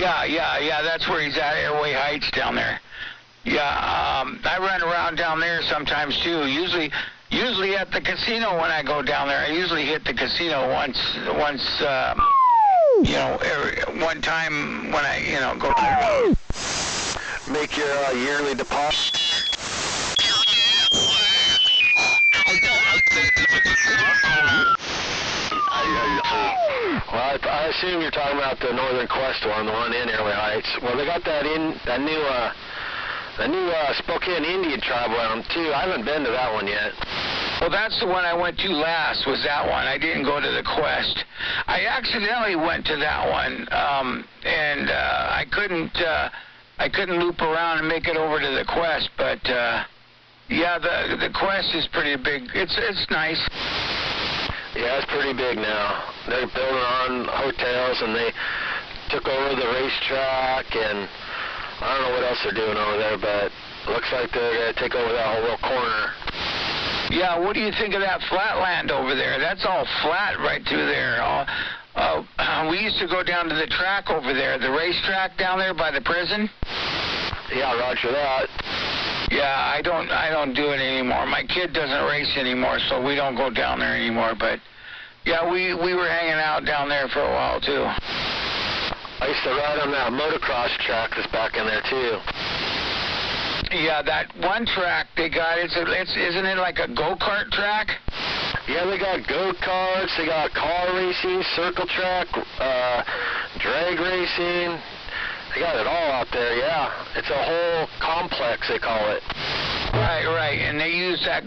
Yeah, that's where he's at, Airway Heights down there. Yeah, I run around down there sometimes too. Usually at the casino when I go down there. I usually hit the casino once, one time when I, go there. Make your yearly deposit. Well, I assume you're talking about the Northern Quest one, the one in Airway Heights. Well, they got that new Spokane Indian tribal one too. I haven't been to that one yet. Well, that's the one I went to last, was that one. I didn't go to the Quest. I accidentally went to that one, and I couldn't loop around and make it over to the Quest, but yeah, the Quest is pretty big. It's nice. Yeah, it's pretty big now. They're building on hotels, and they took over the racetrack, and I don't know what else they're doing over there, but looks like they're going to take over that whole little corner. Yeah, what do you think of that flatland over there? That's all flat right through there. We used to go down to the track over there, the racetrack down there by the prison. Yeah, roger that. Yeah, I don't do it anymore. My kid doesn't race anymore, so we don't go down there anymore. But yeah, we were hanging out down there for a while too. I used to ride on that motocross track that's back in there too. Yeah, that one track they got, isn't it like a go-kart track? Yeah, they got go-karts, they got car racing, circle track, drag racing. They got it all out there, yeah. It's a whole complex, they call it. Right, and they use that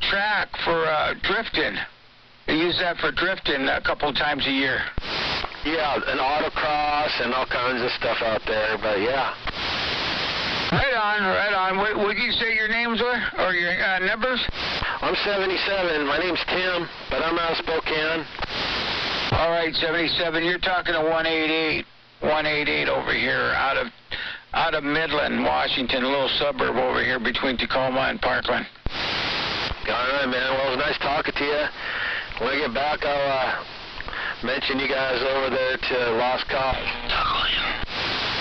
track for drifting. They use that for drifting a couple times a year. Yeah, and autocross and all kinds of stuff out there, but yeah. Right on. What would you say your names were, or your numbers? I'm 77. My name's Tim, but I'm out of Spokane. All right, 77. You're talking to 188 over here out of Midland, Washington, a little suburb over here between Tacoma and Parkland. All right, man. Well, it was nice talking to you. When I get back, I'll mention you guys over there to Lost Cause.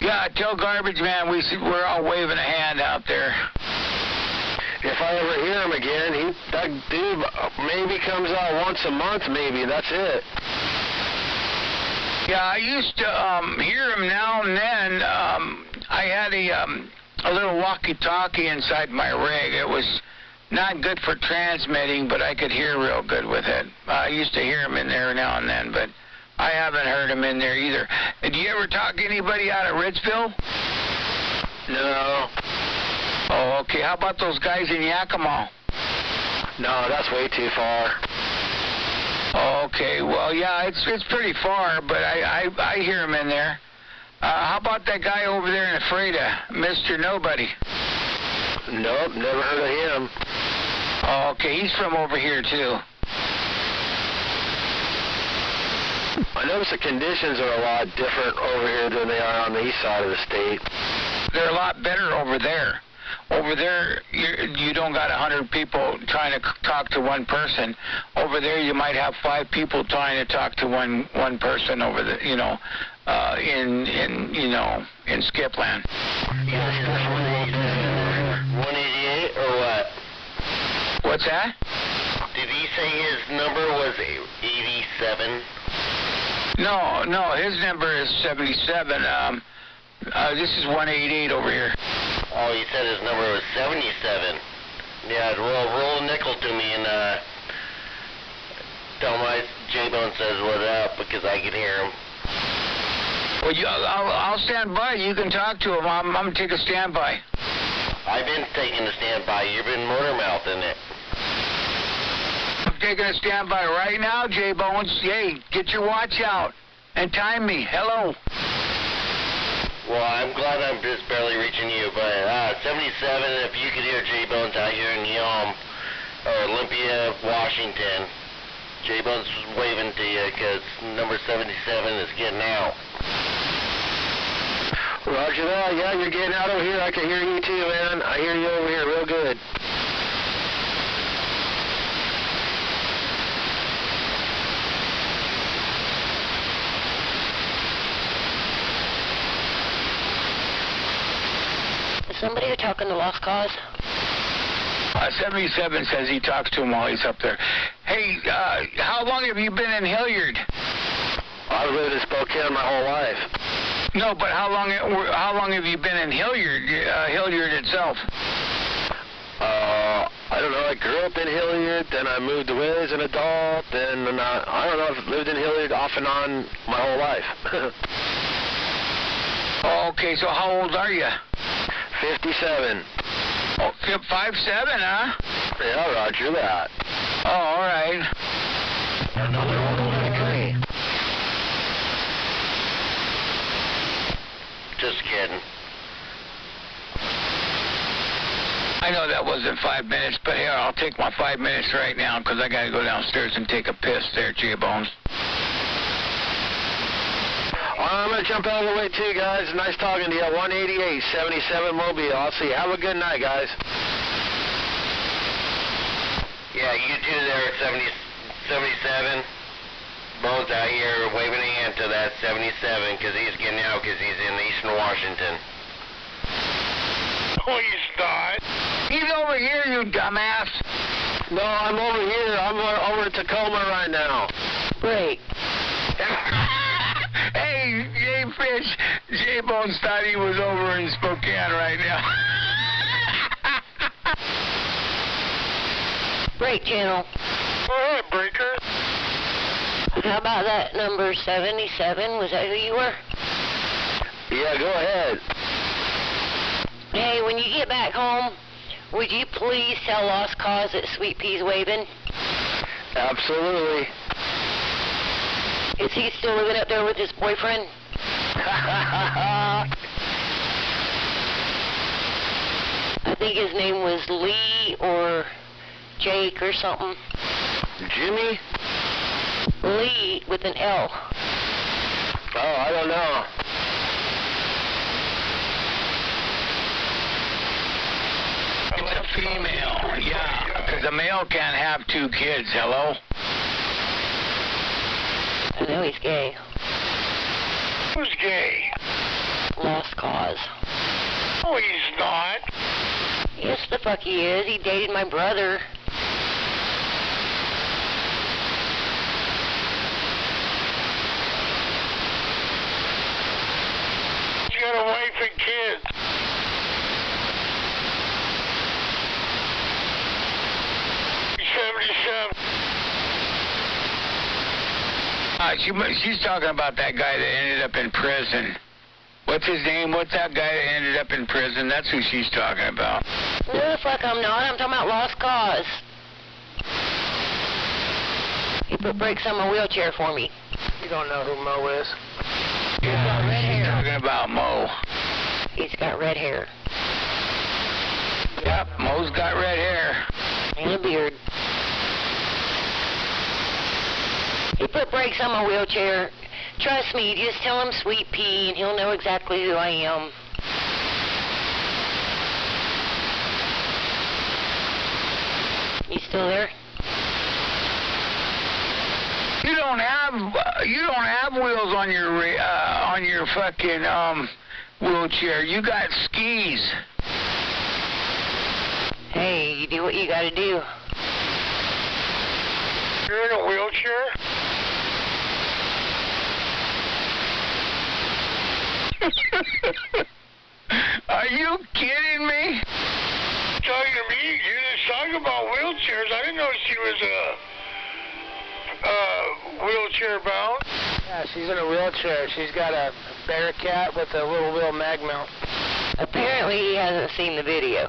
Yeah, tell Garbage Man we're all waving a hand out there. If I ever hear him again, that dude maybe comes out once a month, maybe. That's it. Yeah, I used to hear him now and then. I had a little walkie-talkie inside my rig. It was not good for transmitting, but I could hear real good with it. I used to hear him in there now and then, but I haven't heard him in there either. Did you ever talk to anybody out of Ritzville? No. Oh, okay. How about those guys in Yakima? No, that's way too far. Oh, okay. Well, yeah, it's pretty far, but I hear him in there. How about that guy over there in Ephrata, Mr. Nobody? Nope, never heard of him. Oh, okay. He's from over here, too. I notice the conditions are a lot different over here than they are on the east side of the state. They're a lot better over there. Over there, you don't got 100 people trying to talk to one person. Over there, you might have 5 people trying to talk to one person over the, in Skipland. Yeah, 188 or what? What's that? Did he say his number was 87? No, his number is 77. This is 188 over here. Oh, you said his number was 77. Yeah, roll a nickel to me and tell my J-Bone says what up because I can hear him. Well, I'll stand by. You can talk to him. I'm going to take a standby. I've been taking a standby. You've been motor mouthing it. I'm taking a standby right now, J-Bones. Hey, get your watch out and time me. Hello. Well, I'm glad I'm just barely reaching you, but 77, if you could hear J-Bones out here in Yelm, or Olympia, Washington, J-Bones was waving to you because number 77 is getting out. Roger that. Yeah, you're getting out over here. I can hear you too, man. I hear you over here real good. somebody talking to Lost Cause? 77 says he talks to him while he's up there. Hey, how long have you been in Hilliard? I've lived in Spokane my whole life. No, but how long have you been in Hilliard, Hilliard itself? I don't know. I grew up in Hilliard, then I moved away as an adult, then I don't know. I've lived in Hilliard off and on my whole life. Okay, so how old are you? 57. Oh, 5'7", huh? Yeah, roger that. Oh, all right. Just kidding. I know that wasn't 5 minutes, but here, I'll take my 5 minutes right now because I got to go downstairs and take a piss there, J-Bones. I'm going to jump out of the way too, guys. Nice talking to you. 188, 77 Mobile. I'll see you. Have a good night, guys. Yeah, you two there at 77. Bones out here waving a hand to that 77 because he's getting out because he's in Eastern Washington. No, he's not. He's over here, you dumbass. No, I'm over here. I'm over at Tacoma right now. Great. Hey, Fish, J-Bones thought he was over in Spokane right now. Great channel. Go ahead, Breaker. How about that number 77? Was that who you were? Yeah, go ahead. Hey, when you get back home, would you please tell Lost Cause that Sweet Pea's waving? Absolutely. Is he still living up there with his boyfriend? I think his name was Lee or Jake or something. Jimmy? Lee with an L. Oh, I don't know. It's a female, yeah, because a male can't have 2 kids, hello? I know he's gay. Who's gay? Lost Cause. Oh, he's not. Yes, the fuck he is. He dated my brother. He's got a wife and kids. He's 77. She's talking about that guy that ended up in prison. What's his name? What's that guy that ended up in prison? That's who she's talking about. No, the fuck I'm not. I'm talking about Lost Cause. He put brakes on my wheelchair for me. You don't know who Mo is? Yeah, got red hair. she's talking about Mo. He's got red hair. Yep, Mo's got red hair. And a beard. He put brakes on my wheelchair. Trust me, just tell him Sweet Pea and he'll know exactly who I am. You still there? You don't have wheels on your fucking wheelchair. You got skis. Hey, you do what you gotta do. You're in a wheelchair? Are you kidding me? Talking to me? You just talking about wheelchairs. I didn't know she was wheelchair bound. Yeah, she's in a wheelchair. She's got a Bearcat with a little wheel mag mount. Apparently he hasn't seen the video.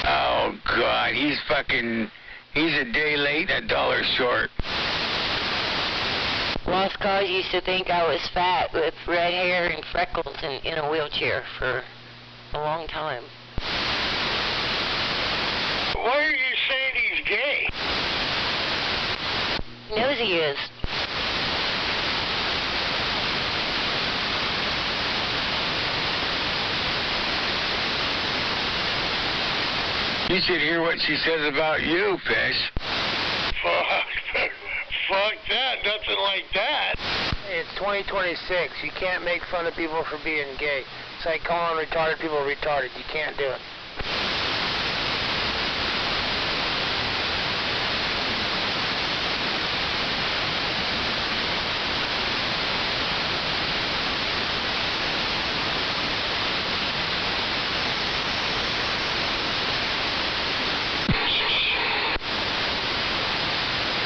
Oh, God. He's a day late and $1 short. Lost Cause used to think I was fat with red hair and freckles and in a wheelchair for a long time. Why are you saying he's gay? He knows he is. You should hear what she says about you, Fish. Fuck that, nothing like that. It's 2026. You can't make fun of people for being gay. It's like calling retarded people retarded. You can't do it.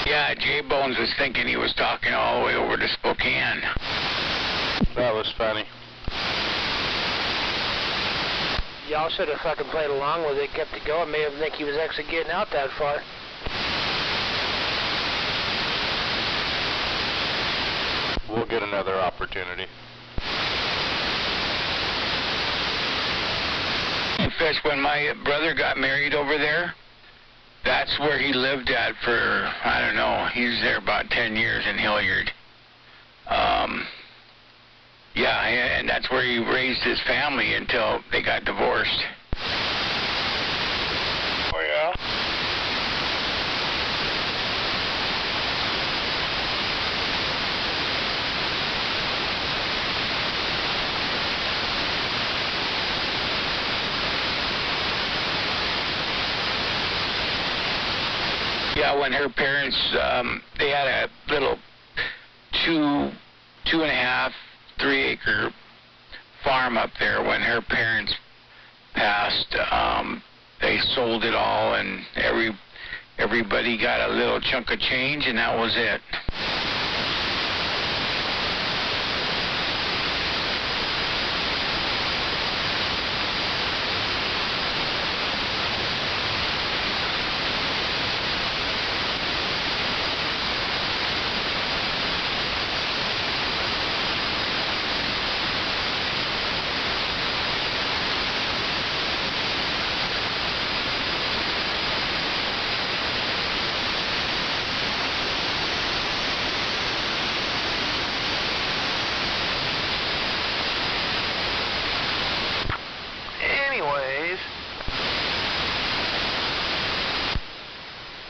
Yeah, J-Bones was thinking he was talking all the way over to Spokane. That was funny. Y'all should have fucking played along with it, kept it going. Made him think he was actually getting out that far. We'll get another opportunity. In fact, when my brother got married over there, that's where he lived at for, I don't know, he was there about 10 years in Hilliard. Yeah, and that's where he raised his family until they got divorced. Oh, yeah? Yeah, when her parents, they had a little 2.5, 3-acre farm up there. When her parents passed, they sold it all, and everybody got a little chunk of change, and that was it.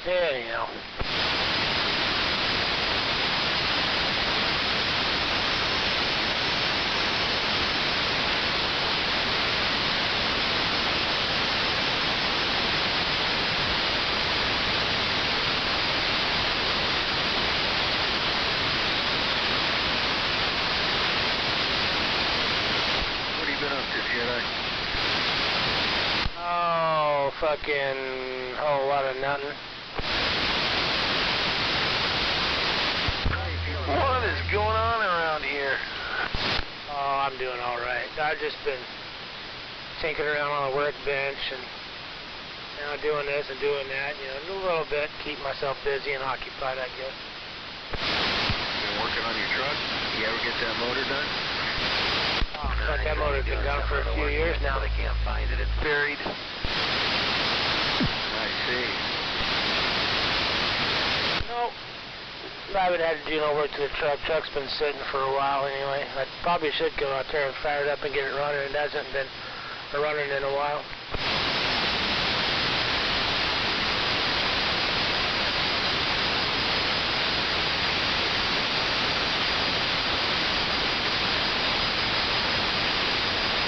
Anyhow. What have you been up to, Jedi? Oh, fucking whole lot of nothing. What is going on around here? Oh, I'm doing all right. I've just been tinkering around on the workbench and, you know, doing this and doing that, you know, a little bit, keep myself busy and occupied, I guess. Been working on your truck? You ever get that motor done? Oh, fuck, that motor's been done for a few years now. They can't find it. It's buried. I see. Nope. I haven't had to do no work to the truck. Truck's been sitting for a while anyway. I probably should go out there and fire it up and get it running. It hasn't been running in a while.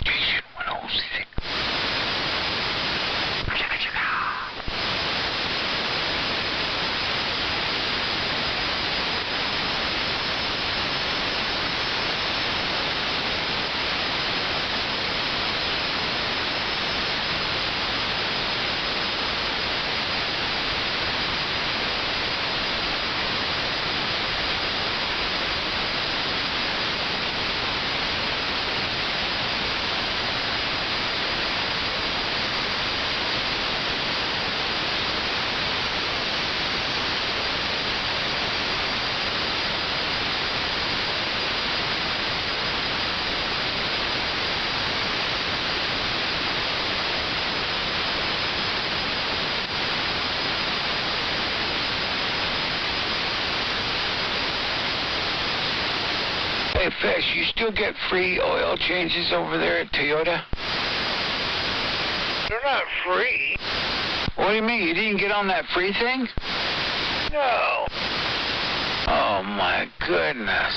Station 106. Hey, Fish, you still get free oil changes over there at Toyota? They're not free. What do you mean? You didn't get on that free thing? No. Oh, my goodness.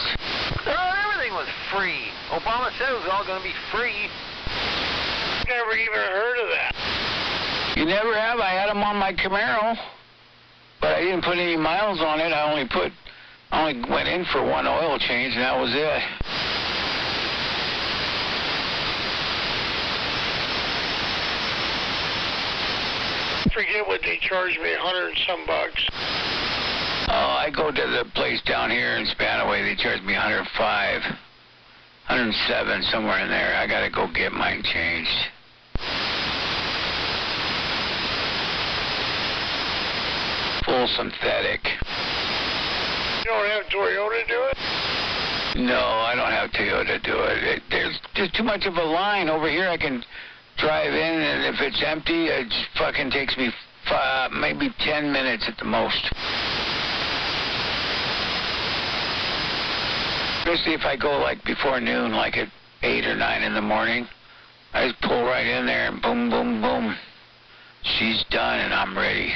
Everything was free. Obama said it was all going to be free. Never even heard of that. You never have? I had them on my Camaro, but I didn't put any miles on it. I only went in for one oil change, and that was it. Forget what they charged me, $100 and some bucks. Oh, I go to the place down here in Spanaway. They charge me 105, 107, somewhere in there. I gotta go get mine changed. Full synthetic. You don't have Toyota do it? No, I don't have Toyota do it. There's just too much of a line over here. I can drive in, and if it's empty, it just fucking takes me maybe 10 minutes at the most. Especially if I go like before noon, like at 8 or 9 in the morning. I just pull right in there and boom, boom, boom. She's done and I'm ready.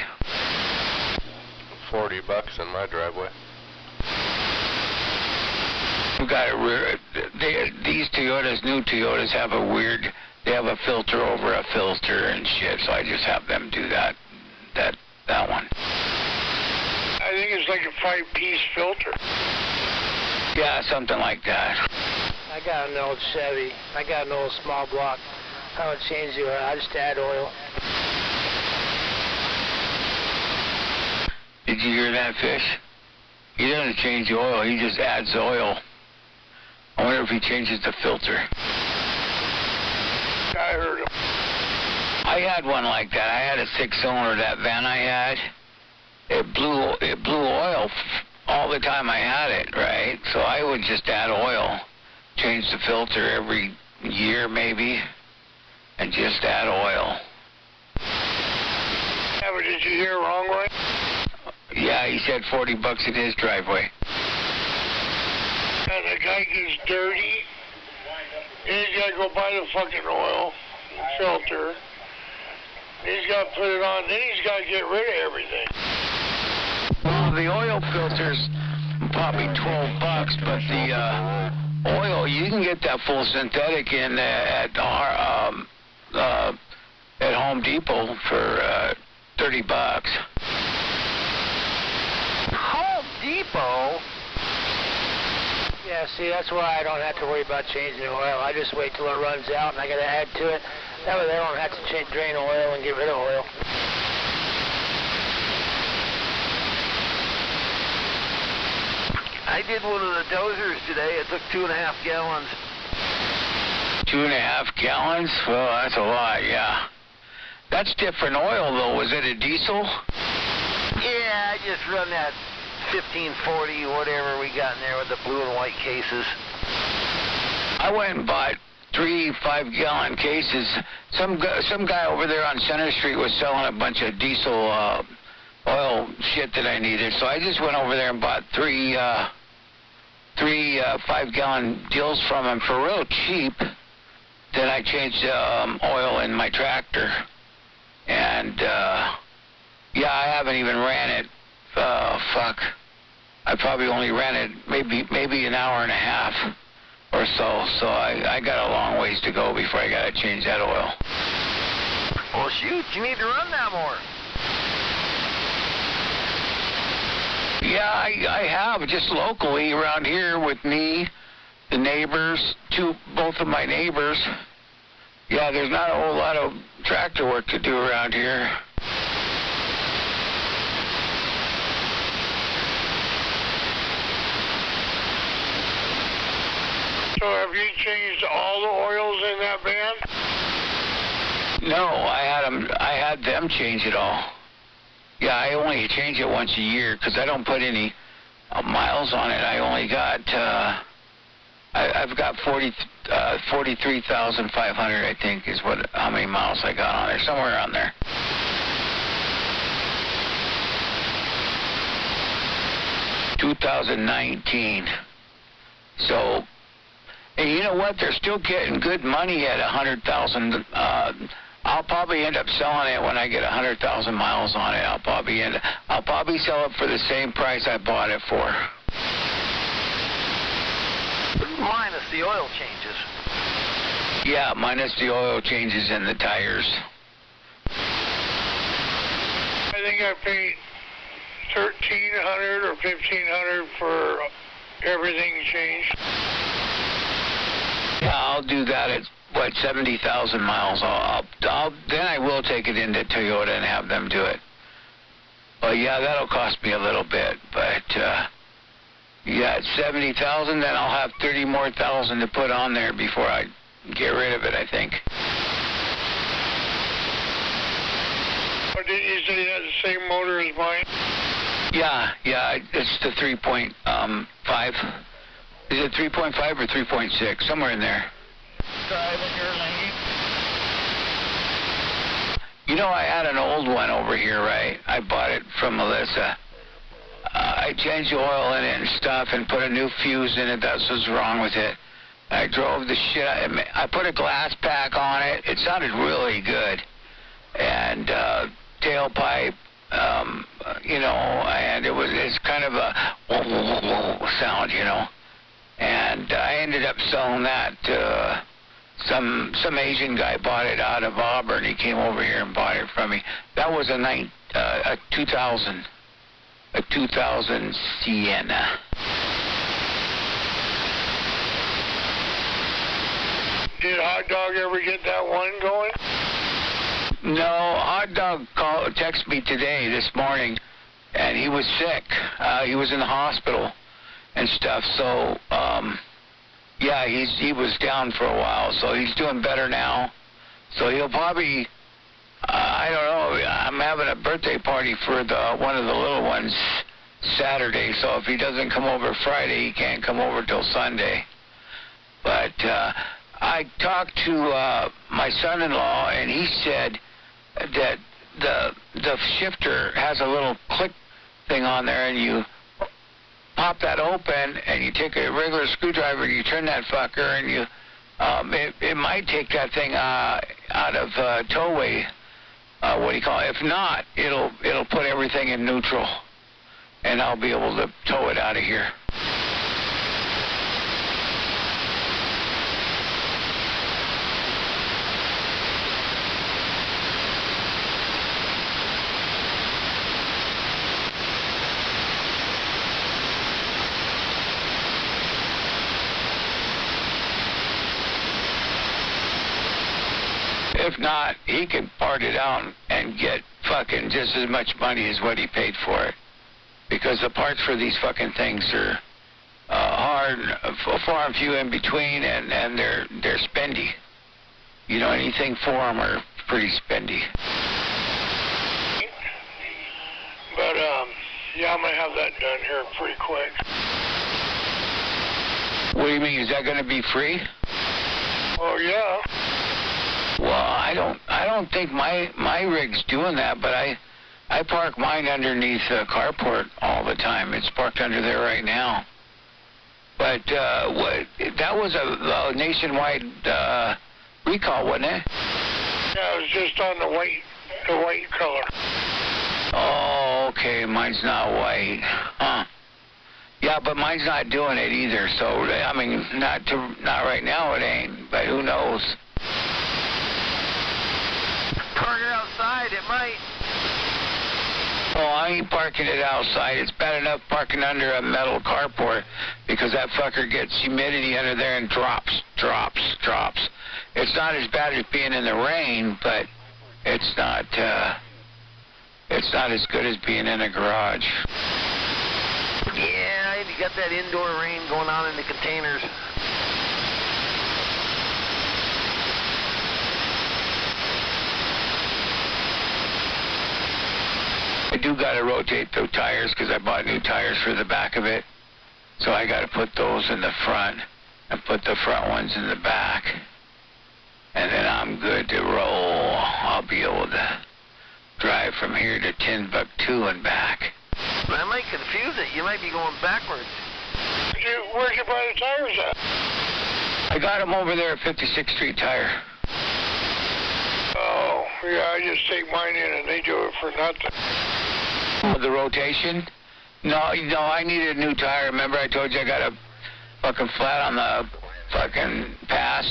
$40 in my driveway. We've got these Toyotas, new Toyotas, have a weird, they have a filter over a filter and shit, so I just have them do that one. I think it's like a 5-piece filter. Yeah, something like that. I got an old Chevy. I got an old small block. I don't change the oil. I just add oil. Did you hear that, Fish? He doesn't change the oil. He just adds oil. I wonder if he changes the filter. I heard him. I had one like that. I had a 6-cylinder, that van I had. It blew oil all the time I had it, right? So I would just add oil, change the filter every year maybe, and just add oil. Yeah, but did you hear wrong, Roy? Yeah, he said $40 in his driveway. And the guy gets dirty, and he's got to go buy the fucking oil filter. He's got to put it on, then he's got to get rid of everything. Well, the oil filter's probably $12, but the oil, you can get that full synthetic in at Home Depot for $30. Home Depot? Yeah, see, that's why I don't have to worry about changing the oil. I just wait till it runs out and I gotta add to it. That way they don't have to drain oil and get rid of oil. I did one of the dozers today. It took 2.5 gallons. 2.5 gallons? Well, that's a lot, yeah. That's different oil, though. Was it a diesel? Yeah, I just run that 1540, whatever we got in there with the blue and white cases. I went and bought 3 5-gallon cases. Some guy over there on Center Street was selling a bunch of diesel oil shit that I needed, so I just went over there and bought 3 5-gallon deals from him for real cheap. Then I changed oil in my tractor, and yeah, I haven't even ran it. I probably only ran it maybe an hour and a half or so. So I got a long ways to go before I got to change that oil. Well, shoot, you need to run that more. Yeah, I have, just locally around here with me, the neighbors, both of my neighbors. Yeah, there's not a whole lot of tractor work to do around here. So have you changed all the oils in that van? No, I had them change it all. Yeah, I only change it once a year because I don't put any miles on it. I only got, I've got 43,500, I think, is how many miles I got on there, somewhere around there. ...2019. So, and you know what? They're still getting good money at 100,000. I'll probably end up selling it when I get 100,000 miles on it. I'll probably sell it for the same price I bought it for. Minus the oil changes. Yeah, minus the oil changes in the tires. I think I paid $1,300 or $1,500 for everything changed. Yeah, I'll do that at, what, 70,000 miles. Then I will take it into Toyota and have them do it. Well, yeah, that'll cost me a little bit, but, yeah, at 70,000, then I'll have 30 more thousand to put on there before I get rid of it, I think. Or didn't you say it has the same motor as mine? Yeah, it's the 3.5. Is it 3.5 or 3.6? Somewhere in there. Driving your lane. You know, I had an old one over here, right? I bought it from Melissa. I changed the oil in it and stuff and put a new fuse in it. That's what's wrong with it. I drove the shit. I put a glass pack on it. It sounded really good. And tailpipe, you know, and it's kind of a sound, you know. And I ended up selling that to some Asian guy. Bought it out of Auburn. He came over here and bought it from me. That was a 2000 Sienna. Did Hot Dog ever get that one going? No, Hot Dog texted me this morning, and he was sick. He was in the hospital and stuff. So, yeah, he was down for a while. So he's doing better now. So he'll probably, I don't know. I'm having a birthday party for one of the little ones Saturday. So if he doesn't come over Friday, he can't come over till Sunday. But I talked to my son-in-law, and he said that the shifter has a little click thing on there, and you pop that open, and you take a regular screwdriver, and you turn that fucker, and you it might take that thing out of towway. What do you call it? If not, it'll put everything in neutral, and I'll be able to tow it out of here. If not, he can part it out and get fucking just as much money as what he paid for it. Because the parts for these fucking things are hard, far and few in between, and they're spendy. You know, anything for them are pretty spendy. But, yeah, I'm going to have that done here pretty quick. What do you mean? Is that going to be free? Oh, yeah. Well, I don't think my rig's doing that, but I park mine underneath a carport all the time. It's parked under there right now. But that was a nationwide recall, wasn't it? Yeah, it was just on the white color. Oh, okay. Mine's not white. Huh. Yeah, but mine's not doing it either. So I mean, not right now. It ain't. But who knows? Park it outside, it might. Oh, I ain't parking it outside. It's bad enough parking under a metal carport because that fucker gets humidity under there and drops. It's not as bad as being in the rain, but it's not as good as being in a garage. Yeah, you got that indoor rain going on in the containers. I do got to rotate the tires because I bought new tires for the back of it. So I got to put those in the front and put the front ones in the back. And then I'm good to roll. I'll be able to drive from here to Timbuktu and back. That might confuse it. You might be going backwards. Where'd you buy the tires at? I got them over there at 56th Street Tire. Oh, yeah, I just take mine in and they do it for nothing. The rotation? No, I needed a new tire. Remember I told you I got a fucking flat on the fucking pass?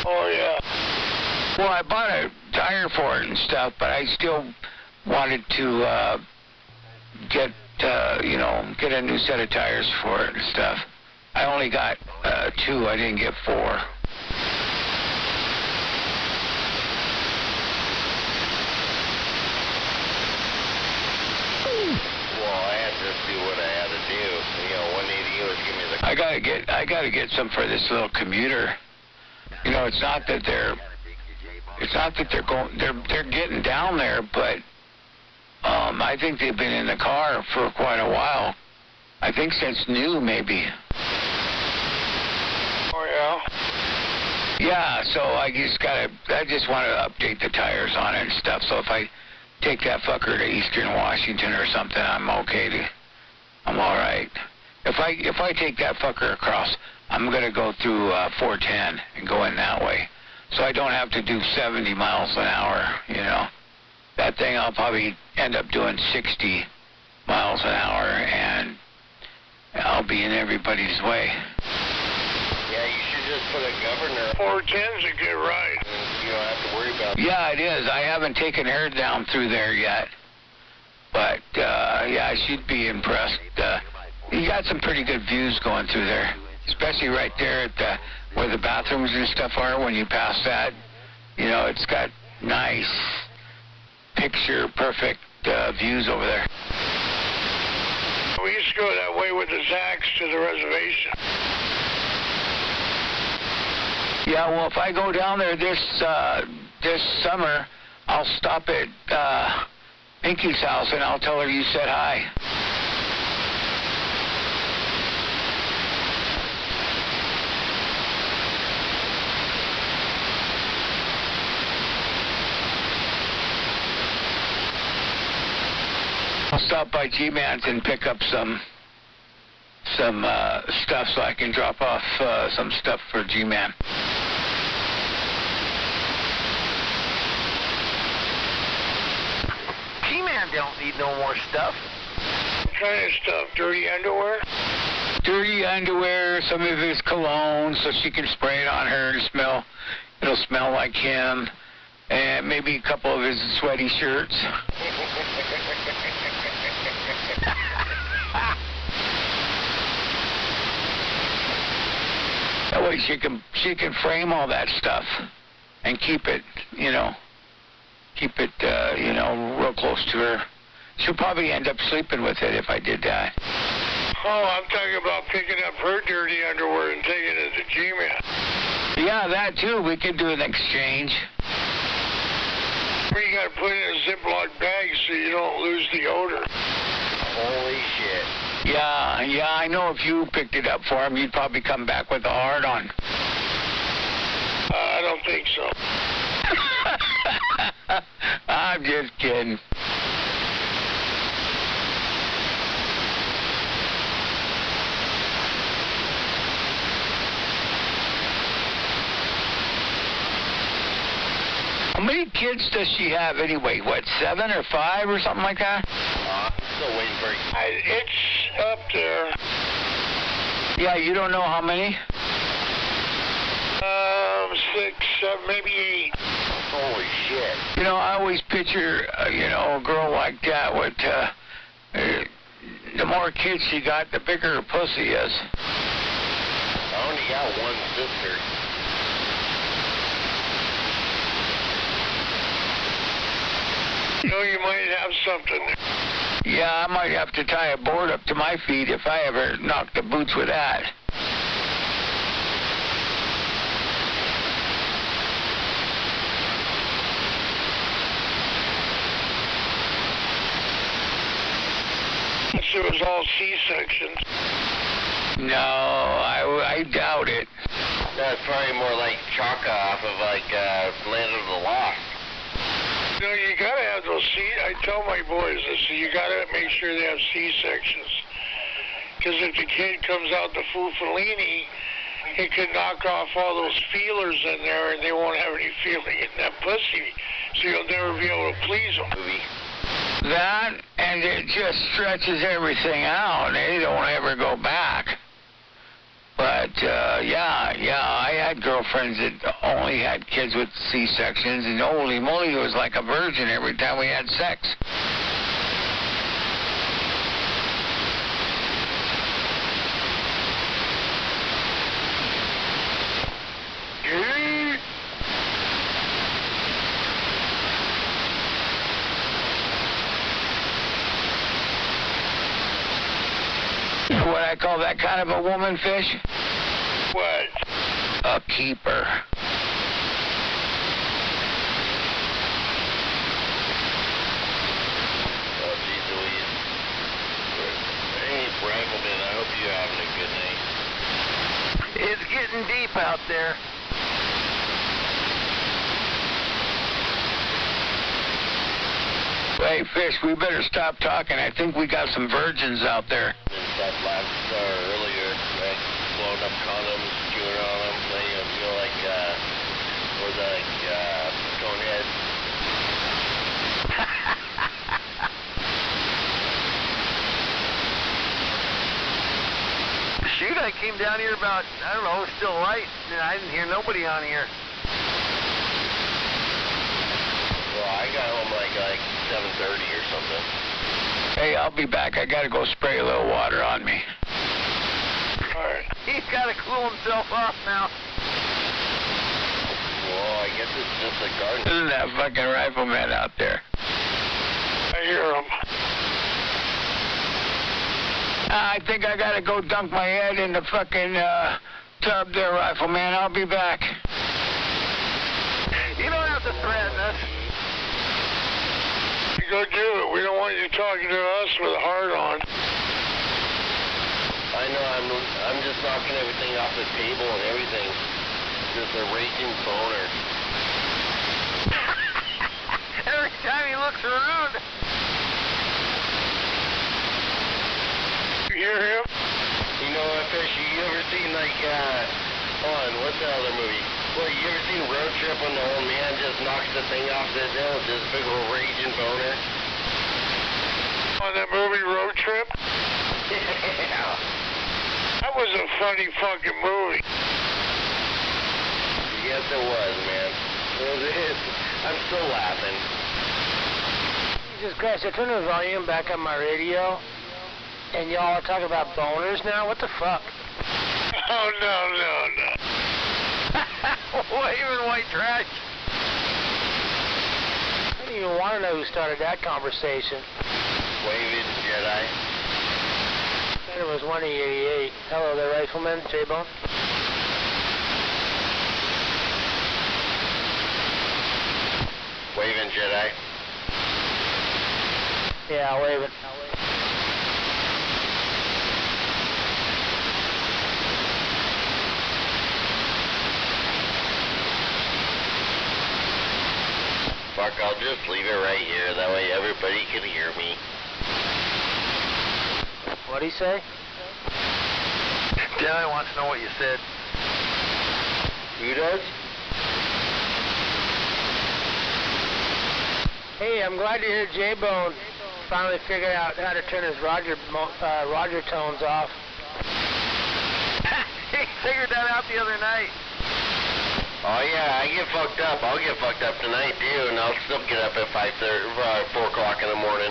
Oh, yeah. Well, I bought a tire for it and stuff, but I still wanted to get a new set of tires for it and stuff. I only got 2. I didn't get 4. Well, I had to do what I had to do. You know, 180 was give me the... I gotta get some for this little commuter. You know, it's not that they're getting down there, but I think they've been in the car for quite a while. I think since new, maybe. Oh, yeah. Yeah, so I just want to update the tires on it and stuff. So if I take that fucker to Eastern Washington or something, I'm okay. I'm all right. If I take that fucker across, I'm gonna go through 410 and go in that way, so I don't have to do 70 miles an hour. You know, that thing I'll probably end up doing 60 miles an hour, and I'll be in everybody's way. Yeah, you should just put a governor. 410's a good ride. You don't have to worry about... Yeah, it is. I haven't taken her down through there yet, but yeah, she'd be impressed. You got some pretty good views going through there, especially right there at where the bathrooms and stuff are. When you pass that, you know, it's got nice, picture-perfect views over there. We used to go that way with the Zacks to the reservation. Yeah, well, if I go down there this summer, I'll stop at Pinky's house and I'll tell her you said hi. I'll stop by G-Man's and pick up some stuff so I can drop off some stuff for G-Man. G-Man don't need no more stuff. What kind of stuff? Dirty underwear? Dirty underwear, some of his cologne, so she can spray it on her and it'll smell like him, and maybe a couple of his sweaty shirts. That way she can frame all that stuff and keep it, real close to her. She'll probably end up sleeping with it if I did that. Oh, I'm talking about picking up her dirty underwear and taking it to G-Man. Yeah, that too. We could do an exchange. You got to put it in a Ziploc bag so you don't lose the odor. Holy shit. Yeah, I know if you picked it up for him, you'd probably come back with a hard-on. I don't think so. I'm just kidding. How many kids does she have anyway? What, 7 or 5 or something like that? Still waiting for it. It's up there. Yeah, you don't know how many? 6, 7, maybe 8. Holy shit. You know, I always picture, a girl like that with, the more kids she got, the bigger her pussy is. I only got one sister. You might have something. Yeah, I might have to tie a board up to my feet if I ever knock the boots with that. It was all C-sections. No, I doubt it. That's probably more like Chaka off of Land of the Lost. You gotta have those I tell my boys this, you gotta make sure they have C-sections. Because if the kid comes out the Fufalini, it could knock off all those feelers in there and they won't have any feeling in that pussy. So you'll never be able to please them. That, and it just stretches everything out. They don't ever go back. But, yeah, I had girlfriends that only had kids with C-sections, and holy moly, it was like a virgin every time we had sex. What I call that kind of a woman fish? What? A keeper. Oh, geez Louise. Hey, Rifleman, I hope you're having a good night. It's getting deep out there. Hey, Fish, we better stop talking. I think we got some virgins out there. That last earlier, like blowing up condoms, chewing on them, coneheads. Shoot, I came down here about, I don't know, it was still light, and I didn't hear nobody on here. Well, I got home like 7:30 or something. Hey, I'll be back. I gotta go spray a little water on me. Alright. He's got to cool himself off now. Well, I guess it's just a garden. Isn't that fucking rifleman out there? I hear him. I think I gotta go dunk my head in the fucking tub there, rifleman. I'll be back. You don't have to threaten us. You go do it. We don't want you talking to us with a heart on. I know, I'm just knocking everything off the table and everything. Just a raging boner. Every time he looks around. You hear him? You know what, Fish? You ever seen what's the other movie? Well, you ever seen Road Trip when the old man just knocks the thing off the hill, this big old raging boner? On that movie Road Trip? Yeah. That was a funny fucking movie. Yes, it was, man. I'm still laughing. Jesus Christ, I turned the volume back on my radio, and y'all are talking about boners now? What the fuck? Oh, no. Waving white trash. I don't even want to know who started that conversation. Waving Jedi. It was 188. Hello there, Rifleman. J-Bone. Waving Jedi. Yeah, waving. Fuck, I'll just leave it right here. That way everybody can hear me. What'd he say? Jedi wants to know what you said. Who does? Hey, I'm glad to hear J-Bone finally figured out how to turn his Roger tones off. He figured that out the other night. Oh yeah, I get fucked up. I'll get fucked up tonight too, and I'll still get up at 4 o'clock in the morning.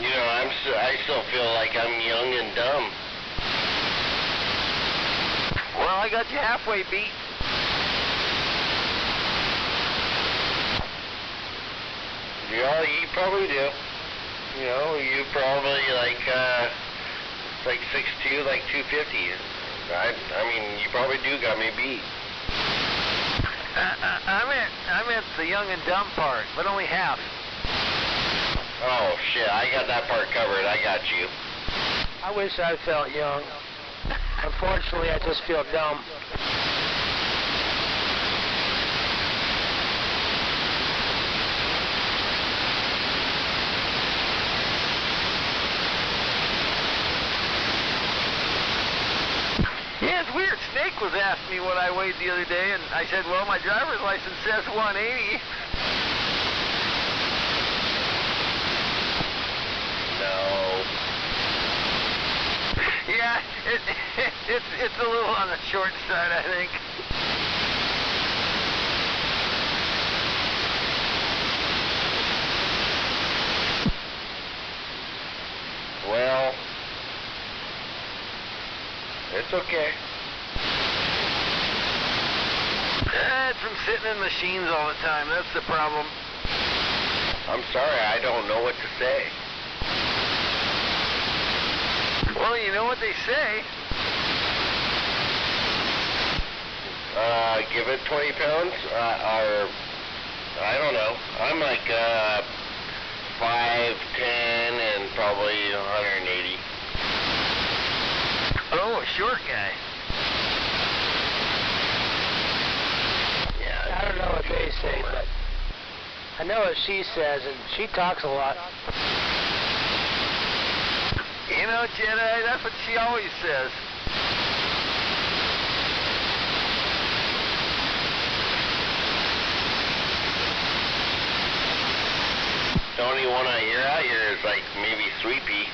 You know, I still feel like I'm young and dumb. Well, I got you halfway beat. Yeah, you probably do. You know, you probably like 6'2", like 250. I mean, you probably do got me beat. I meant the young and dumb part, but only half. Oh shit, I got that part covered. I got you. I wish I felt young. Unfortunately, I just feel dumb. Yeah, it's weird. Snake was asking me what I weighed weighed the other day, and I said, well, my driver's license says 180. No. Yeah, it's a little on the short side, I think. Well, it's okay. It's from sitting in machines all the time. That's the problem. I'm sorry, I don't know what to say. Well, you know what they say. Give it 20 pounds, or I don't know. I'm like 5'10" and probably 180. Oh, a short guy. I don't know what they say, but I know what she says, and she talks a lot. You know, Jedi, that's what she always says. The only one I hear out here is like maybe Sweepy.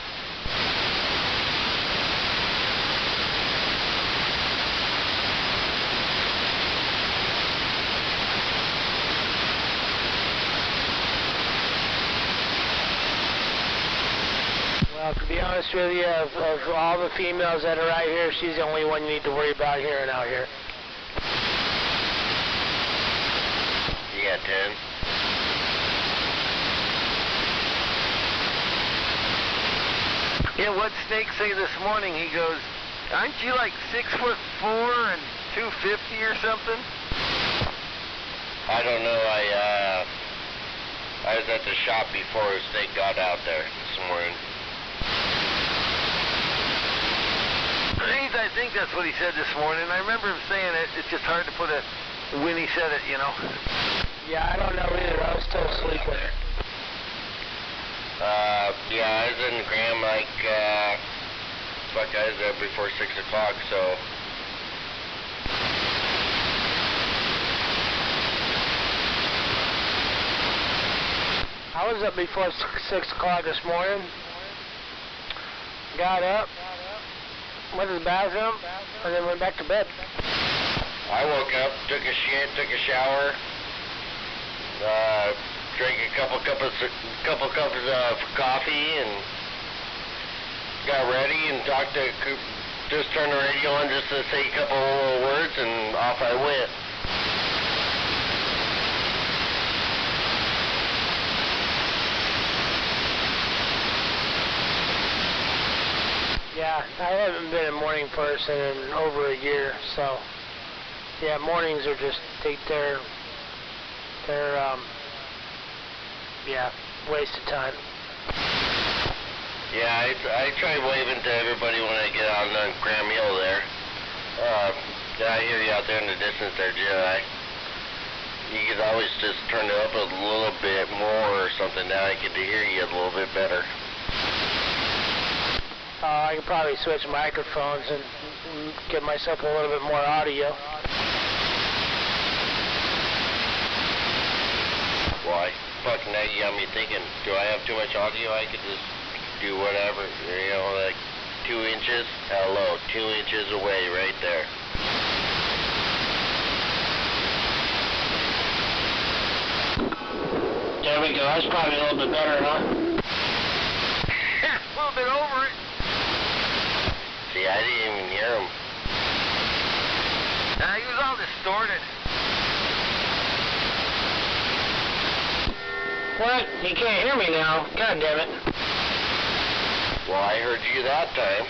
Well, to be honest with you, of all the females that are out here, she's the only one you need to worry about hearing out here. You got 10. Yeah, what Snake say this morning? He goes, aren't you like 6'4" and 250 or something? I don't know. I was at the shop before Snake got out there this morning. I think that's what he said this morning. I remember him saying it. It's just hard to put a when he said it, you know. Yeah, I don't know either. I was still sleeping. Yeah, I was in Graham like, I was there before 6 o'clock, so. I was up before 6 o'clock this morning. Got up, went to the bathroom, and then went back to bed. I woke up, took a shit, took a shower, drank a couple cups of coffee, and got ready and talked to, just turned the radio on just to say a couple little words, and off I went. Yeah, I haven't been a morning person in over a year, so yeah, mornings are just they're waste of time. Yeah, I try waving to everybody when I get out on Graham Hill there. Yeah, I hear you out there in the distance there, Jedi. You could always just turn it up a little bit more or something. Now I get to hear you a little bit better. I could probably switch microphones and give myself a little bit more audio. Why? Fuck, now you got me thinking, do I have too much audio? I could just do whatever, you know, like 2 inches. Hello, 2 inches away right there. There we go. That's probably a little bit better, huh? A little bit over it. See, I didn't even hear him. He was all distorted. What? You can't hear me now. God damn it. Well, I heard you that time.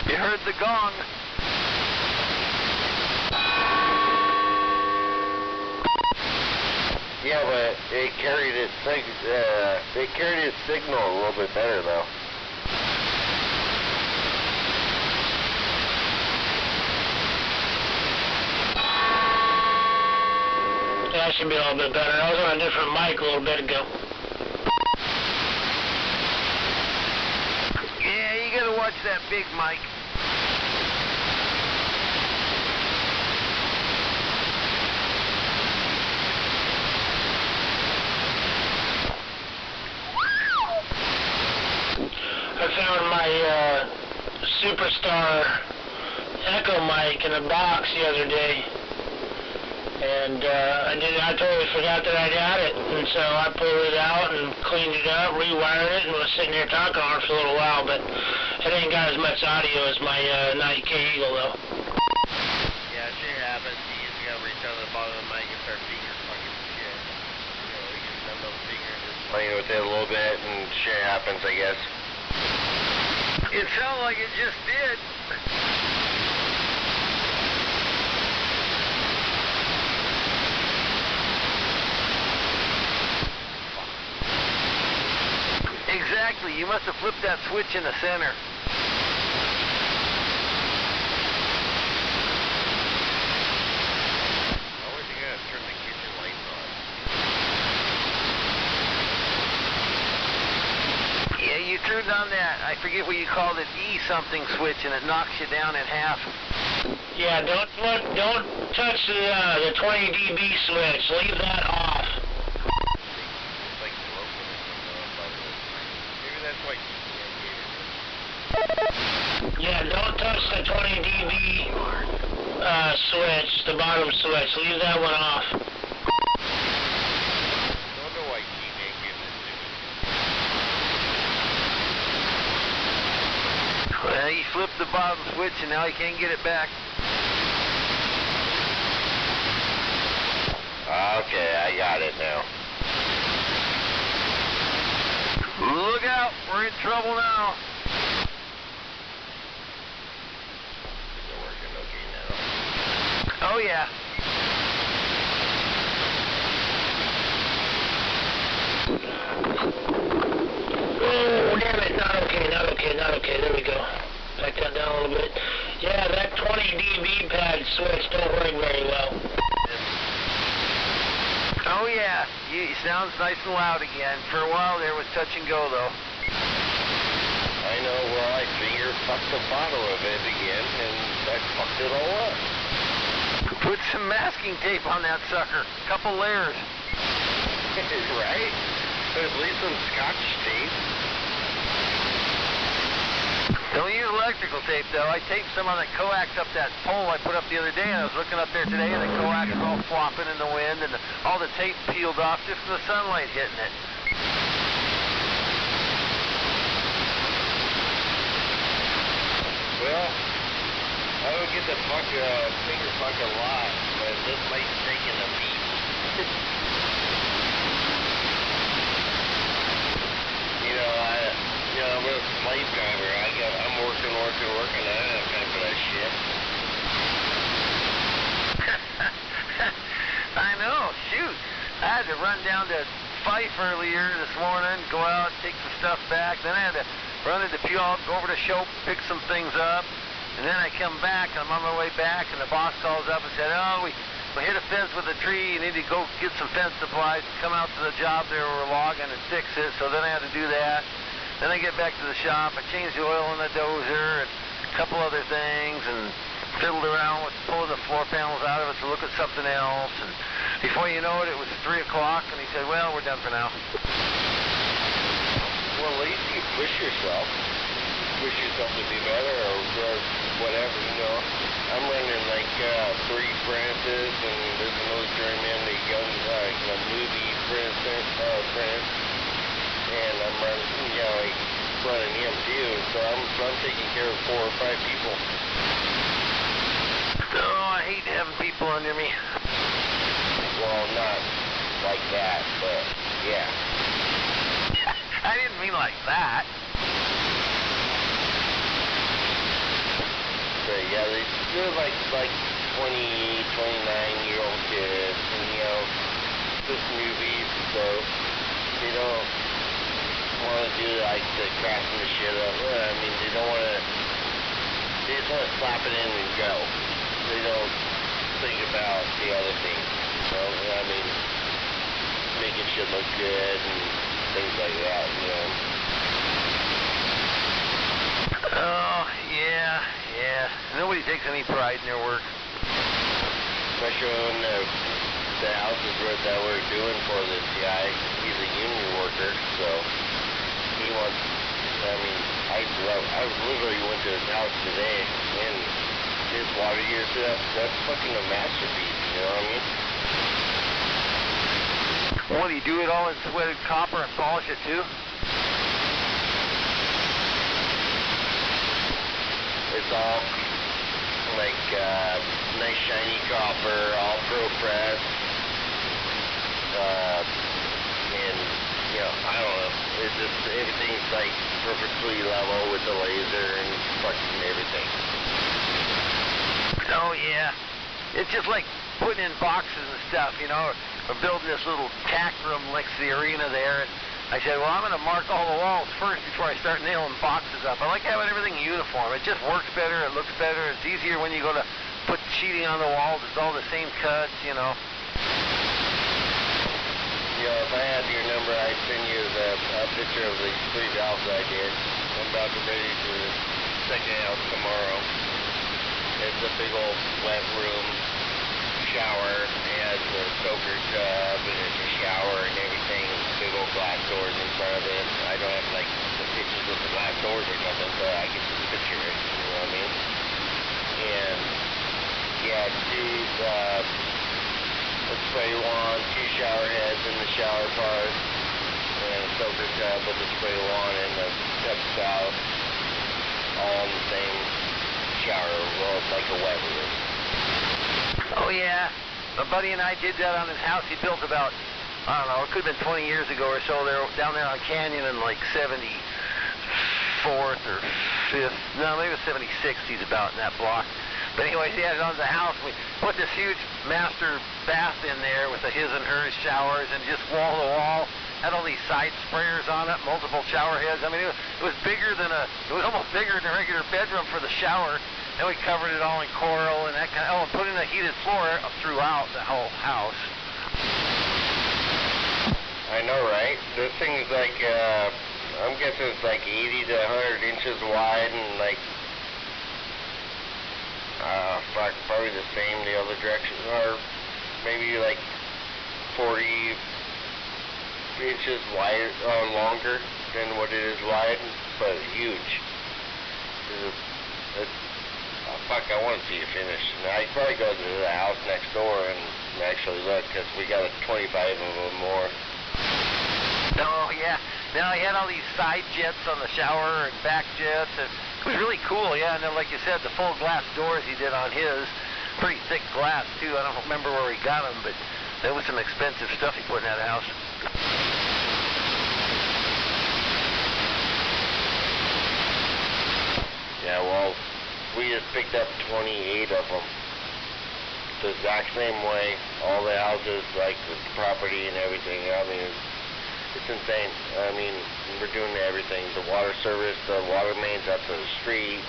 You heard the gong. Yeah, but it carried its signal a little bit better though. That should be a little bit better. I was on a different mic a little bit ago. Yeah, you gotta watch that big mic. Superstar Echo mic in a box the other day. And I totally forgot that I got it. And so I pulled it out and cleaned it up, rewired it, and was sitting here talking on it for a little while. But it ain't got as much audio as my Night K Eagle, though. Yeah, shit happens. You just gotta reach out to the bottom of the mic and start finger fucking shit. You know, you can numb those fingers, just playing with it a little bit, and shit happens, I guess. It sounded like it just did. Exactly. You must have flipped that switch in the center. Always you gotta turn the kitchen lights on. Yeah, you turned on that, I forget what you called it, E something switch, and it knocks you down in half. Yeah, don't touch the 20 dB switch. Leave that off. It's like broken or something, by the way. Maybe that's why you can't get it. Yeah, don't touch the 20 dB switch, the bottom switch. Leave that one off. Don't know why you can't give it to me. Well, he flipped the bottom switch, and now he can't get it back. Okay, I got it now. Look out, we're in trouble now. Is it working okay now? Oh yeah. Oh, damn it. Not okay, not okay, not okay. There we go. Back that down a little bit. Yeah, that 20 dB pad switch don't work very well. Oh yeah, it sounds nice and loud again. For a while there was touch and go though. I know, well, I finger fucked the bottom of it again, and I fucked it all up. Put some masking tape on that sucker. Couple layers. Right? But at least some scotch tape. Don't use electrical tape though. I taped some on the coax up that pole I put up the other day, and I was looking up there today, and the coax was all flopping in the wind, and all the tape peeled off just from the sunlight hitting it. Well, I don't get the finger fuck a lot, but this might's taking a beat. I'm a slave driver. I'm working. I don't have time for that shit. I know, shoot. I had to run down to Fife earlier this morning, go out, take some stuff back. Then I had to run into Puyallup, go over to Shope, pick some things up. And then I come back, I'm on my way back, and the boss calls up and said, oh, we hit a fence with a tree, you need to go get some fence supplies, come out to the job there we're logging and fix it. So then I had to do that. Then I get back to the shop, I changed the oil in the dozer and a couple other things, and fiddled around with pulling the floor panels out of it to look at something else. And before you know it, it was 3 o'clock, and he said, well, we're done for now. Well, at least you push yourself. Push yourself to be better or whatever, you know. I'm running like 3 apprentices, and there's another journeyman, the young movie apprentice. And I'm running him too, so I'm taking care of 4 or 5 people. Oh, I hate having people under me. Well, not like that, but yeah. I didn't mean like that. But yeah, they're like 20, 29-year-old kids, and just newbies, so they don't want to do like the crafting the shit up. I mean, they don't want to. They just want to slap it in and go. They don't think about the other things. So I mean, making shit look good and things like that. Oh, yeah. Nobody takes any pride in their work. Especially when the houses that we're doing for this guy, he's a union worker, so he wants I mean, I literally went to his house today, and his water heater setup, that's fucking a masterpiece, you know what I mean? What, do you do it all in sweated copper and polish it too? It's all like nice shiny copper, all pro press, and you know, I don't know. It's just everything's like perfectly level with the laser and fucking everything. Oh yeah, it's just like putting in boxes and stuff, you know. We're building this little tack room next to the arena there, and I said, well, I'm going to mark all the walls first before I start nailing boxes up. I like having everything uniform. It just works better, it looks better, it's easier when you go to put sheeting on the walls. It's all the same cuts, you know. Yeah, if I had your number, I'd send you a picture of the 3 valves I did. I'm about to ready to check it out tomorrow. It's a big old wet room, shower. It has a soaker tub, and it's a shower and everything. Big old glass doors in front of it. I don't have like the pictures with the glass doors or nothing, but I can picture it. You know what I mean? And yeah, 2 spray wand, 2 shower heads in the shower part, and a soaker tub with a spray wand and the step spout, all in the same shower. Well, it's like a wet room. Oh yeah, my buddy and I did that on his house. He built about, I don't know, it could have been 20 years ago or so. They're down there on Canyon in like 74th or 5th, no, maybe it was 76th. He's about in that block. But anyways, he had it on the house. We put this huge master bath in there with the his and hers showers, and just wall to wall. Had all these side sprayers on it, multiple shower heads. I mean, it was bigger than it was almost bigger than a regular bedroom for the shower. And we covered it all in coral and that kind of, and put in a heated floor throughout the whole house. I know, right? This thing is like, I'm guessing it's like 80 to 100 inches wide and like, probably the same the other direction, or maybe like 40 inches wider, longer than what it is wide, but huge. Fuck, I want to see it finished. I'd probably go to the house next door and actually look, because we got 25 of them more. Oh, yeah. Now, he had all these side jets on the shower and back jets, and it was really cool, yeah. And then, like you said, the full glass doors he did on his, pretty thick glass, too. I don't remember where he got them, but that was some expensive stuff he put in that house. Yeah, well, we just picked up 28 of them. The exact same way, all the houses, like the property and everything. I mean, it's insane. I mean, we're doing everything. The water service, the water mains up to the street.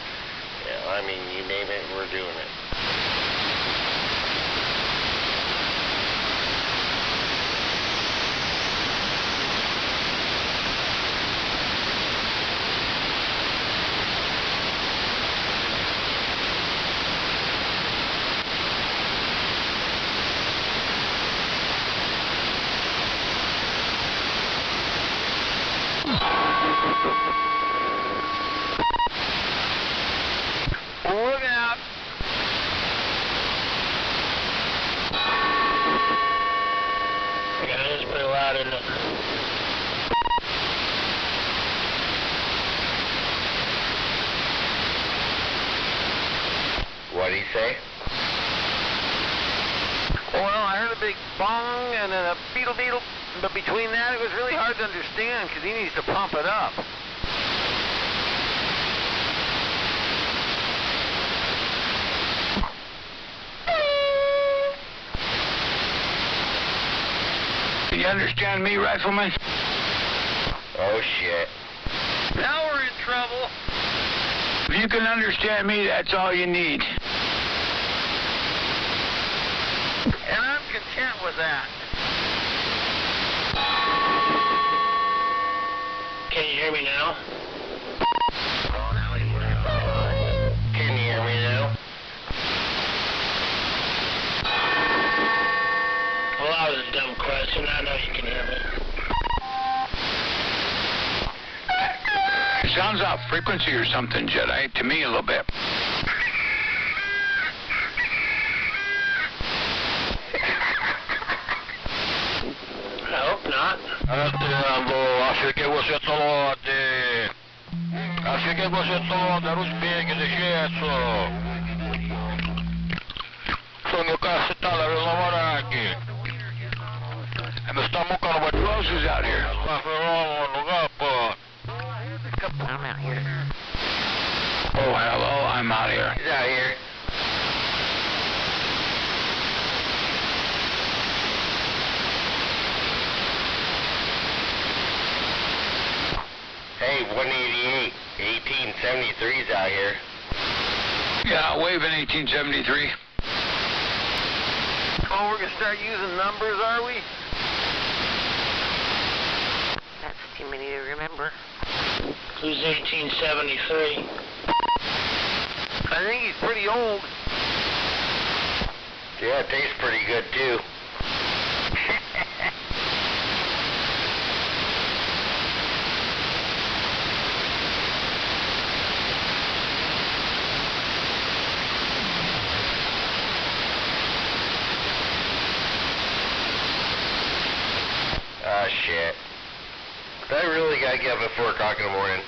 Yeah, I mean, you name it, we're doing it. Look out! Yeah, it's pretty loud, isn't it? What'd he say? Well, I heard a big bong and then a beetle, but between that, it was really hard to understand because he needs to pump it up. Do you understand me, Rifleman? Oh, shit. Now we're in trouble. If you can understand me, that's all you need. And I'm content with that. Can you hear me now? Can you hear me now? Well, that was a dumb question. I know you can hear me. sounds off frequency or something, Jedi, to me a little bit. I hope not. Achei que você falou de... Achei que você falou de Rusbeg, de gesso. Sono Cassitala, Villamaraki. And the stomach on what else is out here? I'm out here. Oh, hello, I'm out here. He's out here. Hey, 188, 1873's out here. Yeah, waving 1873. Oh, we're going to start using numbers, are we? That's too many to remember. Who's 1873? I think he's pretty old. Yeah, it tastes pretty good too. Ah, shit. I really gotta get up at 4 o'clock in the morning.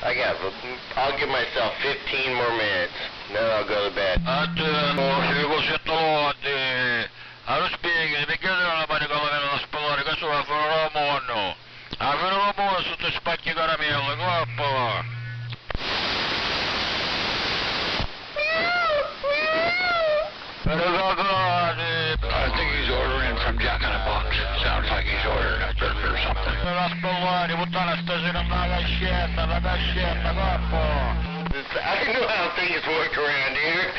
I'll give myself 15 more minutes. Then I'll go to bed. Se você falou de... Rusbeg, de que era para galera nas palavras que só foi Ramono. A ver Ramono, se tu spacchi caramelo, guapo. I think he's ordering from Jack in the Box. Sounds like he's ordering a burger or something. I know how things work around here.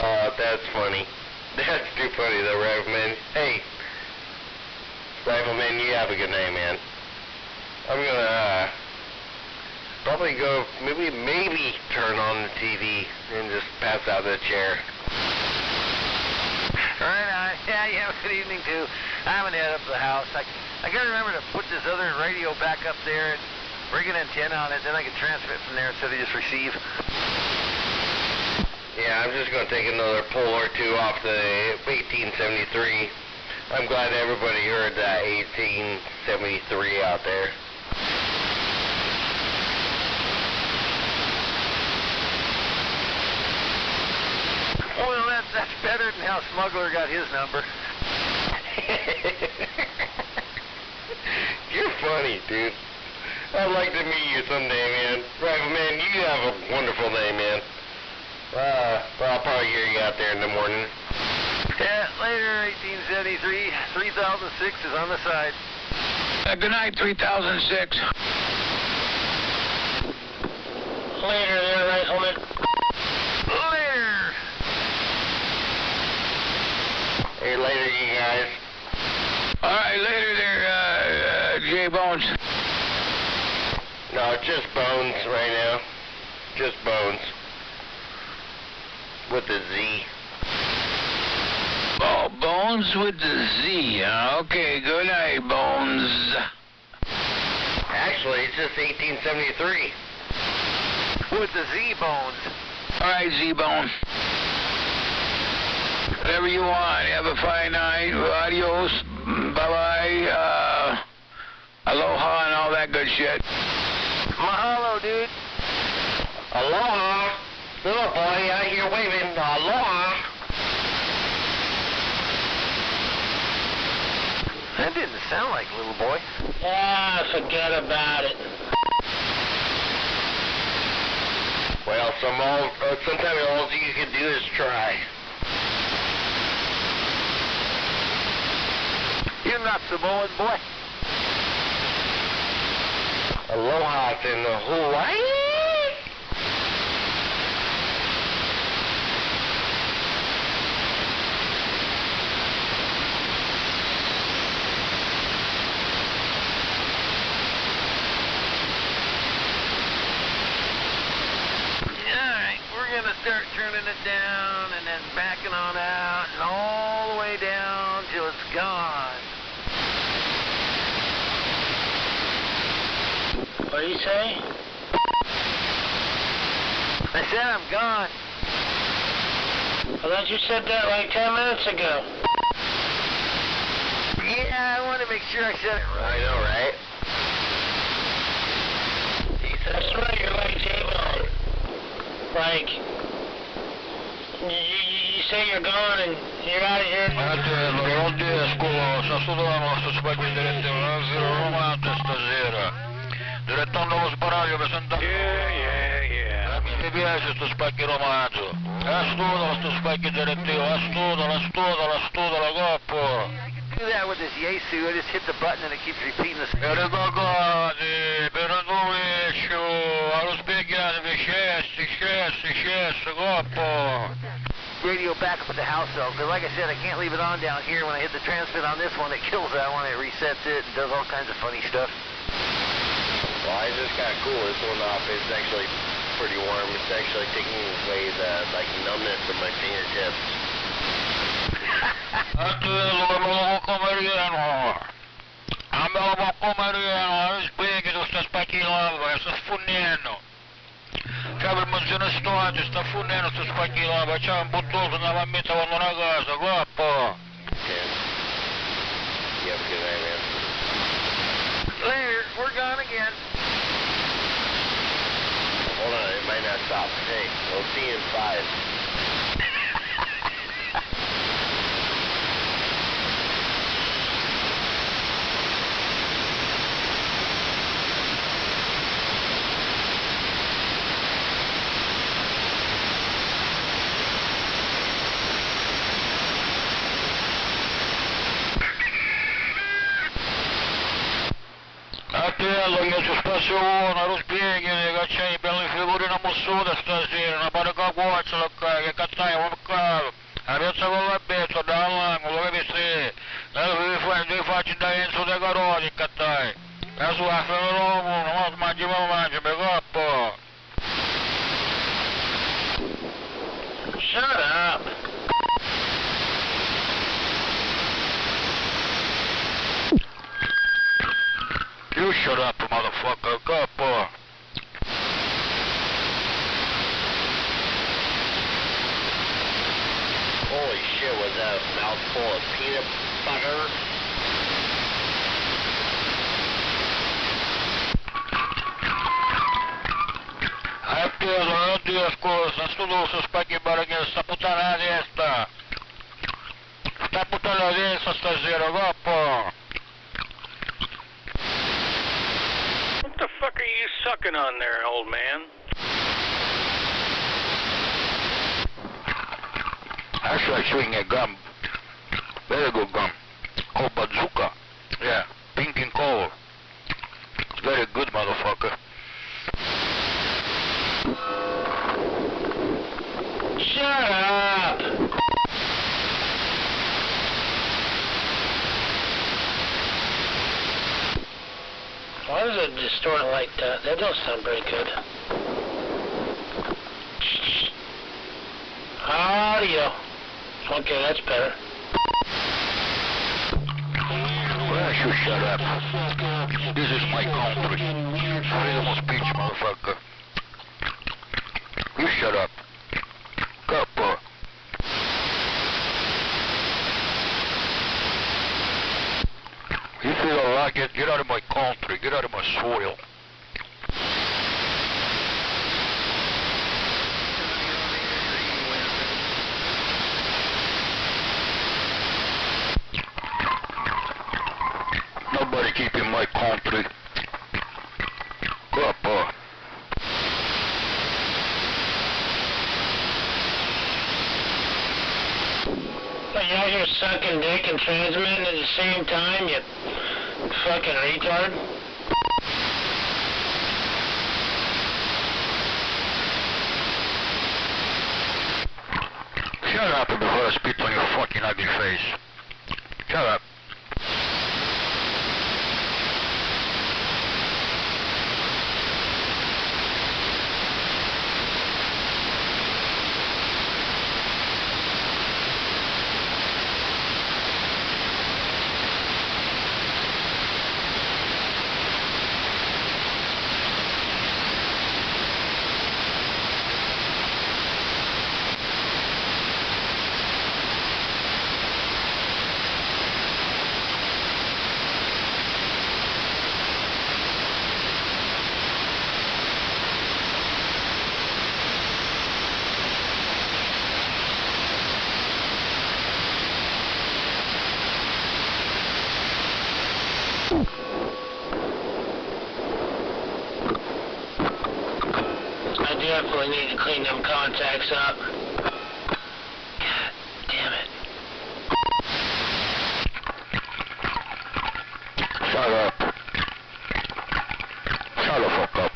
Oh, that's funny. That's too funny, though, Rifleman. Hey, Rifleman, you have a good night, man. I'm gonna probably go, maybe turn on the TV and just pass out of the chair. Right on. Yeah, you have a good evening, too. I'm going to head up to the house. I got to remember to put this other radio back up there and bring an antenna on it, then I can transmit from there instead of just receive. Yeah, I'm just going to take another pull or two off the 1873. I'm glad everybody heard that 1873 out there. Well, that's better than how Smuggler got his number. You're funny, dude. I'd like to meet you someday, man. Rifleman, you have a wonderful day, man. Well, I'll probably hear you out there in the morning. Yeah, later, 1873. 3006 is on the side. Good night, 3006. Later there, Rifleman. Later! Hey, later, you guys. All right, later there, J-Bones. No, just Bones right now. Just Bones. With the Z. Oh, Bones with the Z. Okay, good night, Bones. Actually, it's just 1873. With the Z-Bones. All right, Z-Bone. Whatever you want. Have a fine night. Adios. Bye-bye. Aloha and all that good shit. Mahalo, dude. Aloha. Little boy out here waving. Aloha. That didn't sound like little boy. Ah, forget about it. Well, sometimes all you can do is try. You're not Samoan, boy. Aloha's in the Hawaii. Alright, we're gonna start turning it down and then backing on out and all the way down till it's gone. What do you say? I said I'm gone. I thought you said that like 10 minutes ago. Yeah, I want to make sure I said it right. I know, right? That's right, you're like J-Bone. Like, you say you're gone and you're out of here. Direttando lo sbaraglio per sentare. Yeah. Mi piace sto spacchi romanzo. Astudala sto spacchi direttivo, astudala coppo. Do that with this Yasu. I just hit the button and it keeps repeating the same. Ricordate, per rovescio, allo specchiatevi, scessi, coppo. Radio back up at the house though, because like I said, I can't leave it on down here. When I hit the transmit on this one, it kills that one. It resets it and does all kinds of funny stuff. Well, I just got cool this one off. It's actually pretty warm. It's actually taking away the numbness from my fingertips. Spieghi tu sta spacchino, sta sfunnendo. C'è per mangiare storia, sta funnendo, sta spacchino, c'è un buttoso, una mammetta quando una casa, coppo. Okay. You have a good night, man. Later, we're gone again. Hold on, it might not stop. Hey, we'll see you in 5. Attello, io ci spasso uno, lo spieghi che c'è i belli figurine mussuta stasera, una parica cuoccia, che cazzai, un calo, la pezza con la bezza, dall'angolo, che viste, vi faccio da Enzo dei Caroti, cazzai, la sua fino non mangi, mi coppo. Shut up. You shut up, motherfucker, coppo. Holy shit, was that a mouthful of peanut butter? Oddio, scusa, sto spacchi baragno, sta puttana la testa. Sta puttana la testa stasera, coppo. What the fuck are you sucking on there, old man? Actually, chewing a gum. Very good gum. Called bazooka. Yeah, pink in color. It's very good, motherfucker. Shut up. Why does it distort like that? That don't sound very good. Audio. Okay, that's better. Why should shut up? This is my country. Freedom of speech, motherfucker. You shut up. Copper. If you don't like it, get out of my country. Get out of my soil. Nobody keeping my country. Copper. You out here sucking dick and transmitting at the same time, you fucking retard. Shut up before I spit on your fucking ugly face. Shut up. contacts up. God damn it. Shut up. Shut the fuck up.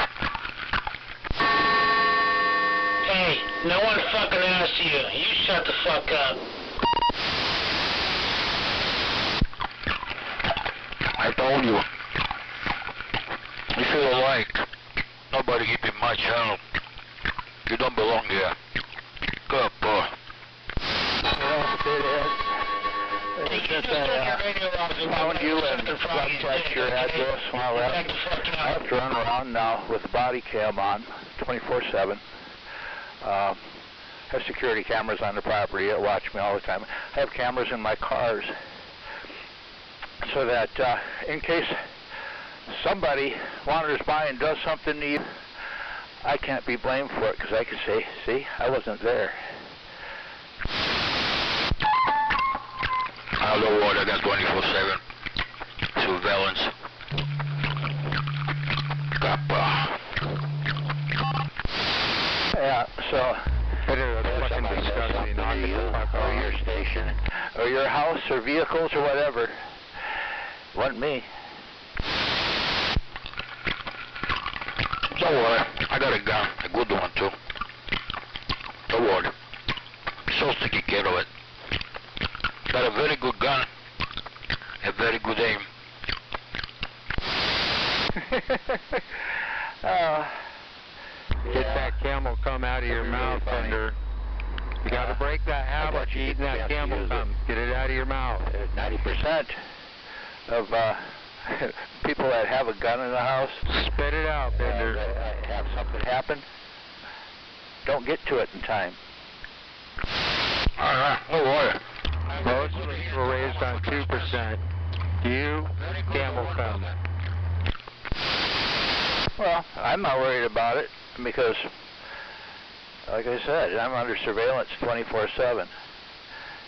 Hey, no one fucking asked you. You shut the fuck up. I told you. If you don't like, nobody give you much help. You don't belong here. Go up, boy. Found you and left your address when I left. I have to run around now with the body cam on, 24/7. I have security cameras on the property that watch me all the time. I have cameras in my cars so that in case somebody wanders by and does something to you, I can't be blamed for it because I can say, see, I wasn't there. Out of the water, got 24/7 surveillance. Kappa. Yeah, so That's fucking disgusting. or your station, or your house, or vehicles, or whatever. Wasn't me. Don't worry, I got a gun, a good one too. Don't worry. So taking care of it. Got a very good gun, a very good aim. Get that camel cum out of your mouth, Bender. You gotta break that habit of eating that camel cum. Get it out of your mouth. 90% of people that have a gun in the house, Spit it out, Bender. have something happen, don't get to it in time. Alright, don't worry. Most were raised on 2%. You, camel cum. Well, I'm not worried about it because, like I said, I'm under surveillance 24/7,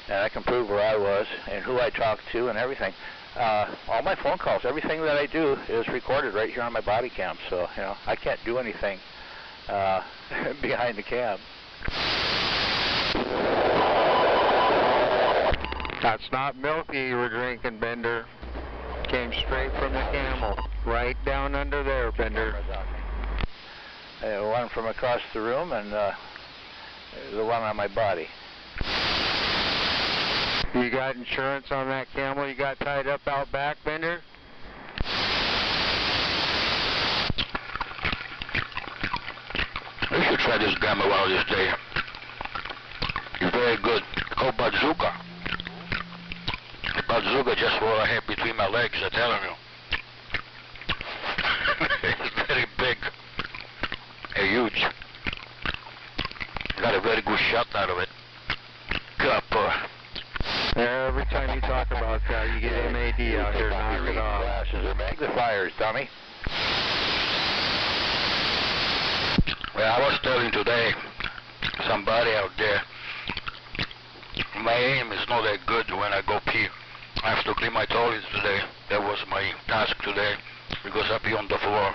and I can prove where I was and who I talked to and everything. All my phone calls, everything that I do is recorded right here on my body cam, so, you know, I can't do anything behind the cam. That's not milk you were drinking, Bender. Came straight from the camel. Right down under there, Bender. One from across the room and the one on my body. You got insurance on that camel you got tied up out back, Bender? You should try this gamma while you stay. It's very good. Called bazooka. The bazooka just what I have between my legs, I'm telling you. It's very big. Huge. Got a very good shot out of it. Kappa. Every time you talk about that, you get MAD out here, knock it off. Glasses are magnifiers, dummy. Well, I was telling today somebody out there, my aim is not that good when I go pee. I have to clean my toilets today. That was my task today because I pee on the floor.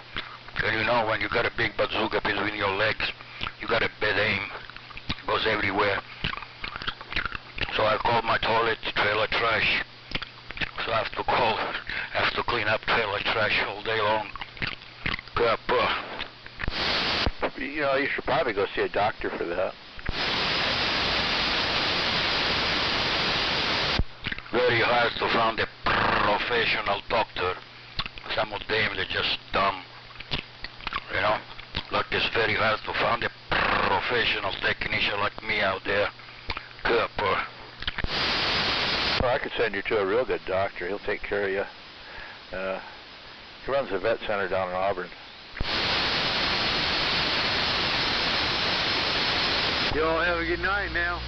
And you know, when you got a big bazooka between your legs, you got a bad aim. It goes everywhere. So I called my toilet trailer trash. So I have to clean up trailer trash all day long. Kappa. You know, you should probably go see a doctor for that. Very hard to find a professional doctor. Some of them, they're just dumb. You know? Like it's very hard to find a professional technician like me out there. Kappa. Well, I could send you to a real good doctor. He'll take care of you. He runs a vet center down in Auburn. Y'all have a good night now.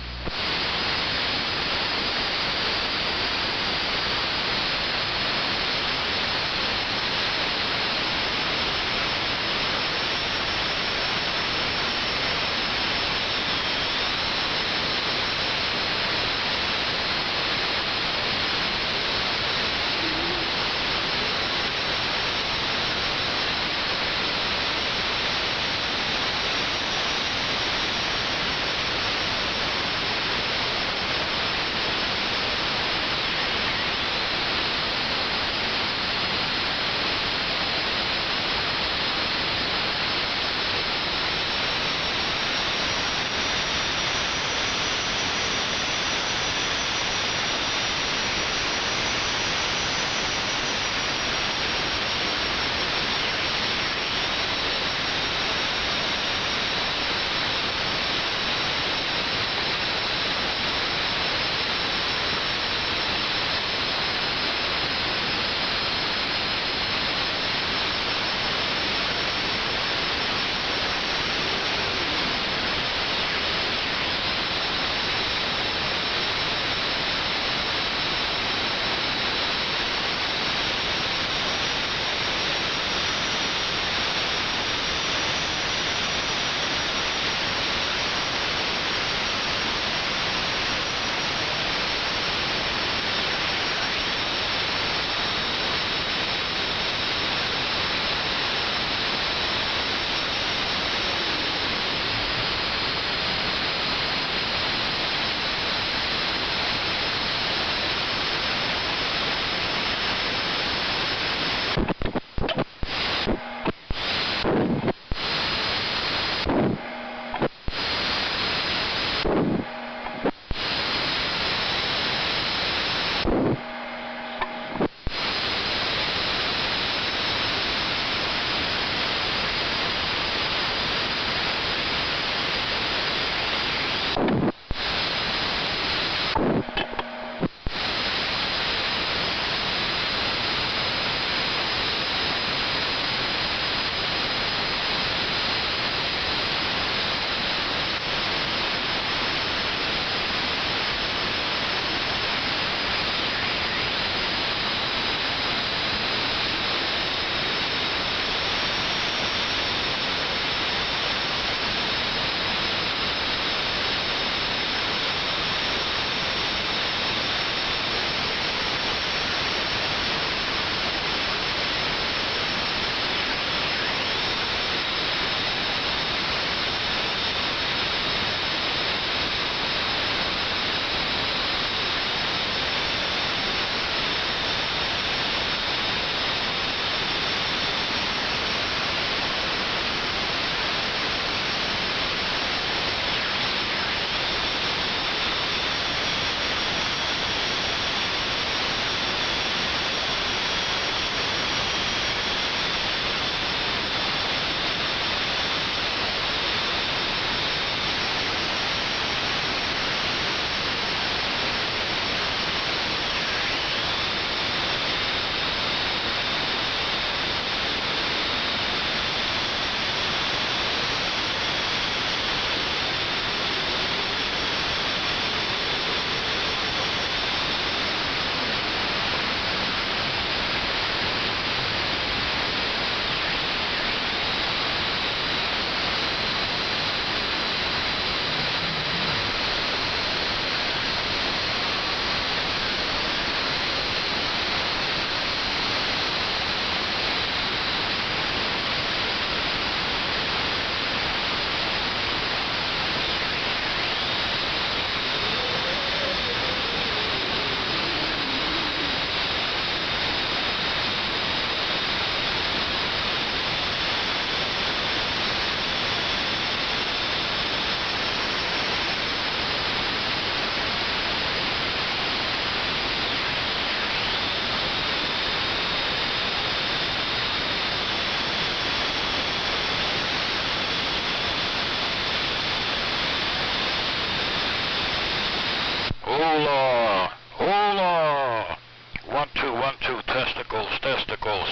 Hola, hola. 1, 2, 1, 2, testicles, testicles.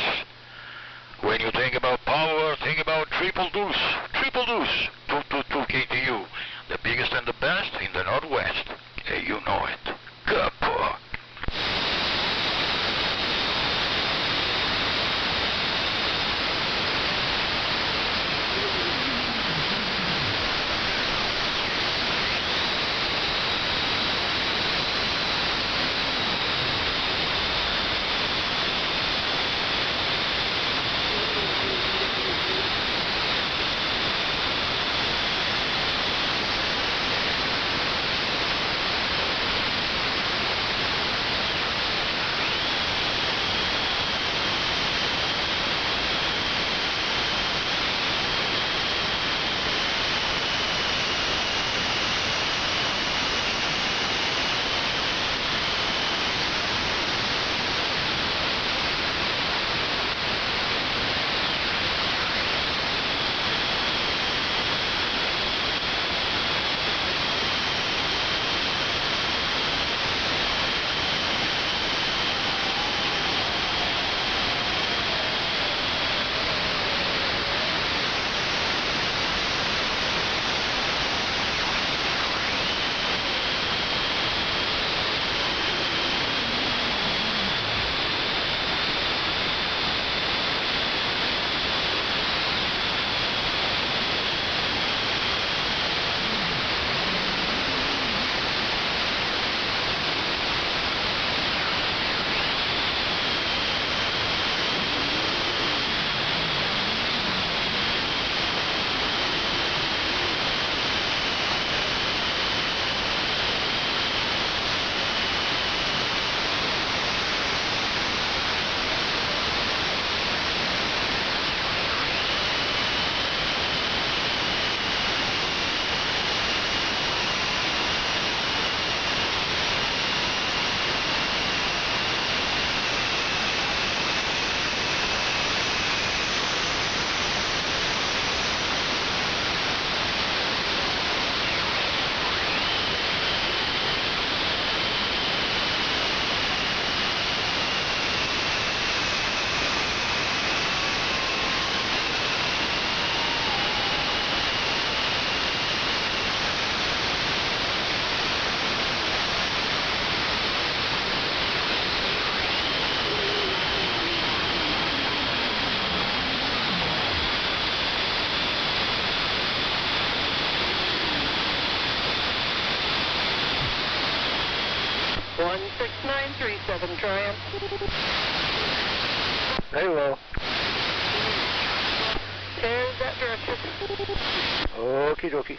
When you think about power, think about triple deuce, 222 KTU, the biggest and the best in the Northwest. Hey, you know it. Good boy. Triumph. Very well. There's that direction. Okie dokie.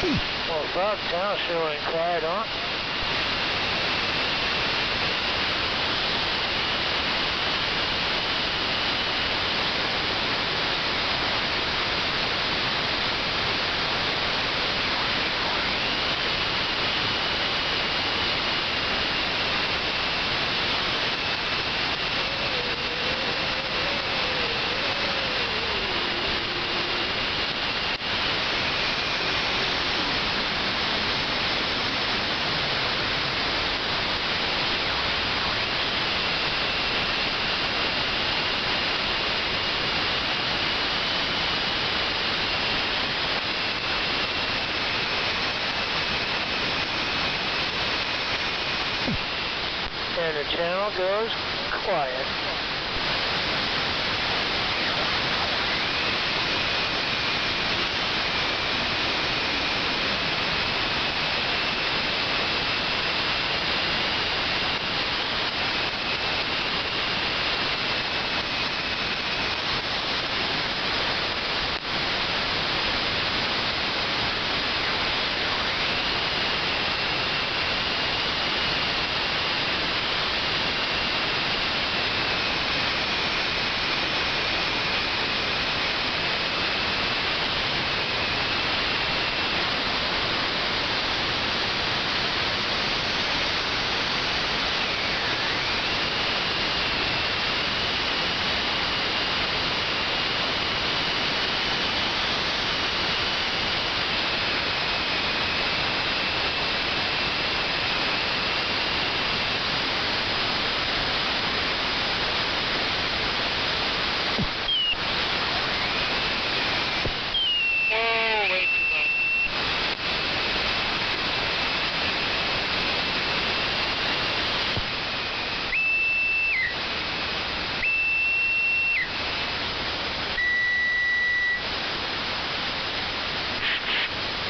Well, Frog Town sure ain't quiet, huh? And the channel goes quiet.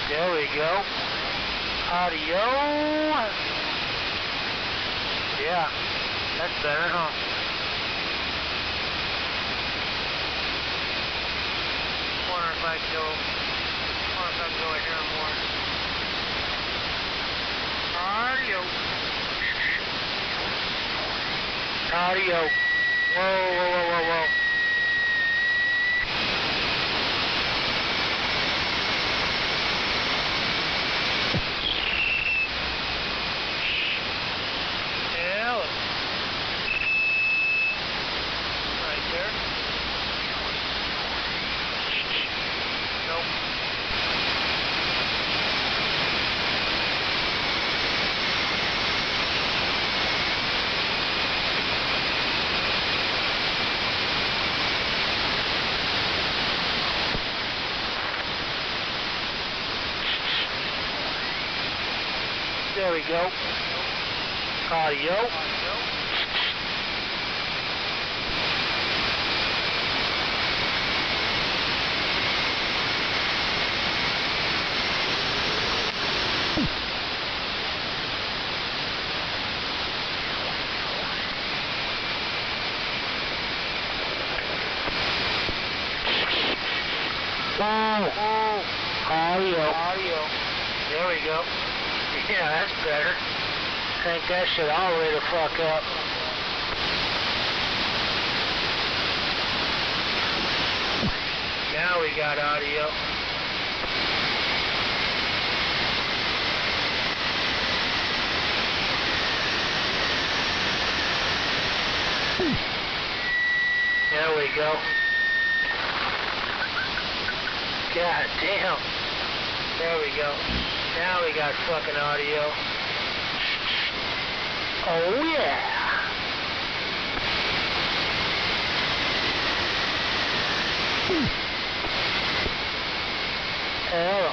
There we go. Audio. Yeah, that's better, huh? Wonder if I can go here more. Audio. Audio. Whoa. There we go. Audio. Audio. There we go. Yeah, that's better. Crank that shit all the way the fuck up. Now we got audio. There we go. God damn. There we go. Now we got fucking audio. Oh yeah. Hello.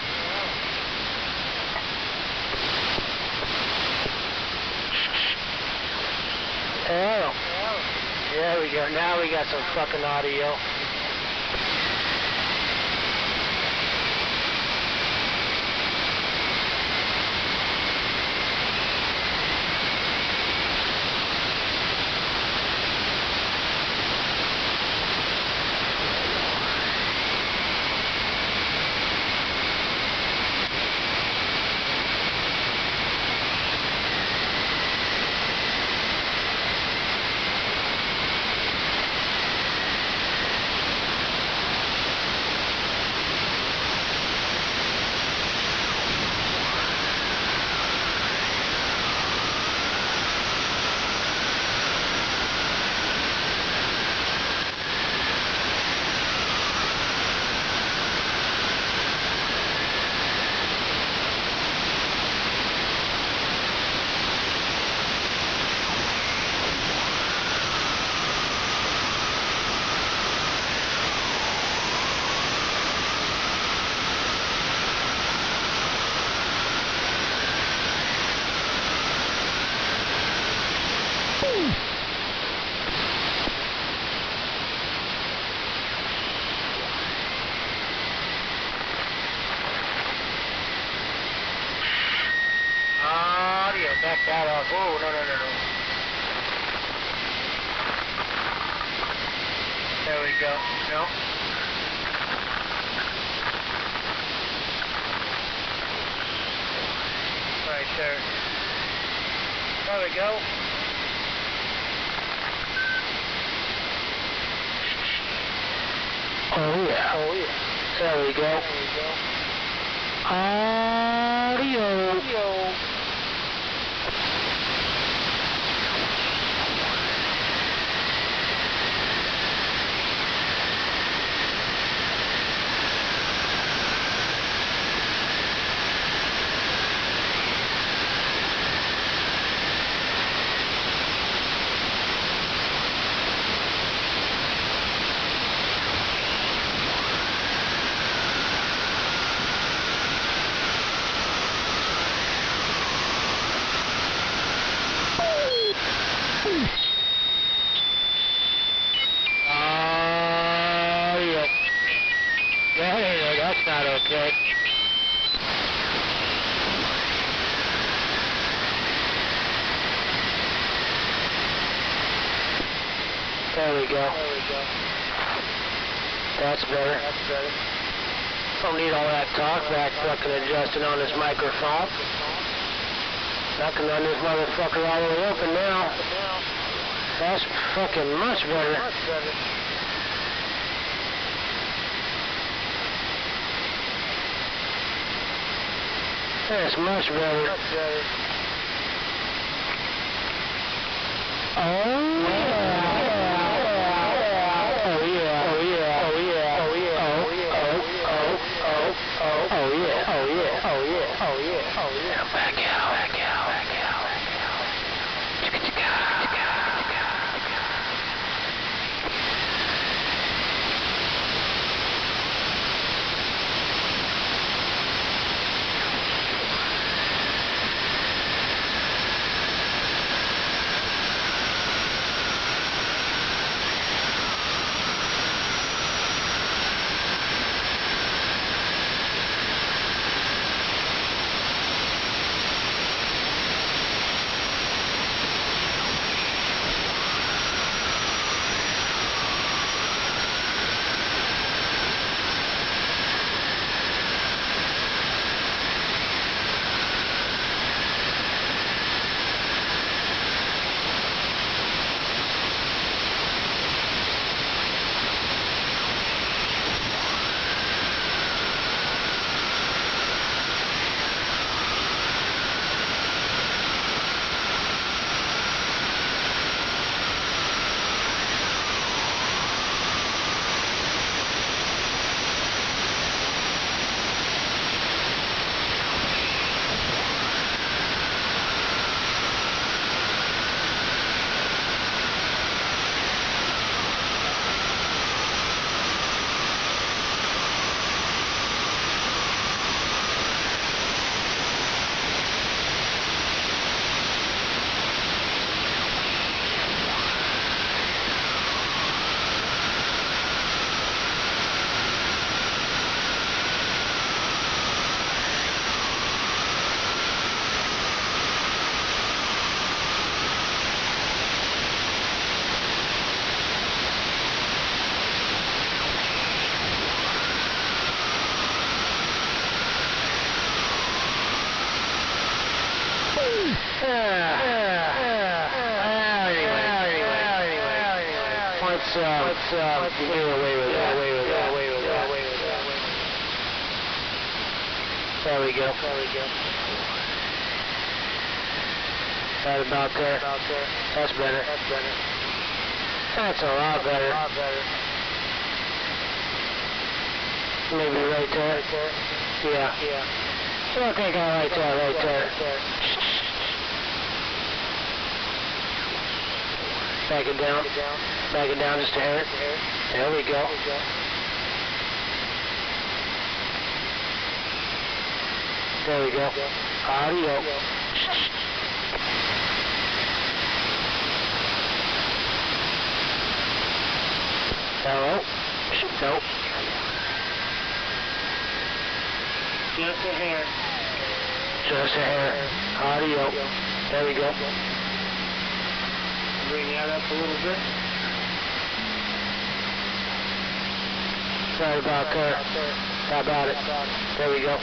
Hello. There we go. Now we got some fucking audio. back that off. Oh, no. There we go. No. Right there. There we go. Oh yeah. There we go. Audio. Yeah, that's not okay. There we go. That's better. Don't need all that talk back fucking adjusting on this microphone. I can run this motherfucker all the way up and now. That's fucking much better. That's much better. Oh yeah. Back out. Let's get away with that. There we go. Right about there. That's better. That's a lot better. Maybe right there. Yeah. I think I like that right there. Back it down just a hair. There we go. There we go. Audio. Hello? Nope. Just a hair. Audio. There we go. Bring that up a little bit. Right about there. How about it? There we go.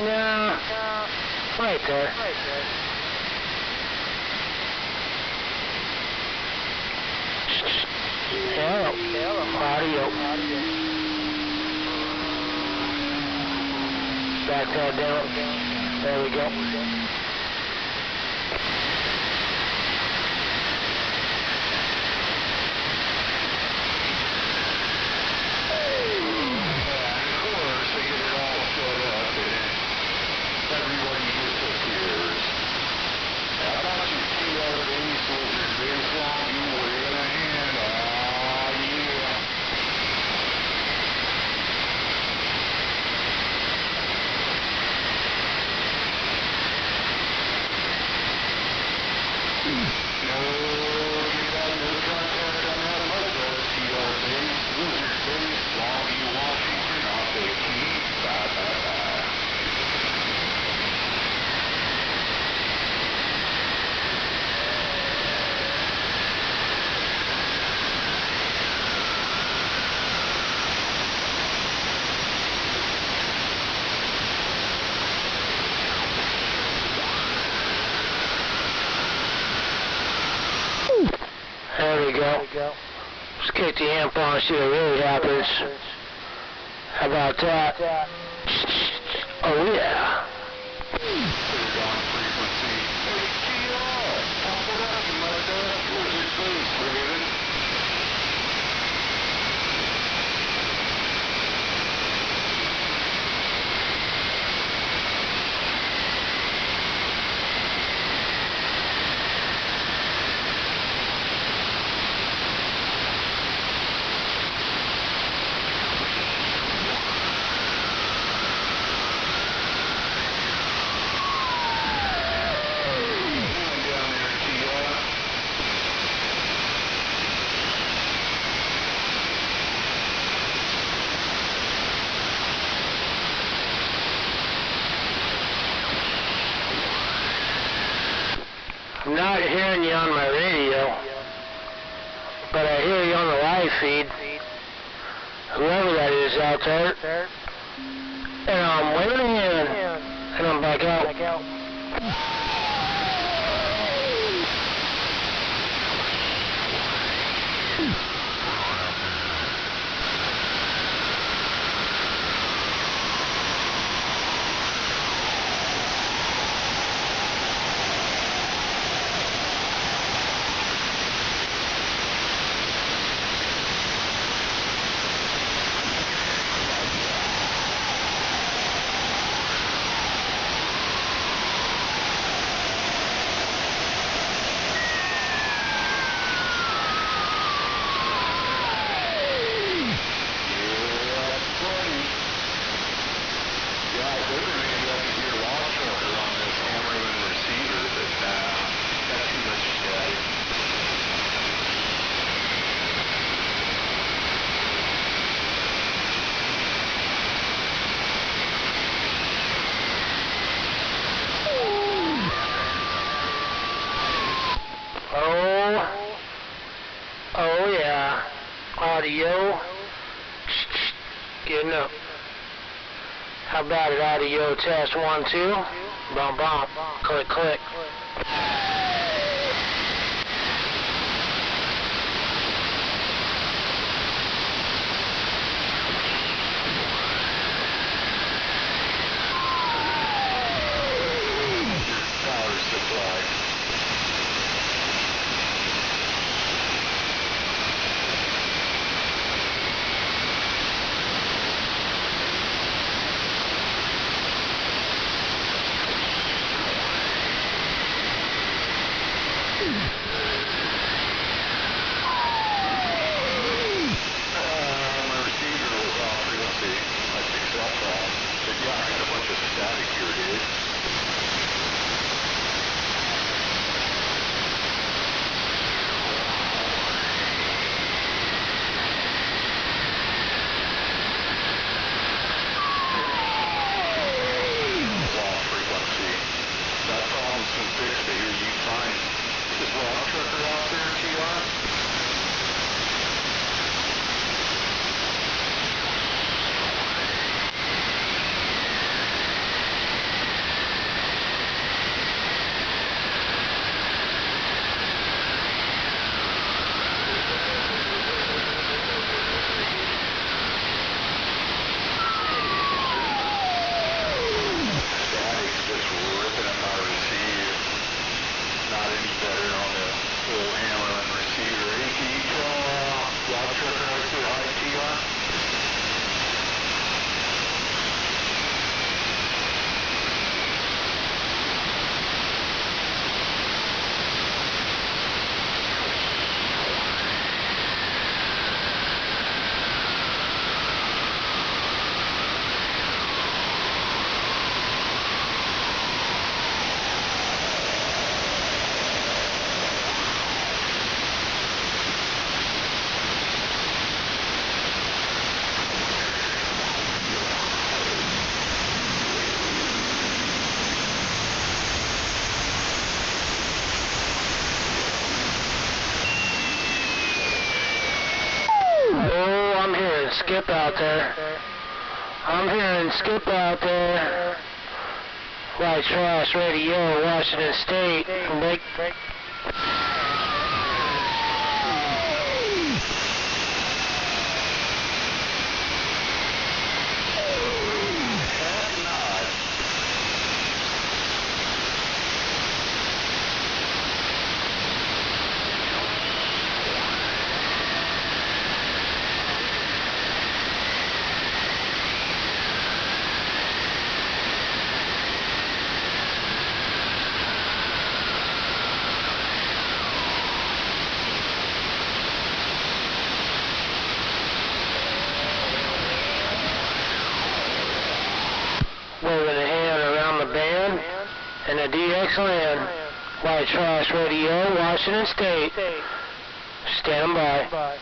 No. Right there. Hello. Audio. Back that down. There we go. There we go. Let's kick the amp on, see what really happens. How about that? Oh yeah. I'm not hearing you on my radio, but I hear you on the live feed. Whoever that is out there. And I'm waving in, and I'm back out. Oh yeah, audio, getting up. How about it, audio test 1, 2, bump, bump, click, click. Power supply. Skip out there. I'm hearing Skip out there. White Trash Radio, Washington State. Break. Moving a hand around the band and a DXLN. White Trash Radio, Washington State. Stand by.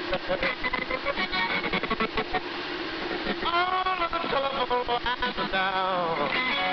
All of the telephone lines are down.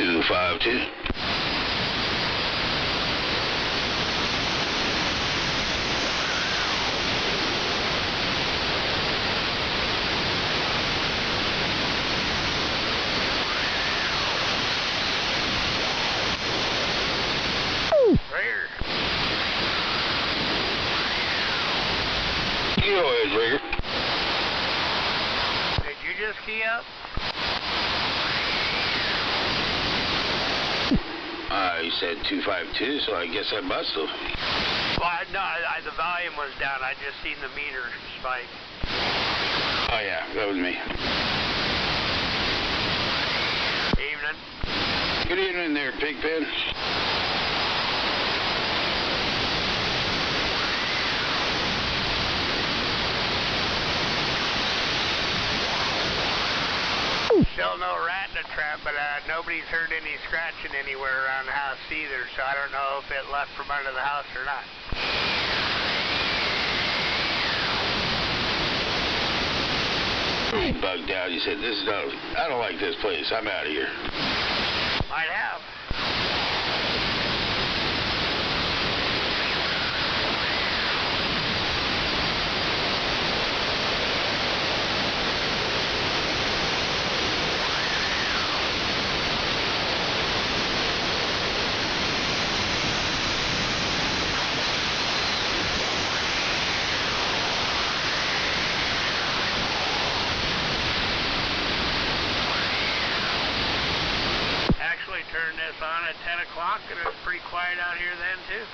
252. Raider. Go ahead, Rigger. Did you just key up? You said 252, so I guess I must have. Well, the volume was down. I just seen the meter spike. Oh, yeah, that was me. Evening. Good evening there, Pigpen. Still no rat in the trap, but nobody's heard any scratching anywhere around the house either, so I don't know if it left from under the house or not. He bugged out. He said, I don't like this place. I'm out of here. Might have. Turned this on at 10 o'clock, and it was pretty quiet out here then, too.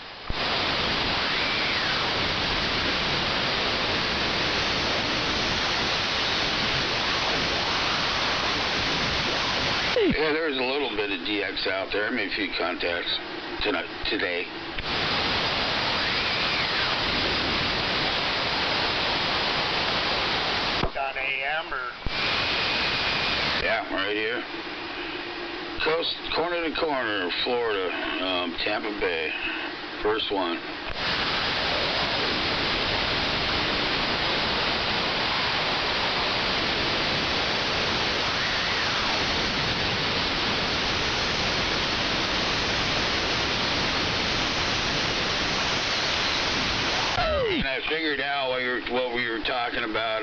Yeah, there was a little bit of DX out there. I made a few contacts today. On AM or? Yeah, right here. Coast, corner to corner, Florida, Tampa Bay, first one. And I figured out what we were talking about,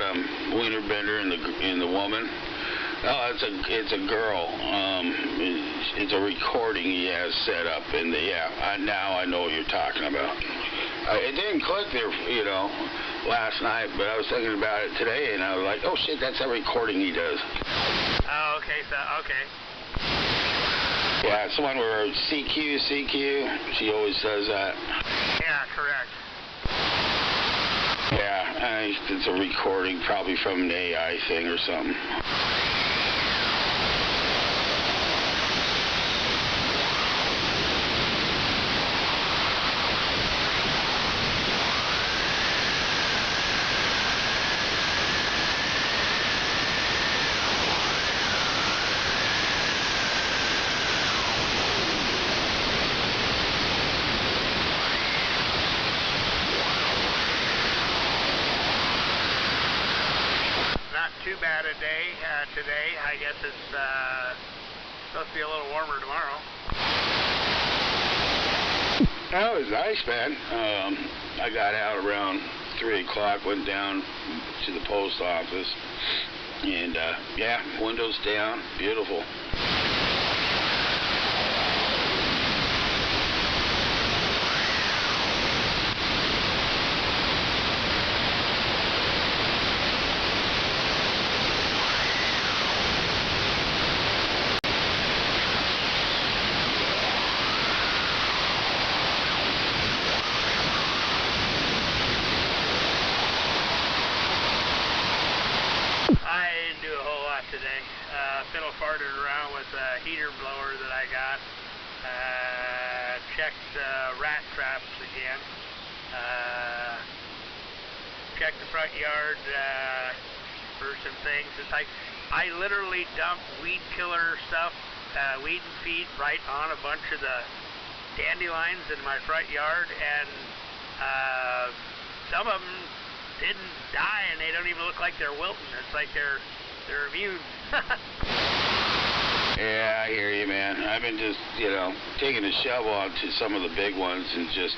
Winter Bender and the woman. Oh, it's a girl. It's a recording he has set up, and now I know what you're talking about. It didn't click there, last night, but I was thinking about it today, and I was like, oh shit, that's a recording he does. Oh, okay, okay. Yeah, it's the one where CQ. She always says that. Yeah, correct. Yeah, it's a recording, probably from an AI thing or something. Too bad a day today. I guess it's supposed to be a little warmer tomorrow. Well, it was nice, man. I got out around 3 o'clock, went down to the post office, and windows down, beautiful. Today. Fiddle farted around with a heater blower that I got. Checked rat traps again. Checked the front yard for some things. It's like I literally dumped weed killer stuff, weed and feed right on a bunch of the dandelions in my front yard, and some of them didn't die, and they don't even look like they're wilting. It's like they're immune. Yeah, I hear you, man. I've been just, taking a shovel onto some of the big ones and just,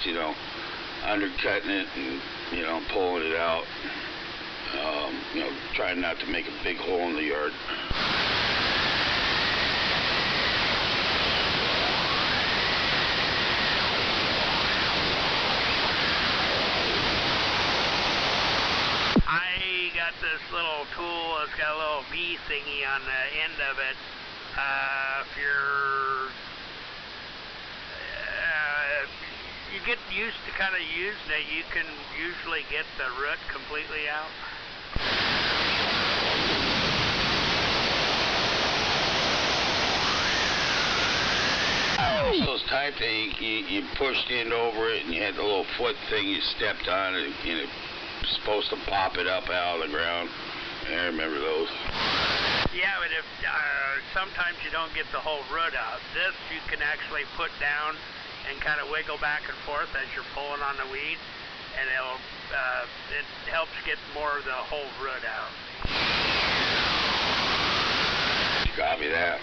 undercutting it and, pulling it out. Trying not to make a big hole in the yard. I got this little tool. It's got a little V thingy on the end of it. If you get used to kind of using it, you can usually get the root completely out. Those type that you pushed in over it and you had the little foot thing you stepped on and it was supposed to pop it up out of the ground. I remember those. Yeah, but if sometimes you don't get the whole root out. This you can actually put down and kind of wiggle back and forth as you're pulling on the weed, and it helps get more of the whole root out. Copy that.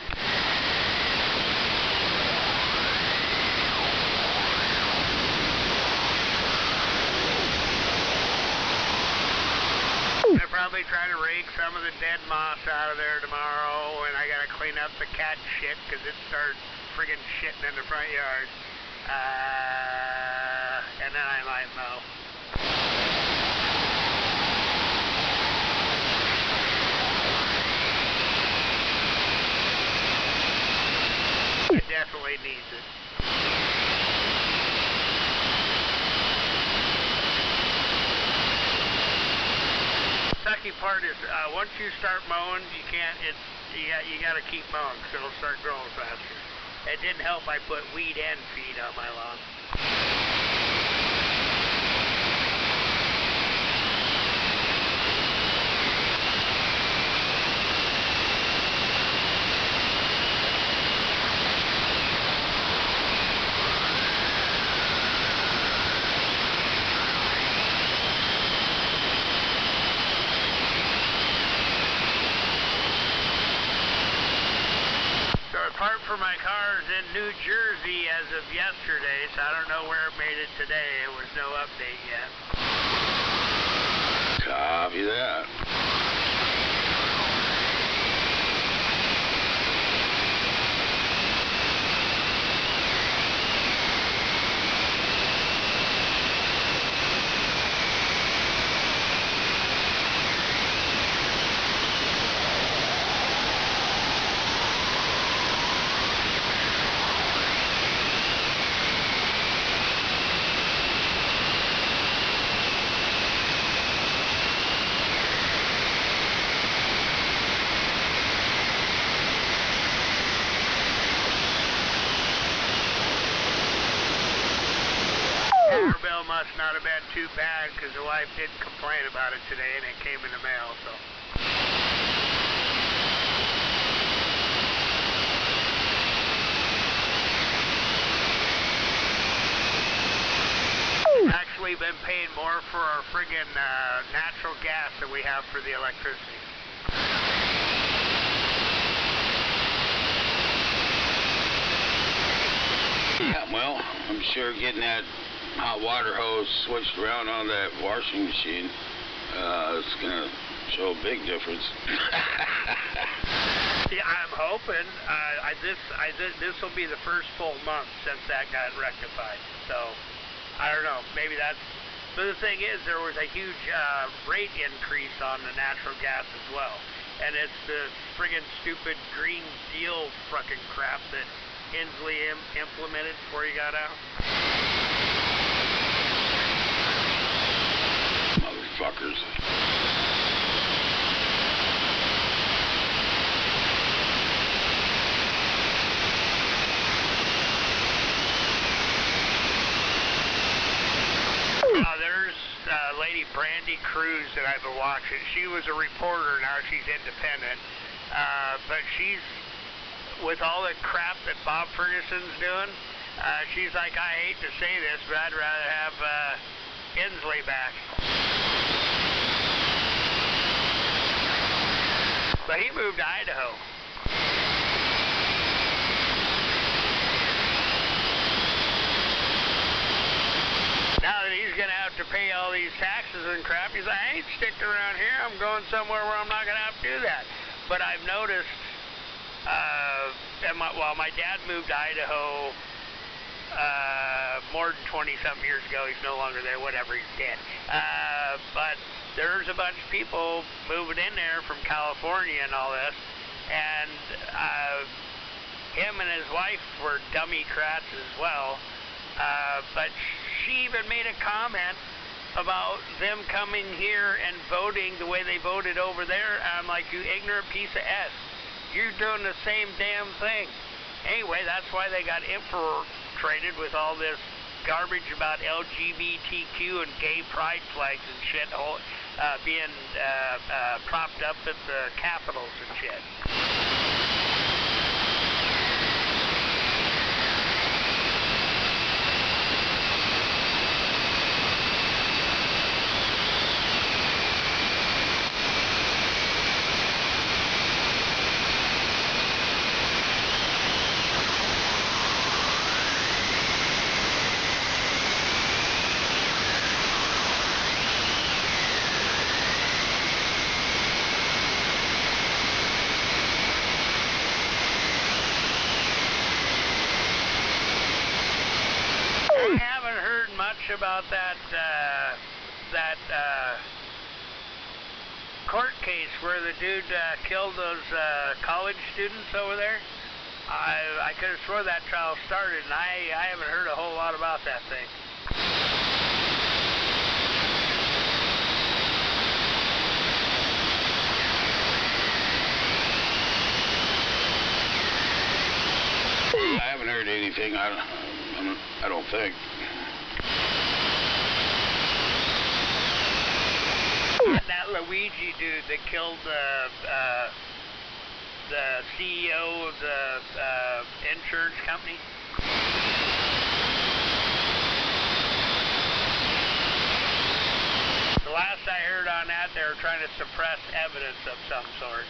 I'll probably try to rake some of the dead moss out of there tomorrow, and I gotta clean up the cat shit because it started friggin' shitting in the front yard. And then I might mow. It definitely needs it. Sucky part is once you start mowing, you can't. You got to keep mowing because it'll start growing faster. It didn't help. I put weed and feed on my lawn. Part for my car is in New Jersey as of yesterday, so I don't know where it made it today. There was no update yet. Copy that. Power bill must not have been too bad because the wife didn't complain about it today and it came in the mail, so. Actually been paying more for our friggin' natural gas than we have for the electricity. Yeah, well, I'm sure getting that hot water hose switched around on that washing machine is going to show a big difference. Yeah, I'm hoping. This will be the first full month since that got rectified. So, I don't know. Maybe that's... But the thing is, there was a huge rate increase on the natural gas as well. And it's the friggin' stupid Green Deal fucking crap that Inslee implemented before he got out. Motherfuckers. There's Lady Brandy Cruz that I've been watching. She was a reporter, now she's independent. But she's, with all the crap that Bob Ferguson's doing, she's like, I hate to say this, but I'd rather have Inslee back. But he moved to Idaho. taxes and crap. He's like, I ain't sticking around here. I'm going somewhere where I'm not going to have to do that. But I've noticed, my dad moved to Idaho more than 20-something years ago. He's no longer there. Whatever, he's dead. But there's a bunch of people moving in there from California and all this. And him and his wife were Democrats as well. But she even made a comment about them coming here and voting the way they voted over there. I'm like, you ignorant piece of S. You're doing the same damn thing. Anyway, that's why they got infiltrated with all this garbage about LGBTQ and gay pride flags and shit being propped up at the capitals and shit. About that court case where the dude killed those college students over there. I could have swore that trial started, and I haven't heard a whole lot about that thing. I haven't heard anything. I don't think. That Luigi dude that killed the CEO of the insurance company. The last I heard on that, they were trying to suppress evidence of some sort.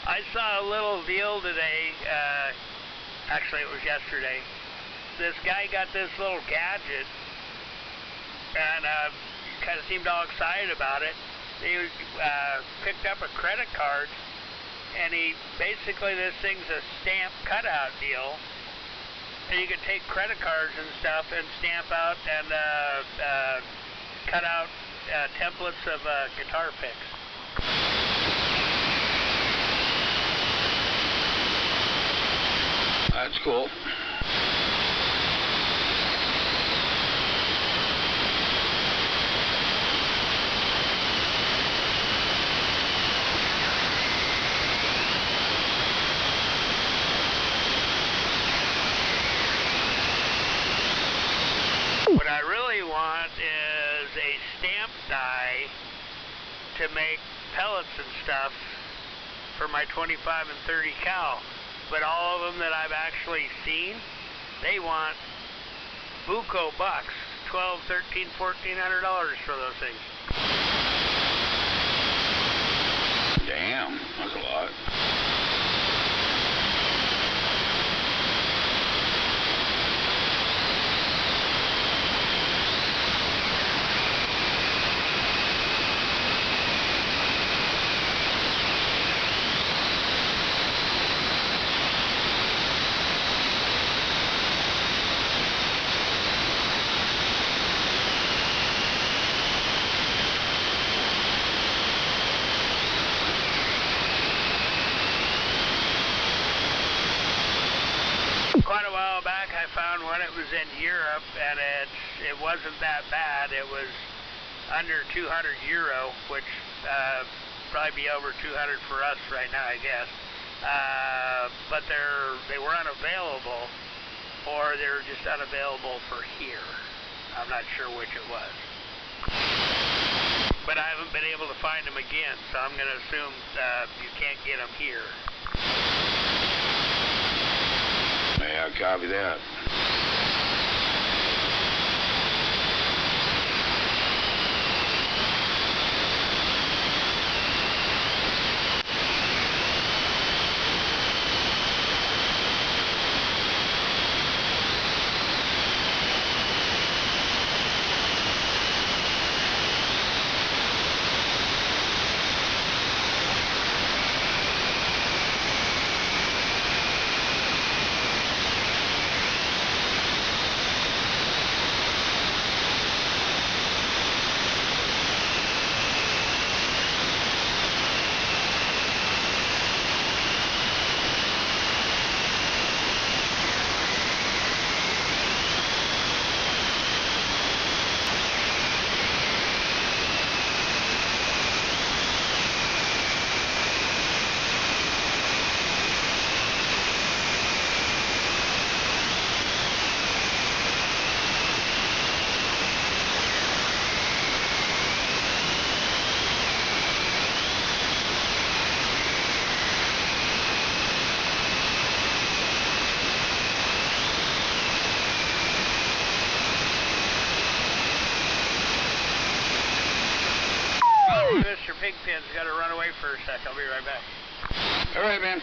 I saw a little deal today, actually it was yesterday. This guy got this little gadget and kind of seemed all excited about it. He picked up a credit card, and basically this thing's a stamp cutout deal, and you can take credit cards and stuff and stamp out and cut out templates of guitar picks. That's cool. What I really want is a stamp die to make pellets and stuff for my 25 and 30 cal. But all of them that I've actually seen, they want buco bucks, $1,200, $1,300, $1,400 for those things. Damn, that's a lot. Quite a while back, I found one. It was in Europe, and it wasn't that bad. It was under 200 euro, which probably be over 200 for us right now, I guess. But they were unavailable, or they were just unavailable for here. I'm not sure which it was. But I haven't been able to find them again, so I'm going to assume you can't get them here. Yeah, copy that. Mr. Pigpen's got to run away for a sec. I'll be right back. All right, man.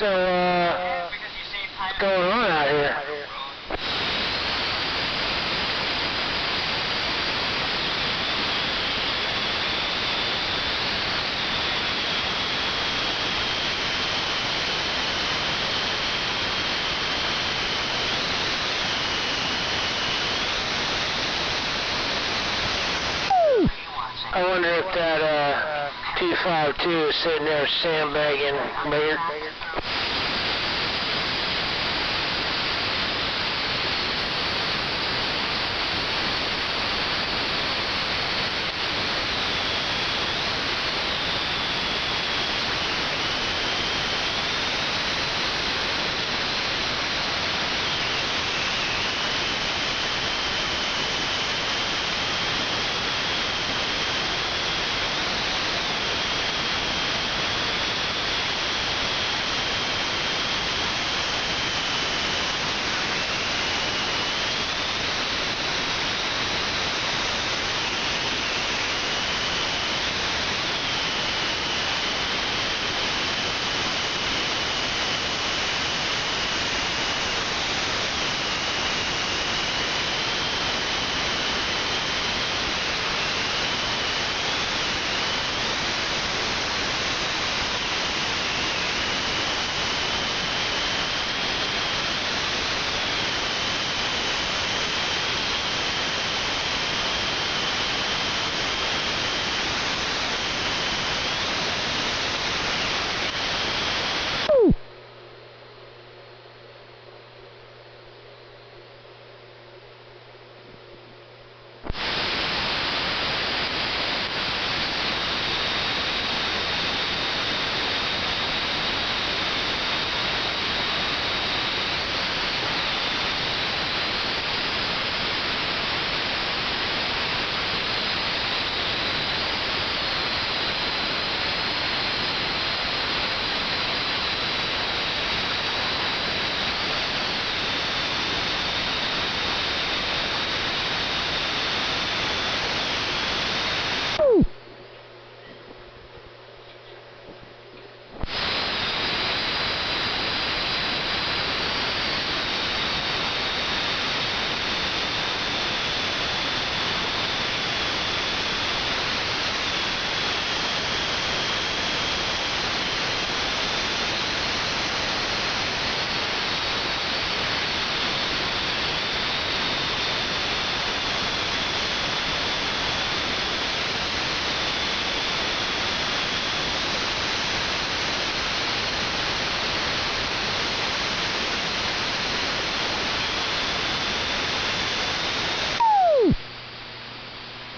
So, what's going on out here? I wonder if that 252 is sitting there sandbagging Bayer.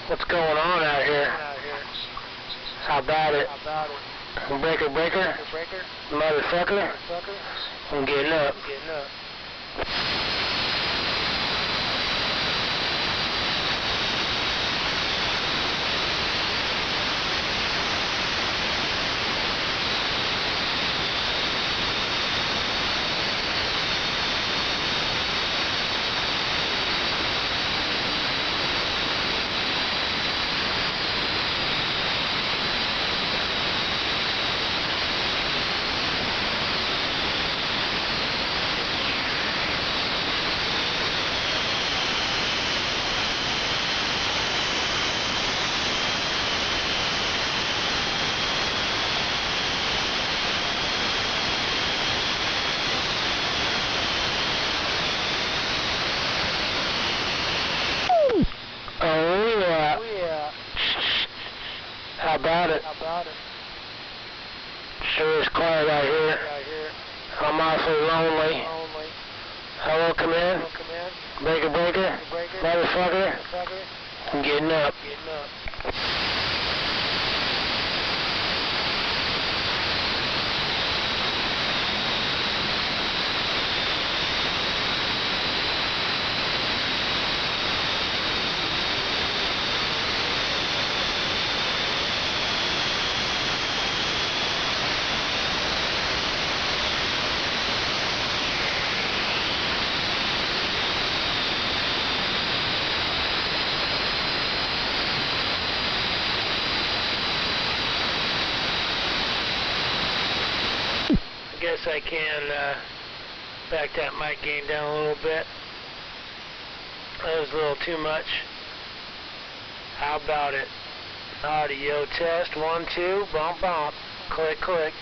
What's going on out here? How about it? Breaker, breaker? Motherfucker? I'm getting up. How about it? Sure is quiet out here. I'm awfully lonely. Hello, come in. Breaker, breaker. Motherfucker. I'm getting up. best I can. Back that mic gain down a little bit. That was a little too much. How about it? Audio test, 1, 2, bump, bump, click, click.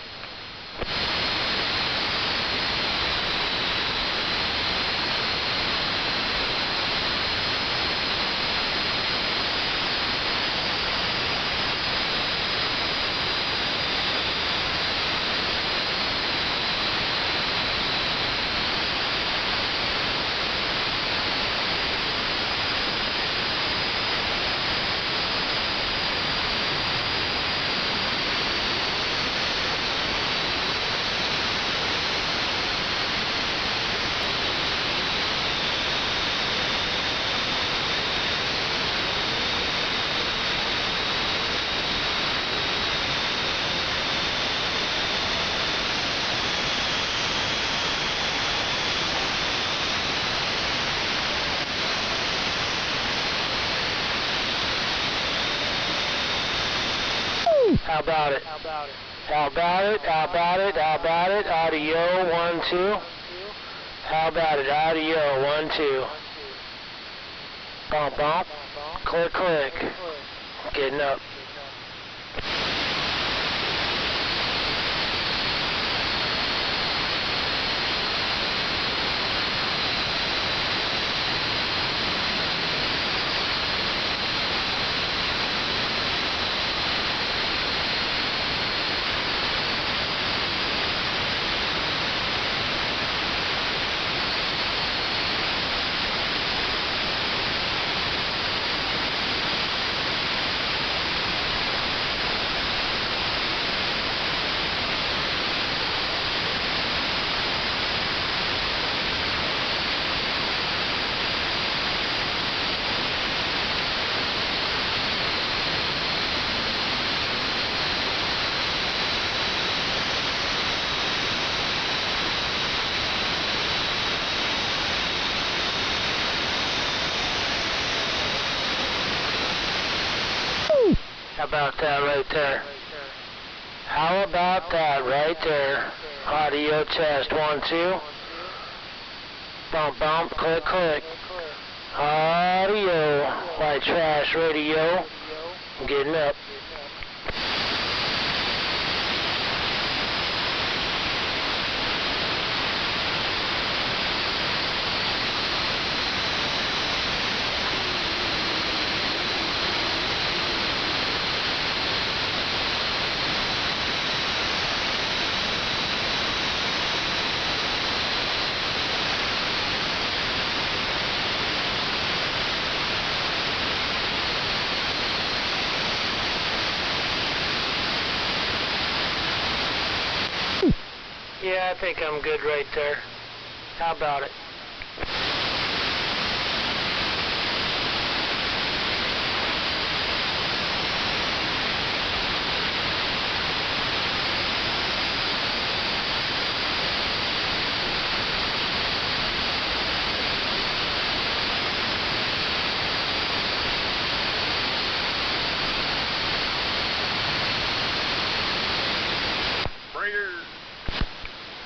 How about it? How about it? How about it? How about it? How about it? Audio, 1, 2. How about it? Audio, 1, 2. Bump, bump. Click, click. Getting up. How about that right there? How about that right there? Audio test, 1, 2. Bump, bump, click, click. Audio, white trash radio. Getting up. Yeah, I think I'm good right there. How about it?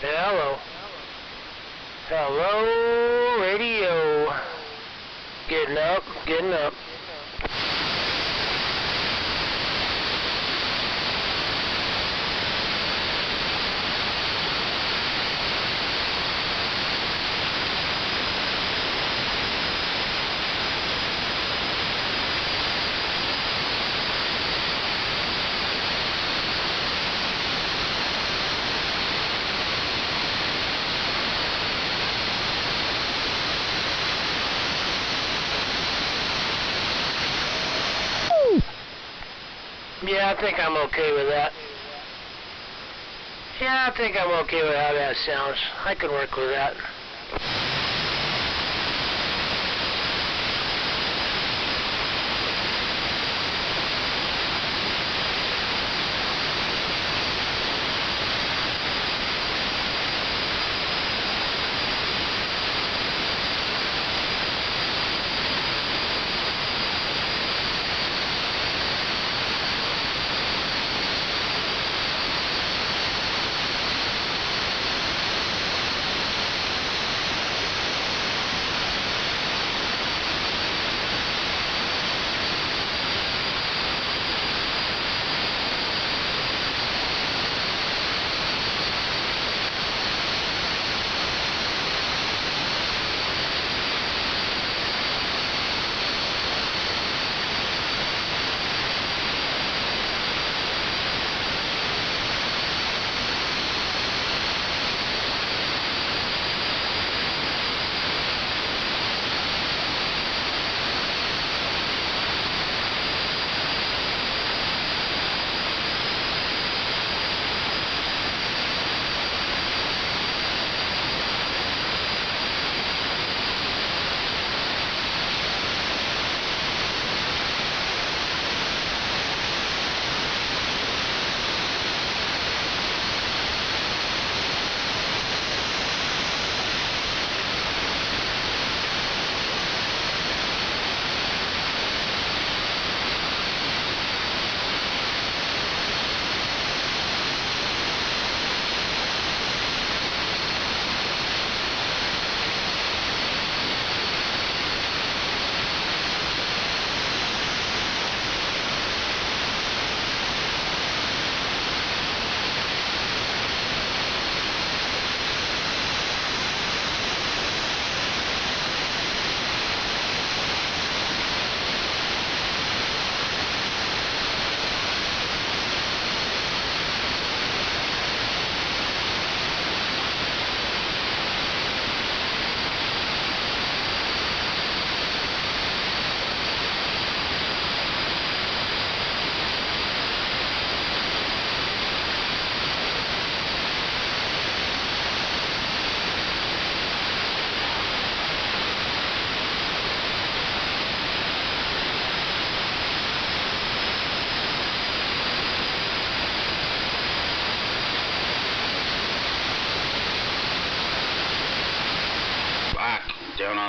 Hello. Hello, radio. Getting up, getting up. Yeah, I think I'm okay with that. Yeah, I think I'm okay with how that sounds. I can work with that.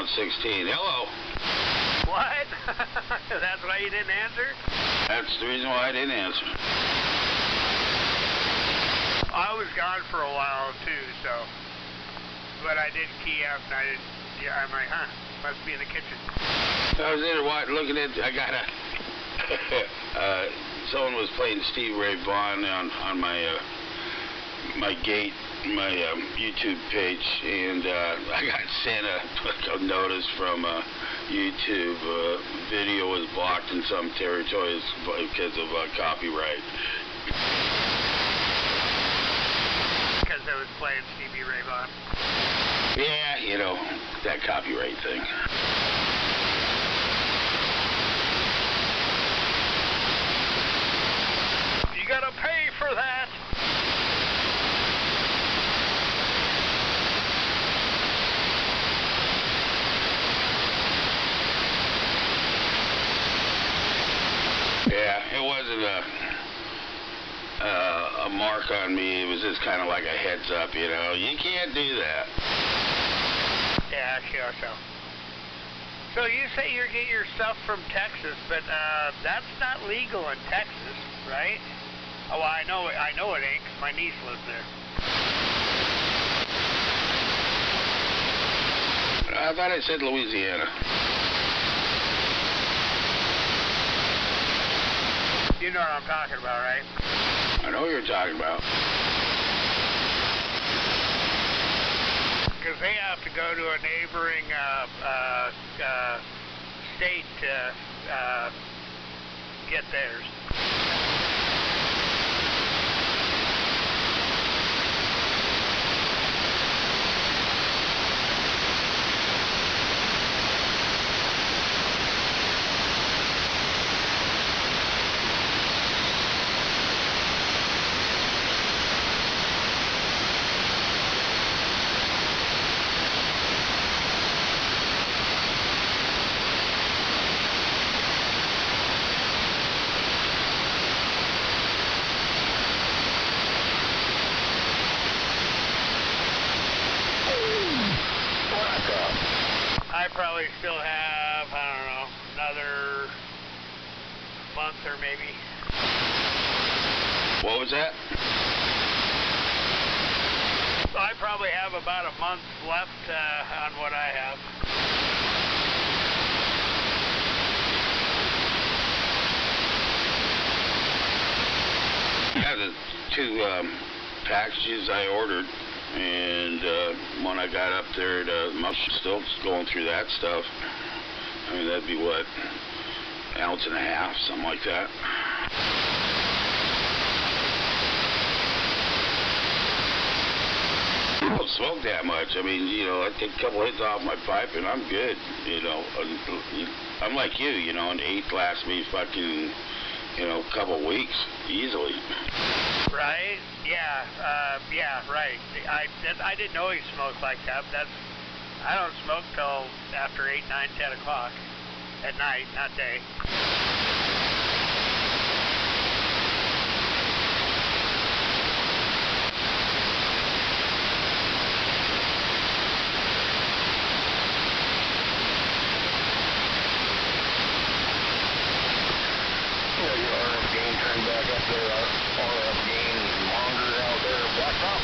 Route 16. Hello. What? That's why you didn't answer? That's the reason why I didn't answer. I was gone for a while too, so. But I did key out and I didn't. Yeah, I'm like, huh? Must be in the kitchen. I was there looking at. I got a. Someone was playing Stevie Ray Vaughan on my my gate, my YouTube page, and I got sent a notice from YouTube. Video was blocked in some territories because of copyright. Because I was playing Stevie Ray Vaughan. Yeah, you know, that copyright thing. You gotta pay for that. Yeah, it wasn't a mark on me. It was just kind of like a heads up, you know. You can't do that. Yeah, sure, so you say you get your stuff from Texas, but that's not legal in Texas, right? Oh, well, I know it ain't, 'cause my niece lives there. I thought I said Louisiana. You know what I'm talking about, right? I know what you're talking about. Because they have to go to a neighboring state to get theirs. I probably still have, I don't know, another month or maybe. What was that? I probably have about a month left on what I have. Yeah, the two packages I ordered, and when I got up there, I'm still going through that stuff. I mean, that'd be what, an ounce and a half, something like that. I don't smoke that much. I mean, you know, I take a couple hits off my pipe and I'm good. You know, I'm like you know, an eighth lasts me fucking, you know, a couple weeks easily. Right? Yeah. Yeah. Right. I didn't know he smoked like that. I don't smoke till after 8, 9, 10 o'clock at night, not day. Back up there, RF gain longer out there, Blacktop.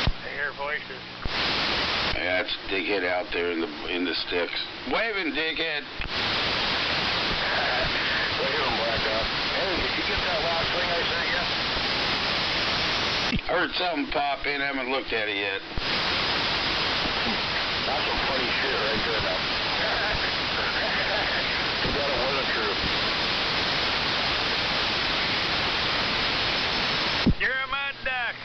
I hear voices. Yeah, it's dickhead out there in the sticks. Waving, dickhead. Wave him, Blacktop. Hey, did you get that last thing I sent you? I heard something pop in, I haven't looked at it yet. That's some funny shit right there now. Too bad it wasn't true. You're a mud duck.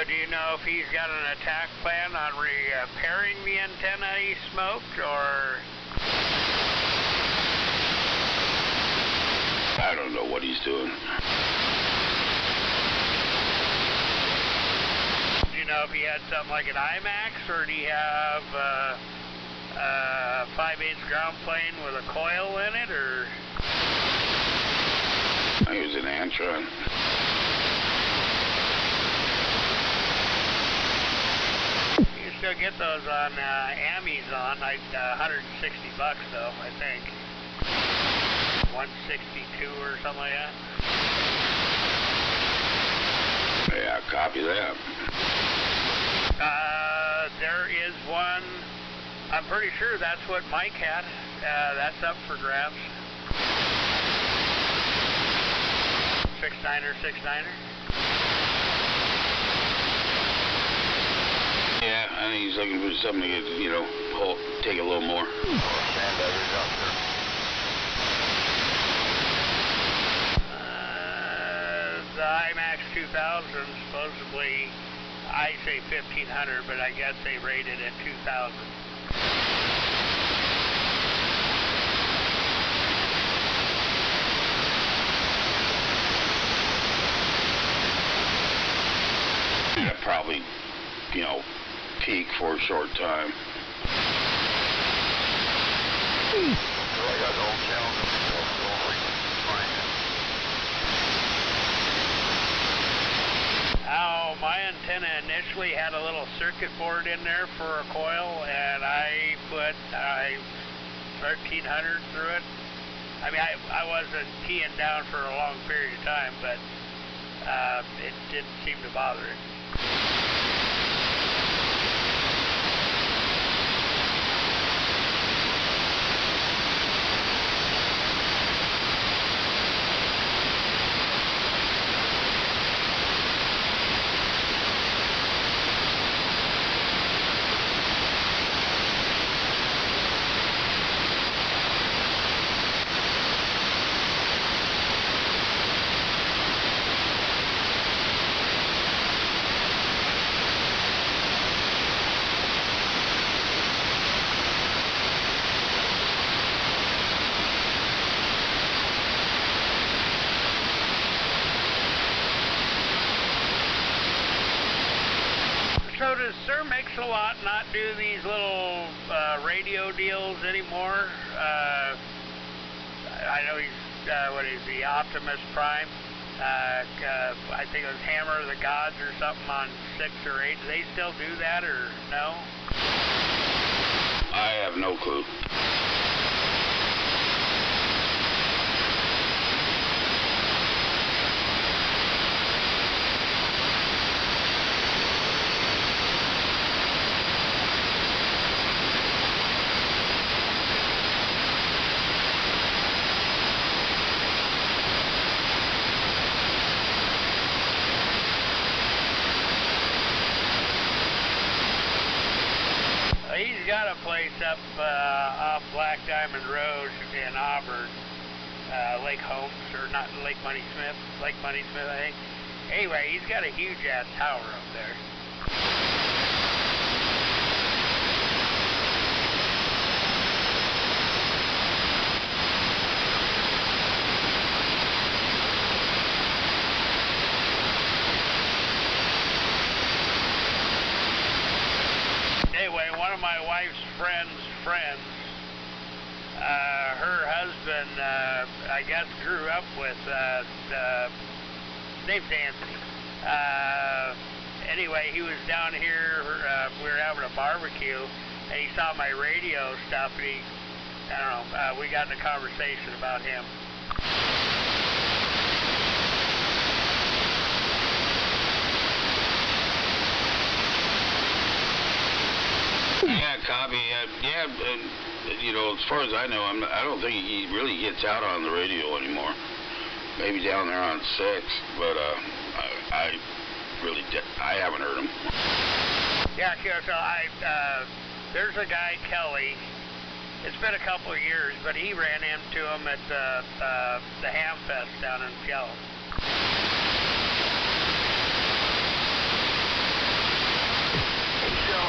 do you know if he's got an attack plan on repairing the antenna he smoked, or? I don't know what he's doing. Do you know if he had something like an IMAX, or do you have a 5/8 ground plane with a coil in it, or? I think it was an Antron. You still get those on Amazon, like $160 though, I think. 162 or something like that. Yeah, copy that. There is one. I'm pretty sure that's what Mike had. That's up for grabs. 6.9er, 6.9er. Yeah, I think he's looking for something to get, you know, take a little more. Sandbaggers out there. The IMAX 2000 supposedly, I say 1,500, but I guess they rated at 2,000. Yeah, probably, you know, peak for a short time. So I got the whole channel going. Oh, my antenna initially had a little circuit board in there for a coil, and I put 1,300 through it. I mean, I wasn't keying down for a long period of time, but it didn't seem to bother it. So does Sir Mix-a-Lot not do these little radio deals anymore? I know he's, what is he, Optimus Prime? I think it was Hammer of the Gods or something on 6 or 8. Do they still do that, or no? I have no clue. He's got a place up off Black Diamond Road in Auburn, Lake Holmes, or not Lake Money Smith, I think. Anyway, he's got a huge ass tower up there. Anyway, one of my wife's friends, her husband, I guess, grew up with, name's Anthony. Anyway, he was down here, we were having a barbecue, and he saw my radio stuff, and he, I don't know, we got in a conversation about him. Yeah, copy. You know, as far as I know, I don't think he really gets out on the radio anymore. Maybe down there on 6, but I haven't heard him. Yeah, so there's a guy, Kelly. It's been a couple of years, but he ran into him at the Ham Fest down in Seattle.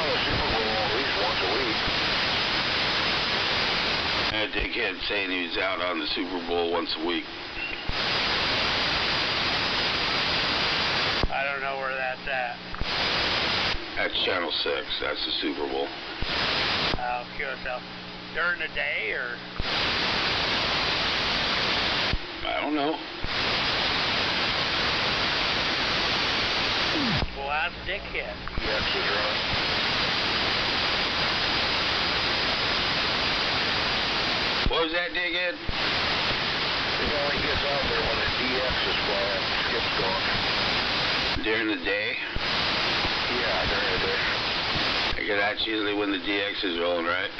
on the Super Bowl at least once a week. That dickhead saying he was out on the Super Bowl once a week. I don't know where that's at. That's Channel 6. That's the Super Bowl. QSL. During the day, or? I don't know. Well, that's dickhead. Yes, is running. What was that, dickhead? He only gets out there when the DX is flying. Skip's going. During the day? Yeah, during the day. Because that's usually when the DX is rolling, right?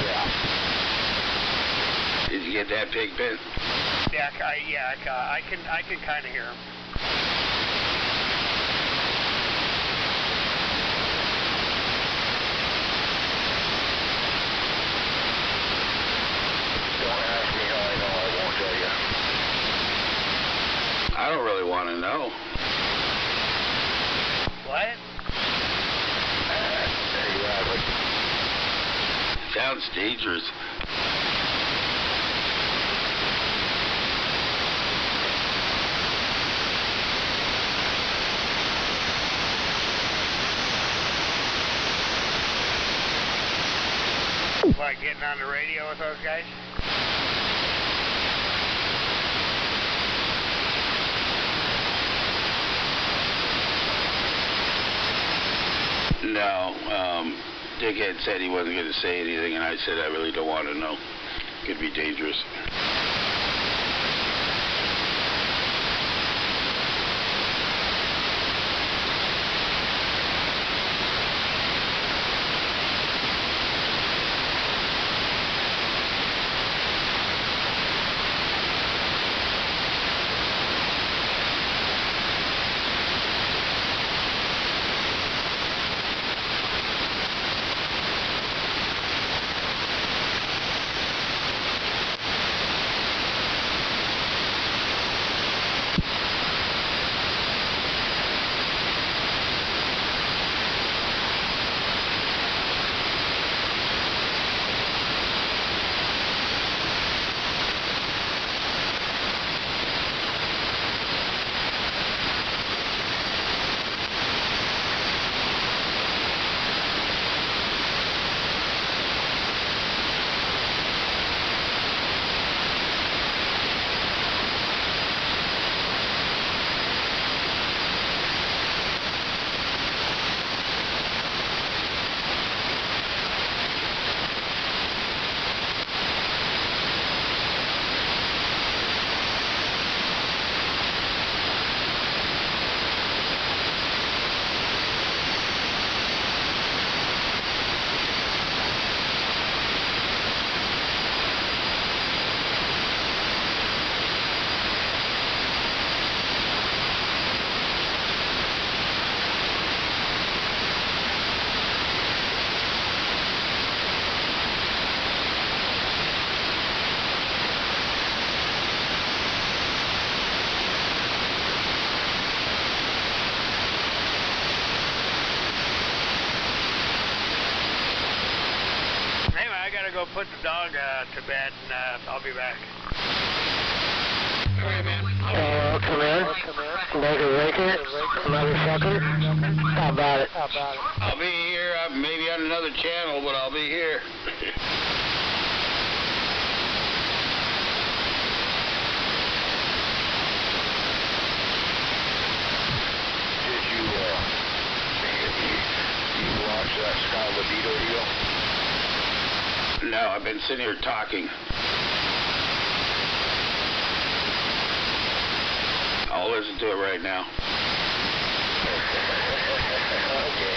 Yeah. Did you get that, Pigpen? Yeah, I can kind of hear him. Don't ask me how I know. I won't tell you. I don't really want to know. What? Exactly. Sounds dangerous. What, getting on the radio with those guys? No, Dickhead said he wasn't going to say anything, and I said I really don't want to know. Could be dangerous. Go put the dog to bed, and I'll be back. Come in. Make it wake it, motherfucker. How about it? I'll be here, maybe on another channel, but I'll be here. Did you watch that Scott Libido deal? No, I've been sitting here talking. I'll listen to it right now. Okay.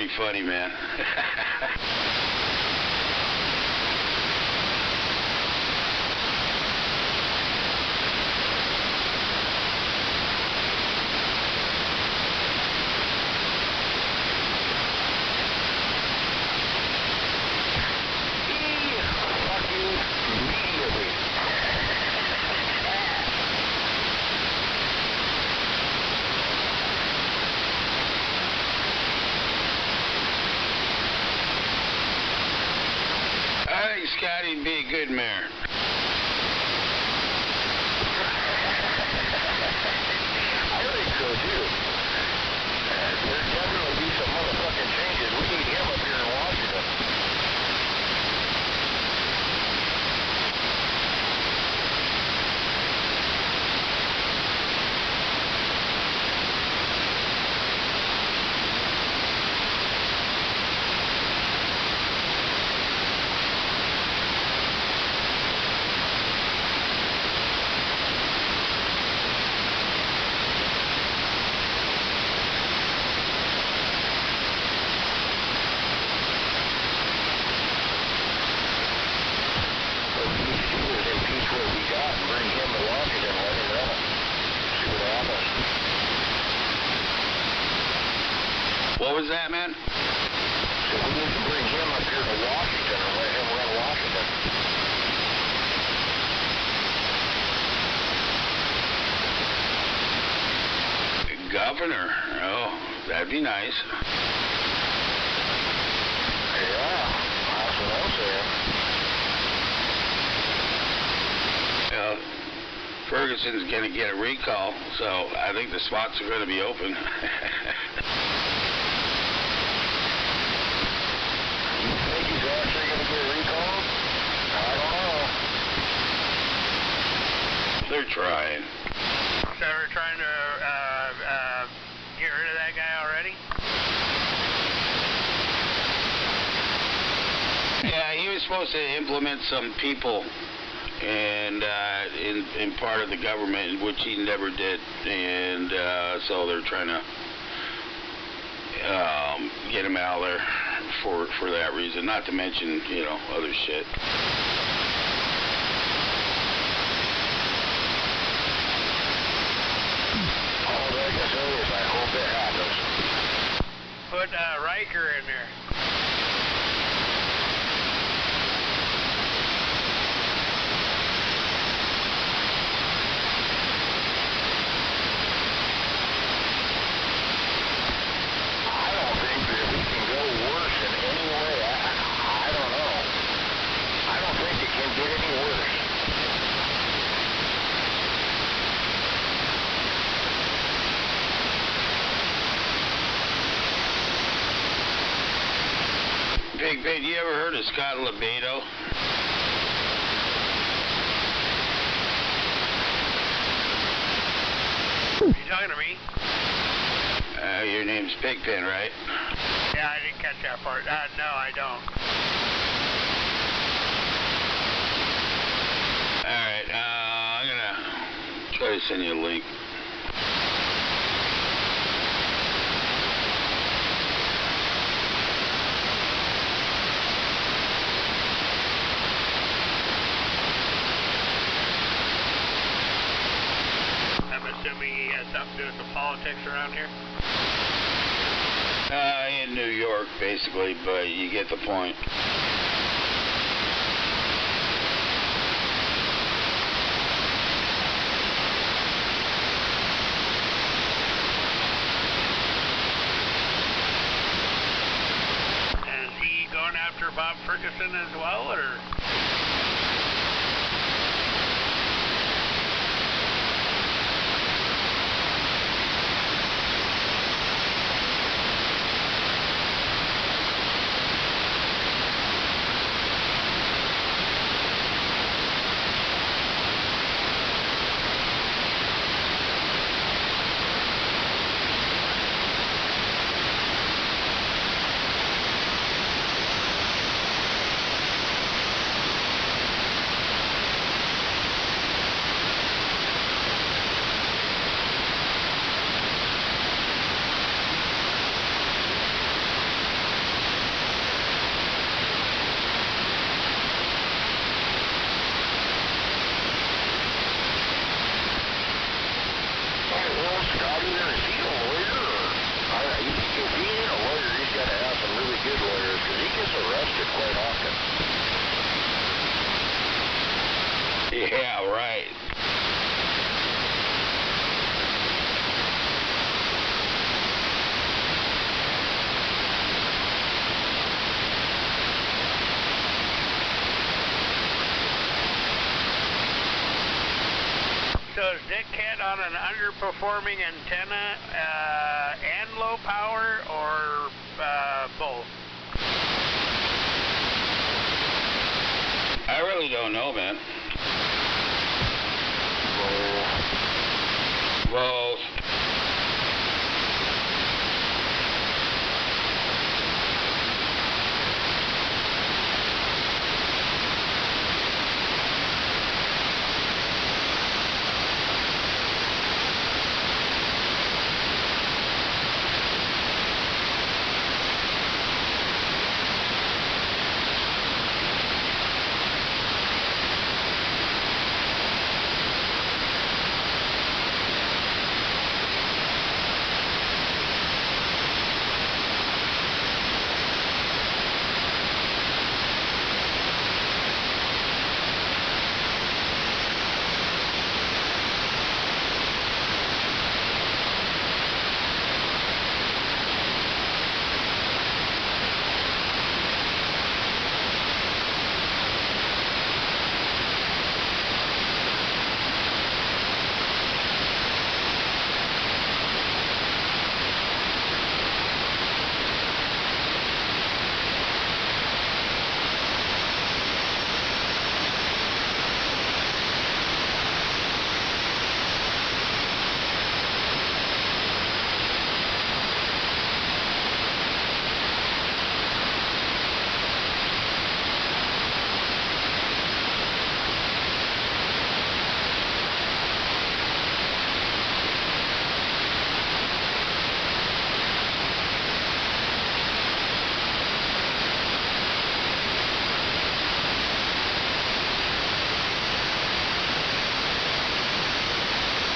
pretty funny, man. I think Scotty'd be a good mayor. I think so too. There'd definitely be some motherfucking changes. We need him up here in Washington. What was that, man? So we need to bring him up here to Washington and let him run Washington. Governor. Oh, that'd be nice. Yeah, that's what I'm saying. Well, Ferguson's going to get a recall, so I think the spots are going to be open. You think he's actually going to get recalled? I don't know. They're trying. So we're trying to get rid of that guy already? Yeah, he was supposed to implement some people and in part of the government, which he never did, and so they're trying to get him out of there for that reason. Not to mention, you know, other shit. All I can say is I hope it happens. Put Riker in there. I don't think that we can go worse in any way. I don't know. I don't think it can get any worse. Big Big, you ever heard of Scott Lebedo? Are you talking to me? Your name's Pigpen, right? Yeah, I didn't catch that part. No, I don't. Alright, I'm gonna try to send you a link. I'm assuming he has something to do with the politics around here. In New York, basically, but you get the point. And is he going after Bob Ferguson as well, or? gets arrested quite often. Yeah, right. So is Dick Cat on an underperforming antenna and low power, or both? I really don't know, man. Both.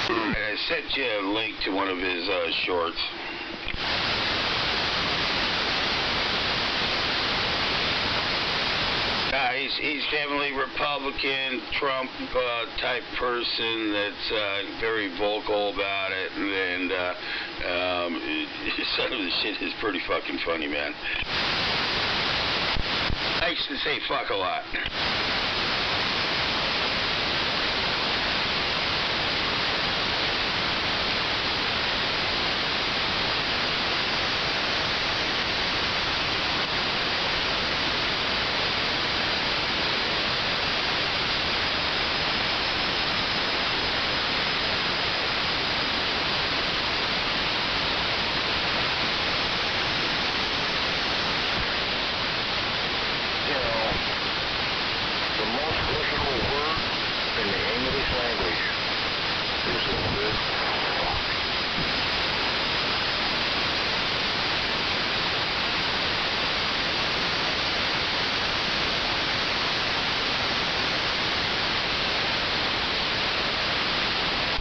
I sent you a link to one of his shorts. He's definitely Republican, Trump type person that's very vocal about it, and some of the shit is pretty fucking funny, man. Likes to say fuck a lot.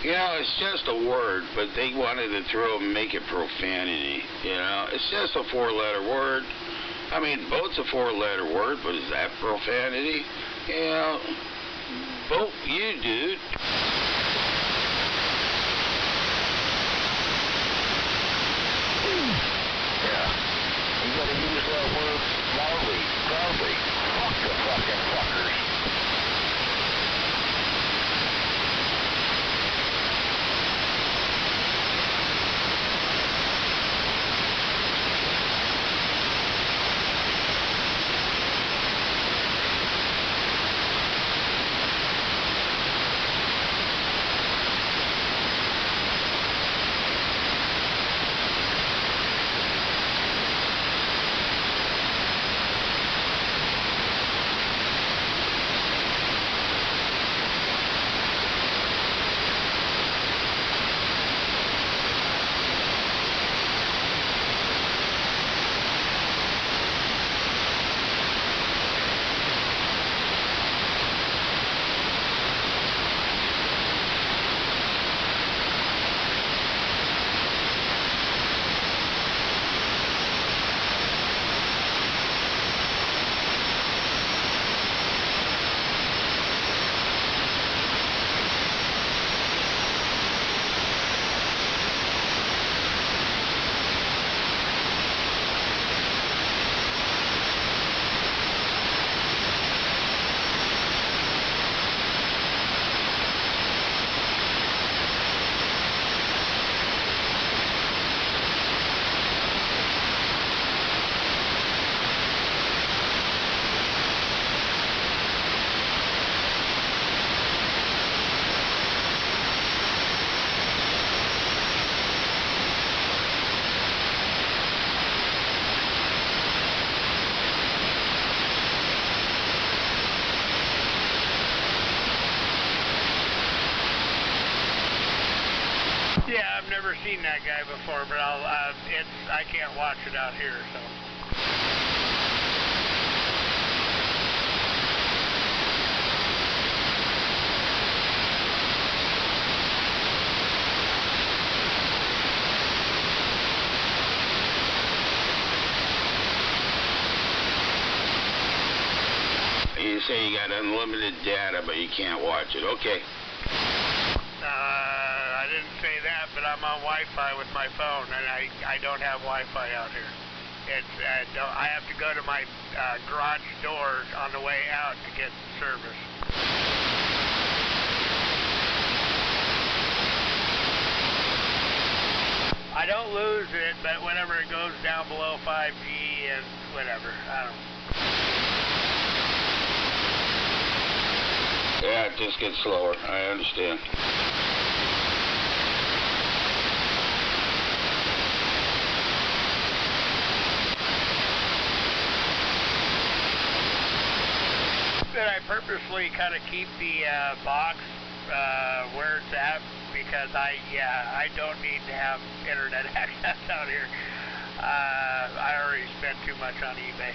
You know, it's just a word, but they wanted to make it profanity, you know. It's just a four-letter word. I mean, boat's a four-letter word, but is that profanity? You know, vote you, dude. Yeah. You gotta use that word loudly, proudly. Fuck the fucking fuckers. seen that guy before, but I can't watch it out here, so. You say you got unlimited data, but you can't watch it. Okay. I didn't say that, but I'm on Wi-Fi with my phone, and I don't have Wi-Fi out here. I have to go to my garage door on the way out to get service. I don't lose it, but whenever it goes down below 5G and whatever, I don't know. Yeah, it just gets slower. I understand. But I purposely kind of keep the box where it's at because I don't need to have internet access out here. I already spent too much on eBay.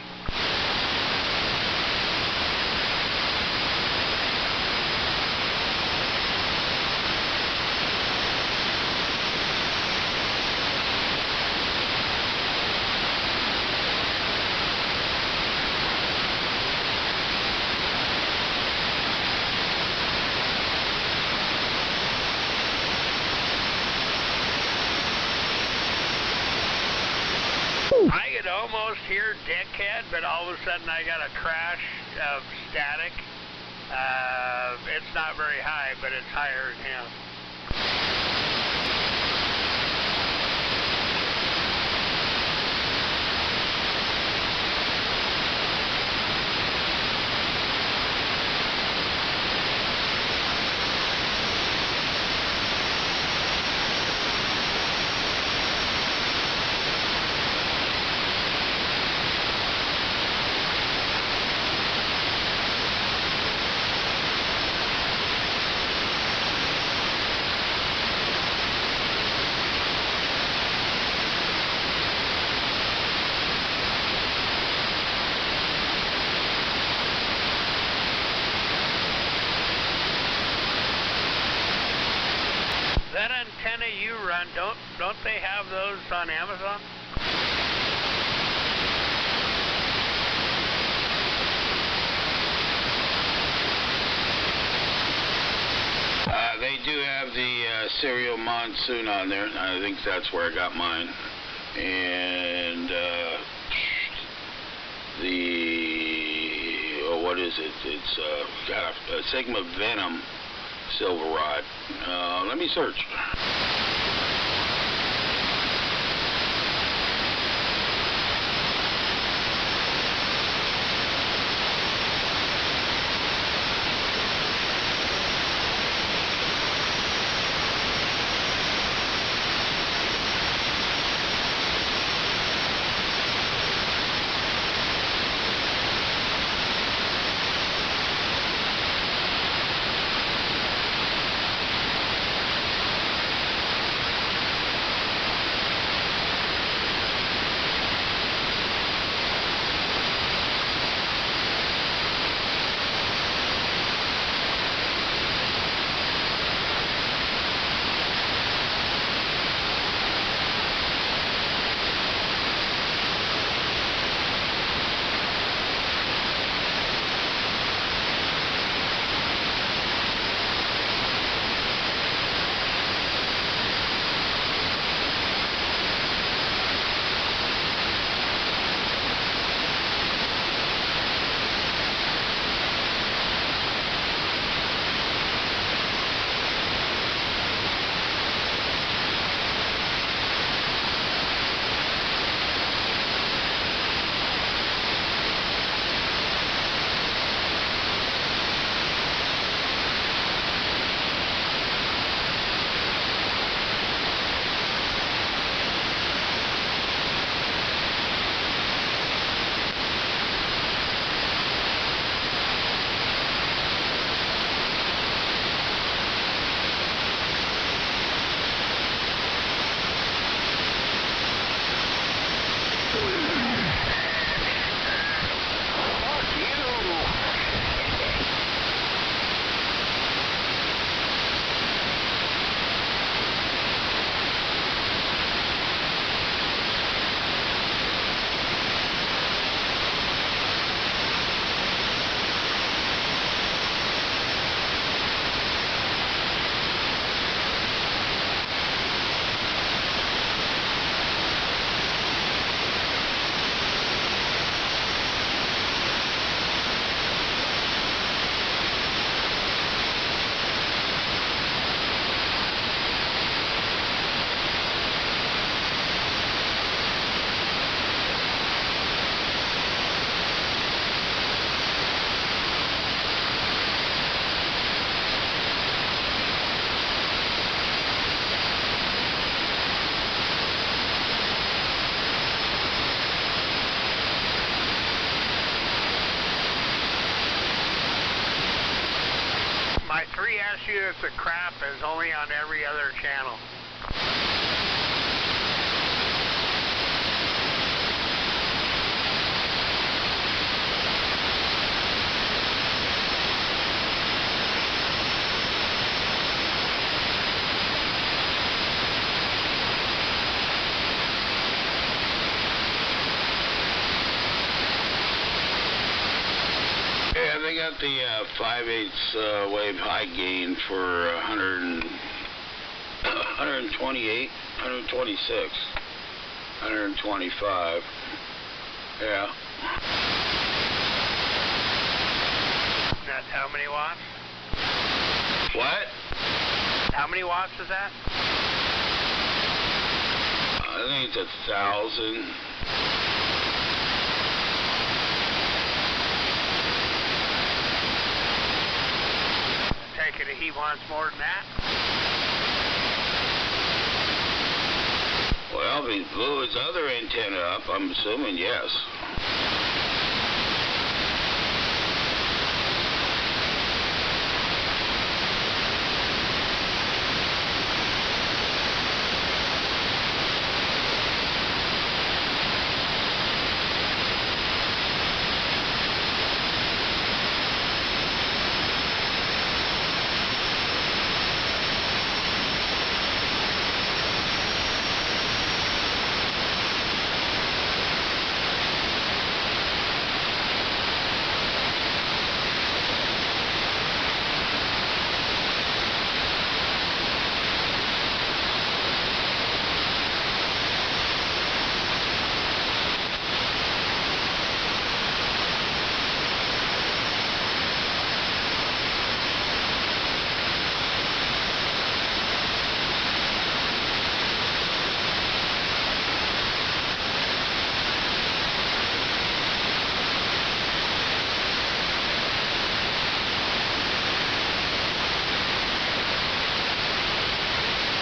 I could almost hear Dickhead, but all of a sudden I got a crash of static. It's not very high, but it's higher than him. That antenna you run, don't they have those on Amazon? They do have the serial monsoon on there. I think that's where I got mine. And what is it? It's got a Sigma Venom silver rod. Let me search. units of crap is only on every other channel. Yeah, they got the 5/8 wave high gain for 128, 126, 125. Yeah. That's how many watts? What? How many watts is that? I think it's 1,000. Take it he wants more than that? Well, if he blew his other antenna up, I'm assuming yes.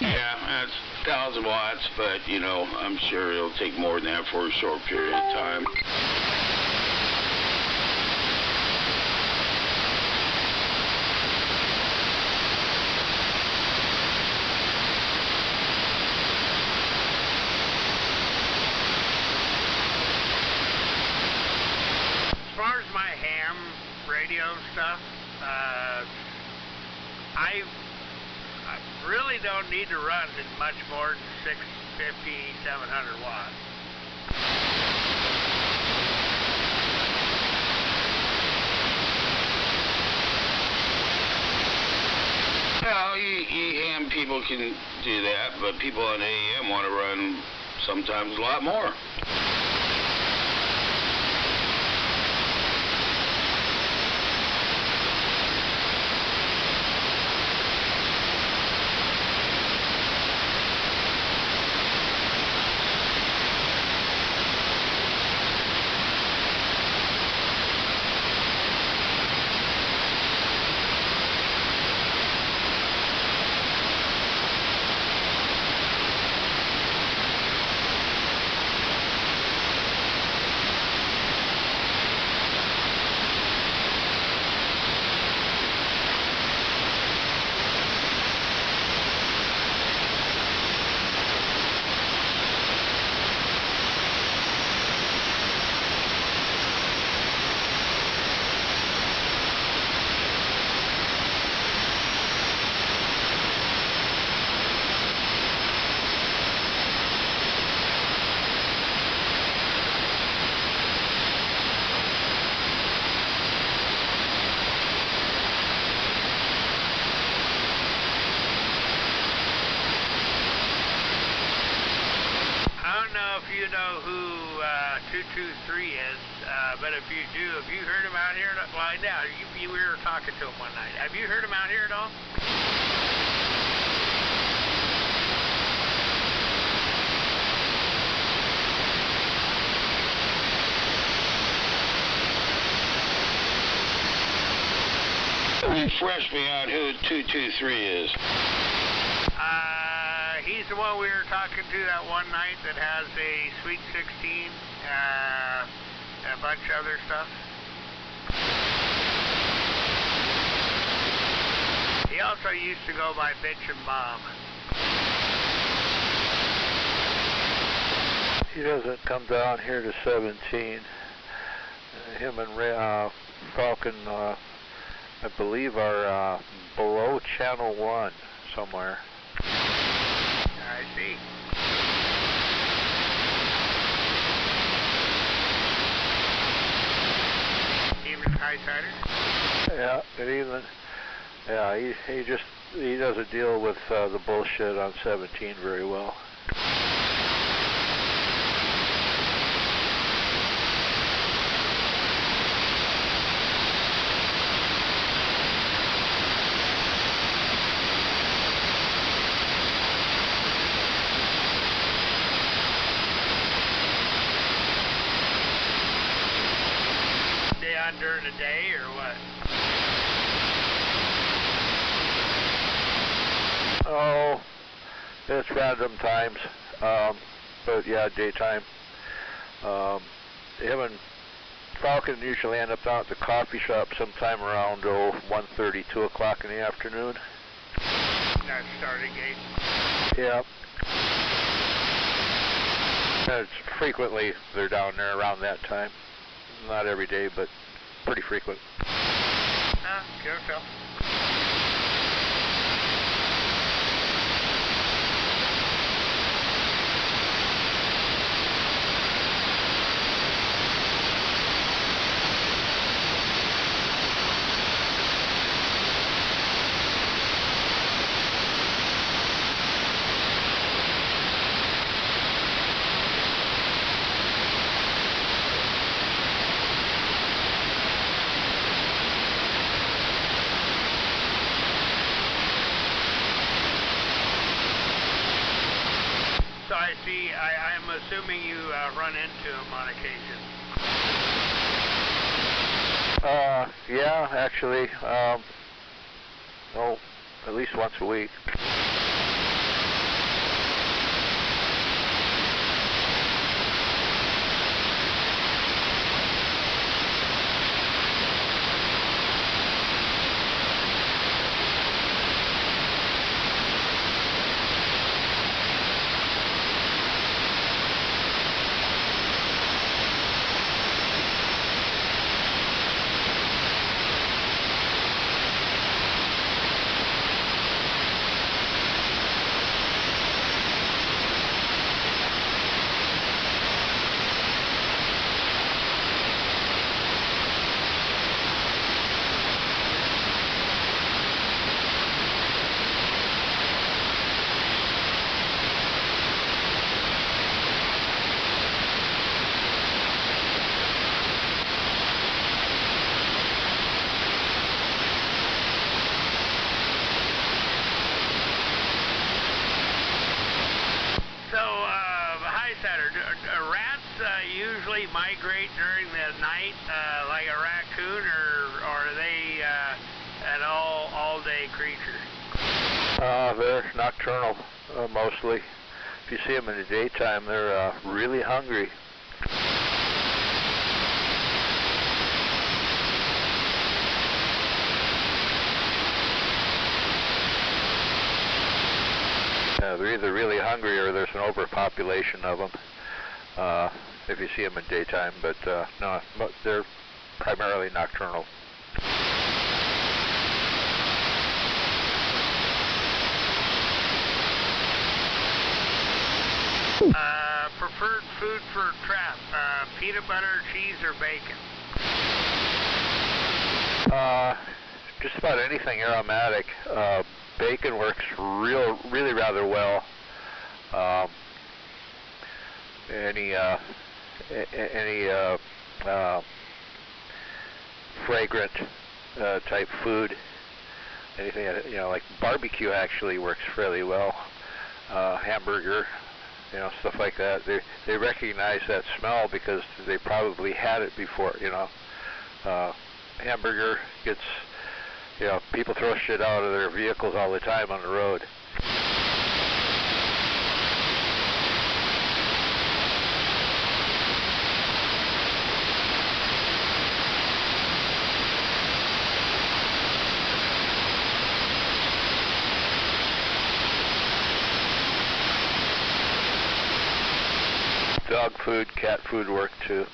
Yeah, that's 1,000 watts, but, you know, I'm sure it'll take more than that for a short period of time. As far as my ham radio stuff, I really don't need to run in much more than 650, 700 watts. Well, AM people can do that, but people on AM want to run sometimes a lot more. If you know who 223 is, but if you do, have you heard him out here? Well, I know, we were talking to him one night. Have you heard him out here at all? Refresh me on who 223 is. He's the one we were talking to that one night that has a Sweet 16 and a bunch of other stuff. He also used to go by Bitch and Bob. He doesn't come down here to 17. Him and Falcon, I believe, are below Channel 1 somewhere. I see. Evening, High-Sider. Yeah, good evening. Yeah, he doesn't deal with the bullshit on 17 very well. During the day or what? Oh, it's random times, but yeah, daytime. Him and Falcon usually end up down at the coffee shop sometime around 1:30, 2 o'clock in the afternoon. That's starting gate. Yeah. It's frequently they're down there around that time. Not every day, but pretty frequent. Sure, Phil. I see. I'm assuming you run into him on occasion. Yeah, actually, at least once a week. Usually migrate during the night, like a raccoon, or are they an all-day creature? They're nocturnal, mostly. If you see them in the daytime, they're really hungry. They're either really hungry or there's an overpopulation of them. If you see them in daytime, but no, they're primarily nocturnal. Preferred food for trap, peanut butter, cheese, or bacon? Just about anything aromatic. Bacon works really rather well. Any fragrant type food, anything like barbecue actually works fairly well. Hamburger, stuff like that. They recognize that smell because they probably had it before. Hamburger gets, people throw shit out of their vehicles all the time on the road. dog food, cat food work too.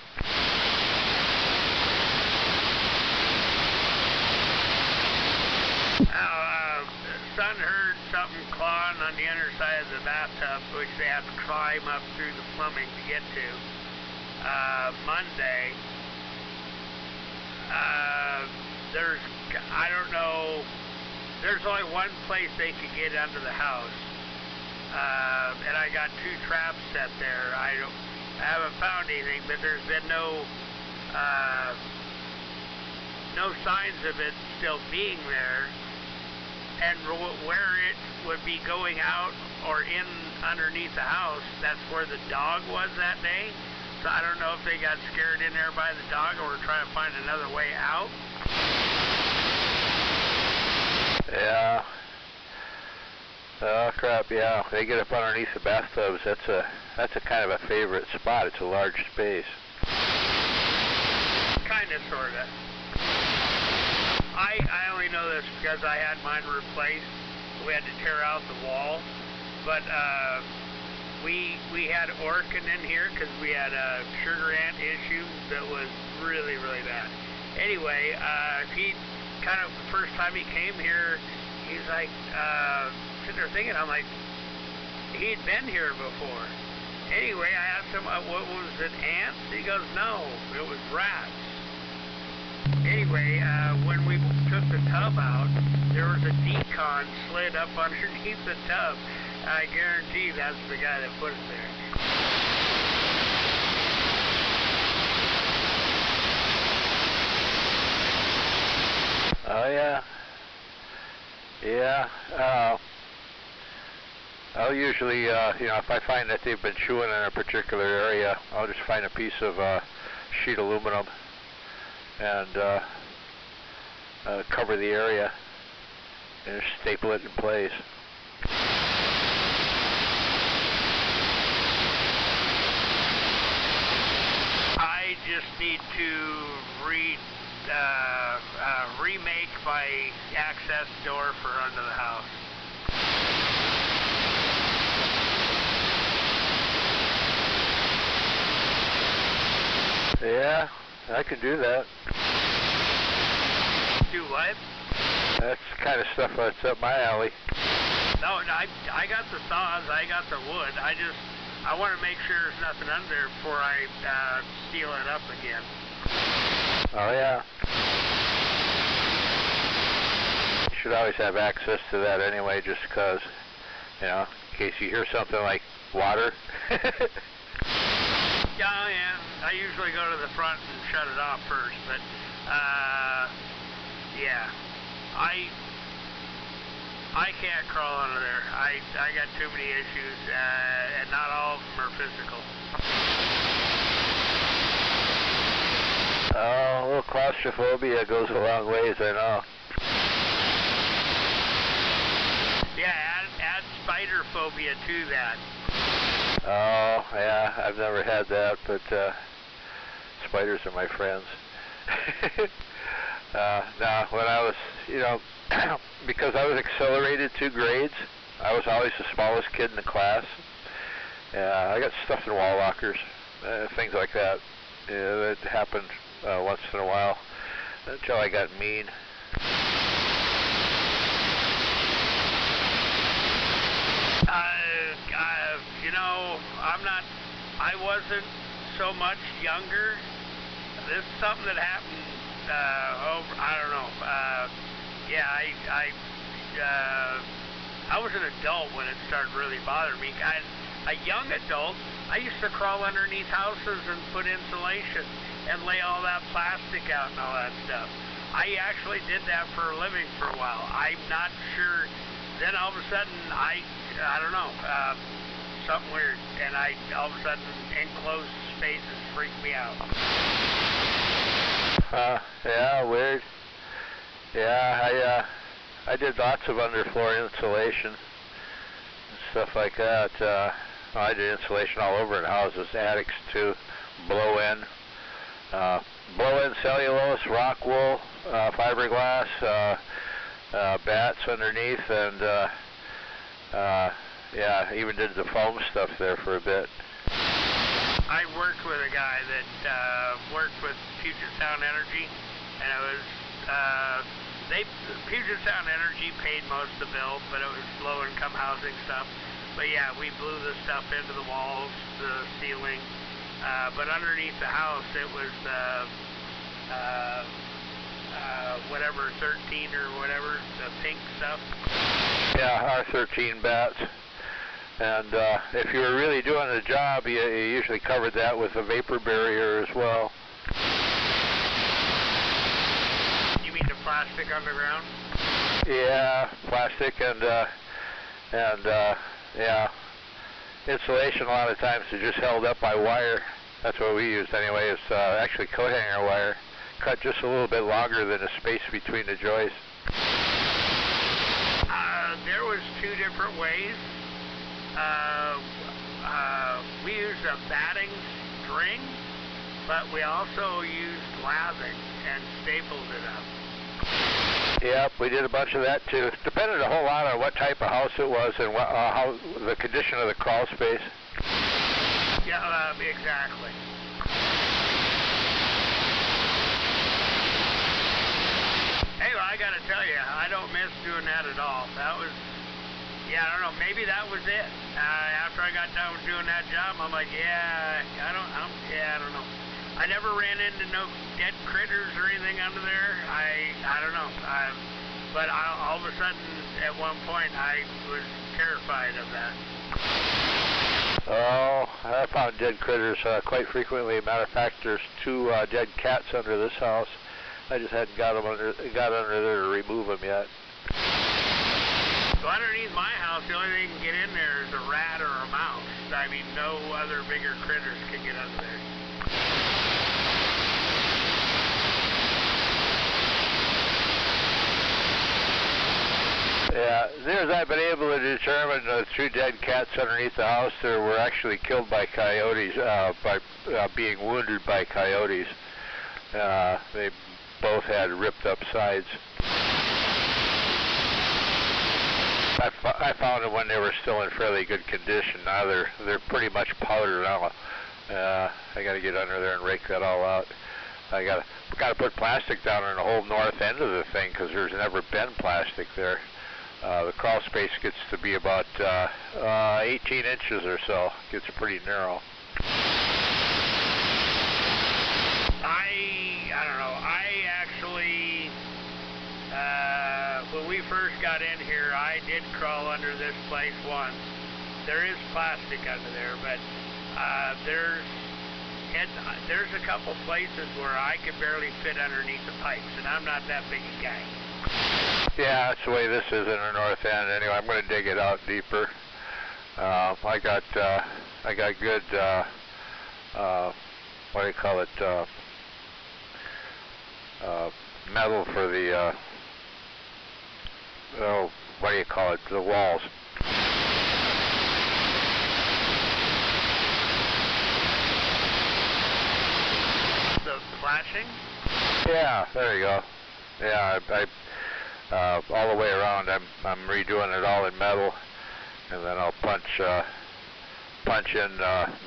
Son heard something clawing on the underside of the bathtub, which they have to climb up through the plumbing to get to. Monday, I don't know, there's only one place they could get under the house. And I got 2 traps set there. I haven't found anything, but there's been no signs of it still being there. And where it would be going out or in underneath the house, that's where the dog was that day. So I don't know if they got scared in there by the dog or were trying to find another way out. Yeah. Oh crap, yeah. They get up underneath the bathtubs. That's a kind of a favorite spot. It's a large space. Kinda, sorta. I only know this because I had mine replaced. We had to tear out the wall, but we had orkin in here because we had a sugar ant issue that was really, really bad. Anyway, he kind of, the first time he came here, he's like, sitting there thinking, I'm like, he'd been here before. Anyway, I asked him, what was it, ants? He goes, no, it was rats. Anyway, when we took the tub out, there was a decon slid up underneath the tub. I guarantee that's the guy that put it there. Oh yeah. Yeah. I'll usually, if I find that they've been chewing in a particular area, I'll just find a piece of sheet aluminum and cover the area and staple it in place. I just need to remake my access door for under the house. Yeah, I can do that. Do what? That's the kind of stuff that's up my alley. No, I got the saws, I got the wood. I want to make sure there's nothing under there before I seal it up again. Oh yeah. You should always have access to that anyway, just because, in case you hear something like water. Yeah, I usually go to the front and shut it off first, but, yeah, I can't crawl under there. I got too many issues, and not all of them are physical. Oh, a little claustrophobia goes a long ways, I know. Yeah, add spider phobia to that. Oh, yeah, I've never had that, but spiders are my friends. Now, when I was, because I was accelerated 2 grades, I was always the smallest kid in the class. I got stuffed in wall lockers, things like that. That happened once in a while until I got mean. I wasn't so much younger. This is something that happened, I don't know. I was an adult when it started really bothering me. A young adult, I used to crawl underneath houses and put insulation and lay all that plastic out and all that stuff. I actually did that for a living for a while. I'm not sure. Then all of a sudden, I don't know, something weird, and all of a sudden, enclosed spaces freak me out. Yeah, weird. Yeah, I did lots of underfloor insulation and stuff like that. I did insulation all over in houses, attics too, blow-in cellulose, rock wool, fiberglass, bats underneath, and yeah, even did the foam stuff there for a bit. I I worked with a guy that worked with Puget Sound Energy, and it was Puget Sound Energy paid most of the bill, but it was low-income housing stuff. But yeah, we blew the stuff into the walls, the ceiling, but underneath the house it was whatever 13 or whatever, the pink stuff. Yeah, R13 bats. And if you were really doing the job, you usually covered that with a vapor barrier as well. You mean the plastic underground? Yeah, plastic and yeah, insulation a lot of times is just held up by wire. That's what we used anyway. It's actually coat hanger wire, cut just a little bit longer than the space between the joists. There was two different ways. We used a batting string, but we also used lathing and stapled it up. Yep, we did a bunch of that too. Depended a whole lot on what type of house it was and how the condition of the crawl space. Yeah, exactly. Hey, well, I gotta tell you, I don't miss doing that at all. That was, yeah, I don't know, maybe that was it. After I got done with doing that job, I'm like, I don't know. I never ran into no dead critters or anything under there. I don't know. But all of a sudden, at one point, I was terrified of that. Oh, I found dead critters quite frequently. Matter of fact, there's two dead cats under this house. I just hadn't got under there to remove them yet. So underneath my house, the only thing that can get in there is a rat or a mouse. I mean, no other bigger critters can get under there. Yeah, as near as I've been able to determine, the two dead cats underneath the house there were actually killed by coyotes, by being wounded by coyotes. They both had ripped up sides. I found them when they were still in fairly good condition. Now they're pretty much powdered now. I got to get under there and rake that all out. I got to put plastic down on the whole north end of the thing because there's never been plastic there. The crawl space gets to be about 18 inches or so. Gets pretty narrow. I don't know. I actually, when we first got in here, I did crawl under this place once. There is plastic under there, but there's a couple places where I could barely fit underneath the pipes, and I'm not that big a guy. Yeah, that's the way this is in the north end. Anyway, I'm going to dig it out deeper. I got good, what do you call it, metal for the, what do you call it, the walls. The flashing? Yeah, there you go. Yeah, all the way around, I'm redoing it all in metal, and then I'll punch in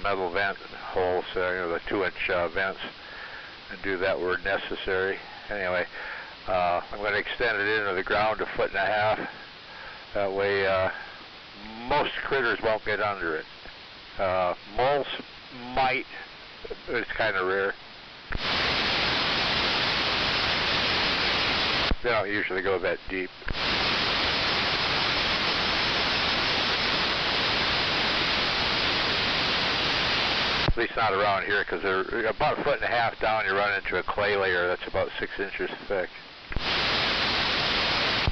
metal vent holes, the 2-inch vents, and do that where necessary. Anyway, I'm going to extend it into the ground 1.5 feet. That way, most critters won't get under it. Moles might, but it's kind of rare. They don't usually go that deep. At least not around here, because they're about 1.5 feet down. You run into a clay layer that's about 6 inches thick.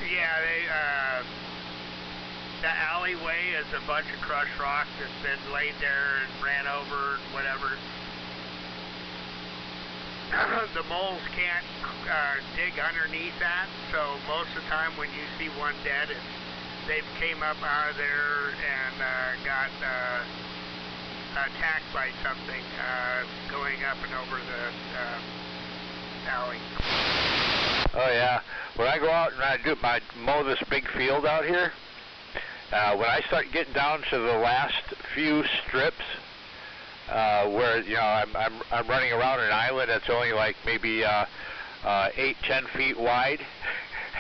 Yeah, the alleyway is a bunch of crushed rock that's been laid there and ran over and whatever. The moles can't dig underneath that, so most of the time when you see one dead, they've came up out of there and got attacked by something going up and over the alley. Oh yeah, when I go out and I mow this big field out here, when I start getting down to the last few strips, where I'm running around an island that's only like maybe 8-10 feet wide,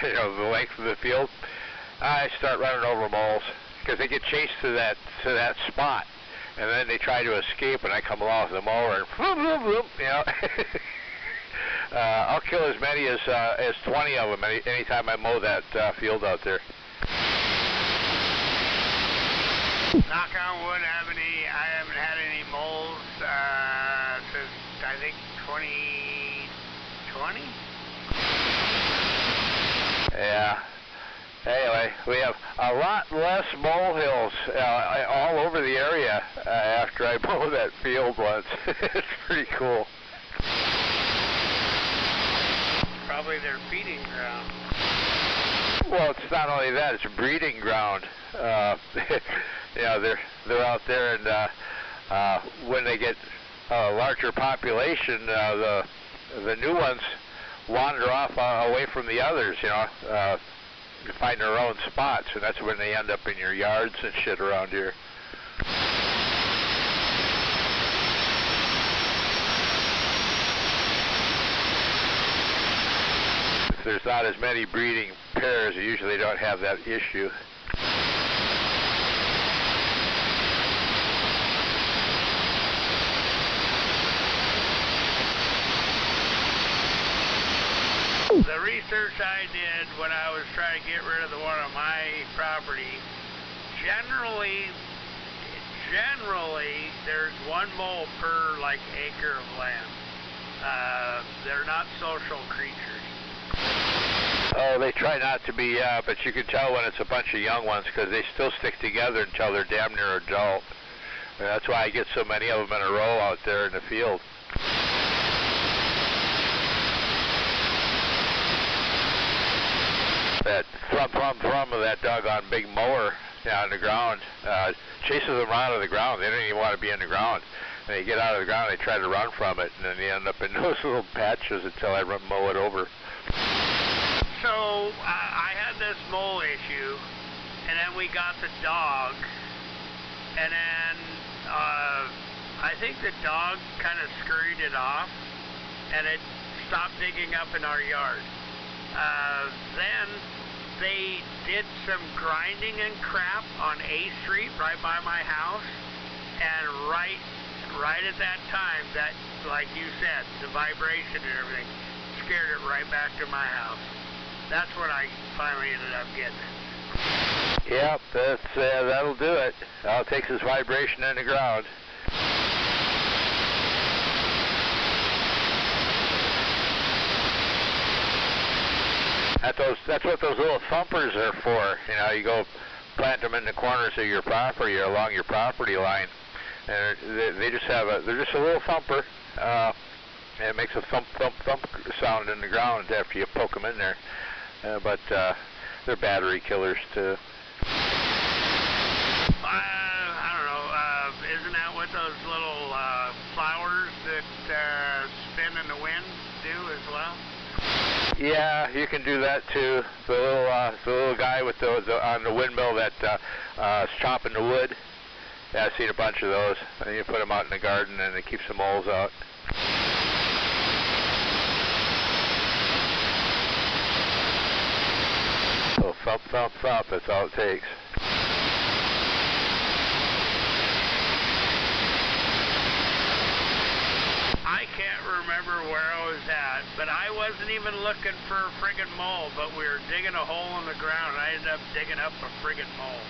the length of the field. I start running over moles because they get chased to that spot, and then they try to escape, and I come along with the mower and whoop, whoop, whoop, I'll kill as many as 20 of them anytime I mow that field out there. Knock on wood, I haven't had any moles since I think 2020. Yeah. Anyway, we have a lot less molehills all over the area after I mow that field once. It's pretty cool. Probably their feeding ground. Well, it's not only that; it's a breeding ground. They're out there, and when they get a larger population, the new ones wander off away from the others. Find their own spots, and that's when they end up in your yards and shit around here. If there's not as many breeding pairs, you usually don't have that issue. The research I did when I was trying to get rid of the one on my property, generally there's one mole per acre of land. They're not social creatures. Oh, they try not to be, but you can tell when it's a bunch of young ones because they still stick together until they're damn near adult. And that's why I get so many of them in a row out there in the field. That thrum of that doggone big mower on the ground chases them out of the ground. They don't even want to be in the ground. When they get out of the ground, they try to run from it, and then they end up in those little patches until I mow it over. So I had this mole issue, and then we got the dog, and then I think the dog kind of scurried it off, and it stopped digging up in our yard. Then they did some grinding and crap on A Street right by my house, and right at that time, that, like you said, the vibration and everything scared it right back to my house. That's what I finally ended up getting it. Yep, that'll do it. All it takes is vibration in the ground. That's what those little thumpers are for. You go plant them in the corners of your property or along your property line, and they're just a little thumper, and it makes a thump sound in the ground after you poke them in there. But they're battery killers too. I don't know. Isn't that what those little flowers that spin in the wind do as well? Yeah, you can do that too. The little guy with on the windmill that is chopping the wood. Yeah, I've seen a bunch of those. And you put them out in the garden, and it keeps the moles out. So thump, thump, thump. That's all it takes. I can't remember where I was at, but I wasn't even looking for a friggin' mole, but we were digging a hole in the ground, and I ended up digging up a friggin' mole.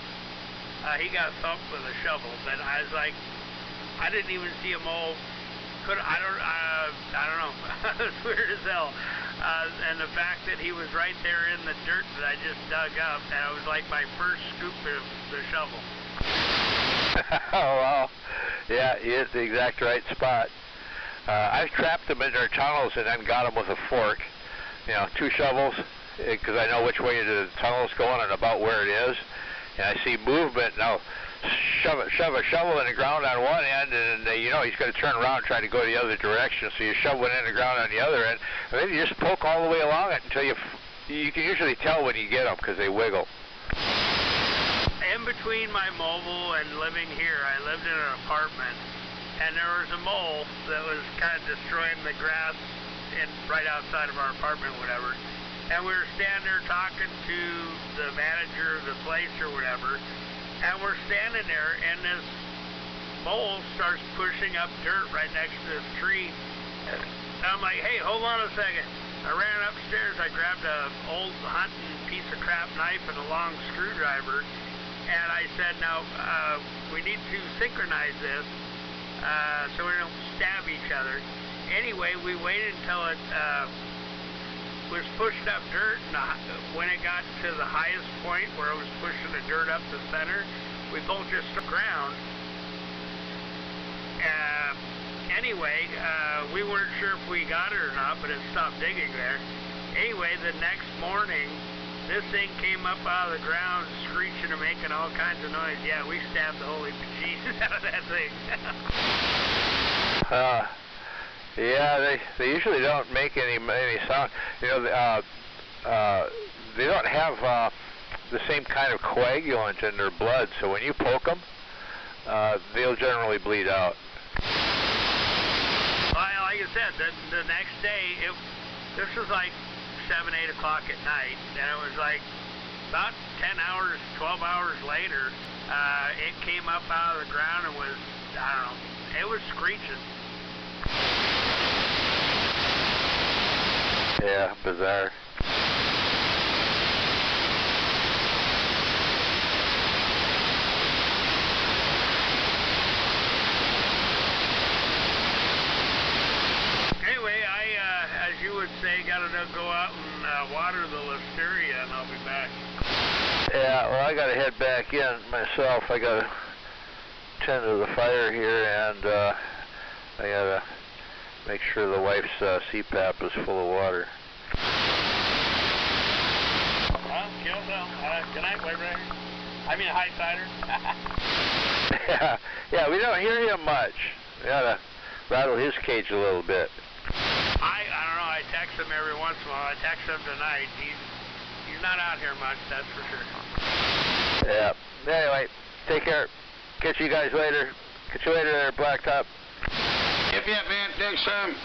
He got thumped with a shovel, but I was like, I didn't even see a mole. I don't know. It's weird as hell. And the fact that he was right there in the dirt that I just dug up, and it was like my first scoop of the shovel. Oh, wow. Yeah, he hit the exact right spot. I've trapped them in their tunnels and then got them with a fork. 2 shovels, because I know which way the tunnel's going and about where it is. And I see movement, and I'll shove a shovel in the ground on one end, and he's going to turn around and try to go the other direction. So you shove one in the ground on the other end, and then you just poke all the way along it until you can usually tell when you get them because they wiggle. In between my mobile and living here, I lived in an apartment, and there was a mole that was kind of destroying the grass right outside of our apartment or whatever. And we were standing there talking to the manager of the place or whatever, and we're standing there, and this mole starts pushing up dirt right next to this tree. And I'm like, hey, hold on a second. I ran upstairs, I grabbed an old hunting piece of crap knife and a long screwdriver, and I said, now, we need to synchronize this so we don't stab each other. Anyway, we waited until it was pushed up dirt, and when it got to the highest point where it was pushing the dirt up the center, we both just struck ground. Anyway, we weren't sure if we got it or not, but it stopped digging there. Anyway, the next morning, this thing came up out of the ground, screeching and making all kinds of noise. Yeah, we stabbed the holy bejesus out of that thing. Yeah, they usually don't make any sound. You know, they don't have the same kind of coagulant in their blood, so when you poke them, they'll generally bleed out. Well, like I said, the next day, this was like 7, 8 o'clock at night, and it was like about 10 hours, 12 hours later, it came up out of the ground and was, I don't know, it was screeching. Yeah, bizarre. Anyway, I, as you would say, gotta go out and water the listeria, and I'll be back. Yeah, well, I gotta head back in myself. I gotta tend to the fire here, and I gotta make sure the wife's CPAP is full of water. Well, kill them. Good night, Waybringer. I mean, hi, Cider. Yeah, we don't hear him much. We gotta rattle his cage a little bit. I don't know. I text him every once in a while. I text him tonight. He's not out here much, that's for sure. Yeah. Anyway, take care. Catch you guys later. Catch you later there, Blacktop. Yep, man. Next time.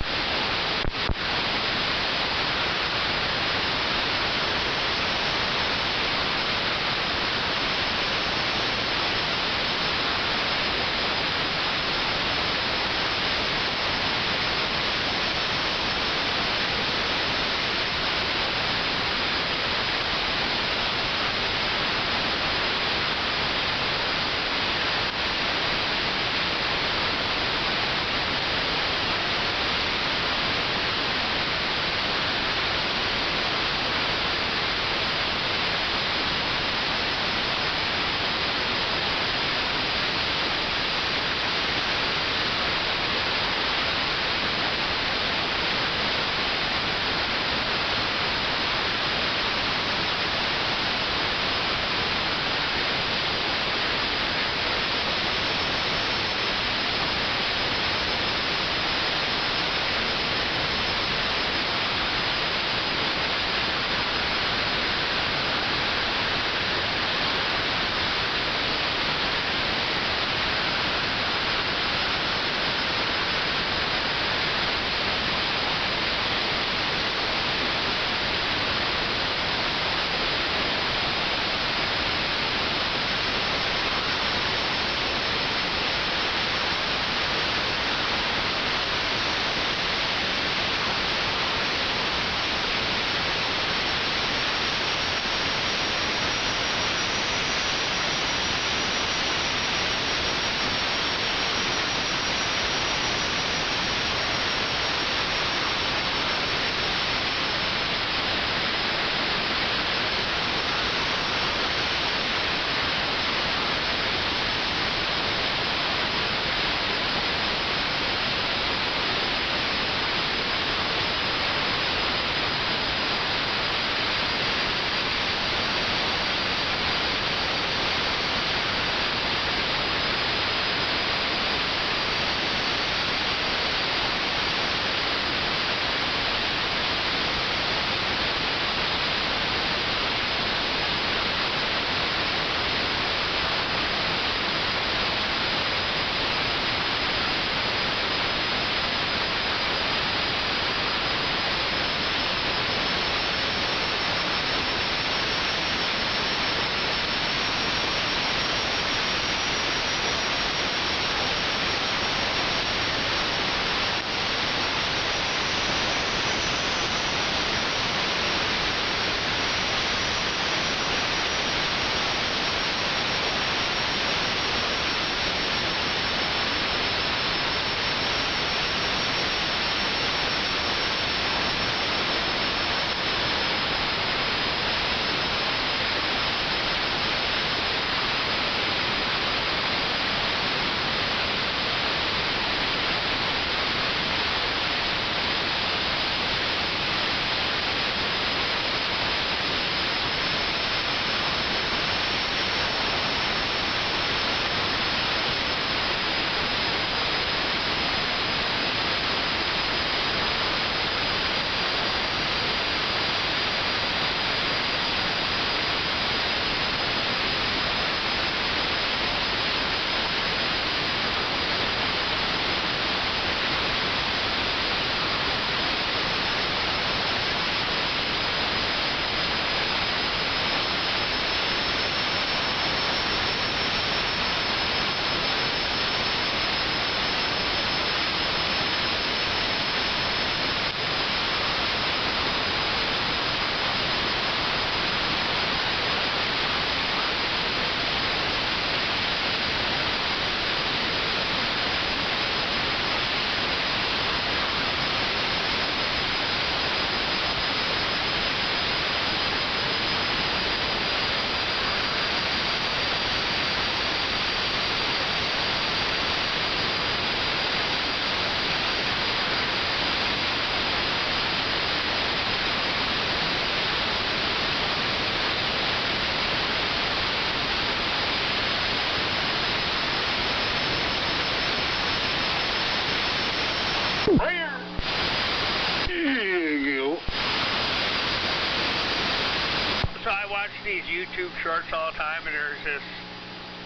these YouTube shorts all the time, and there's this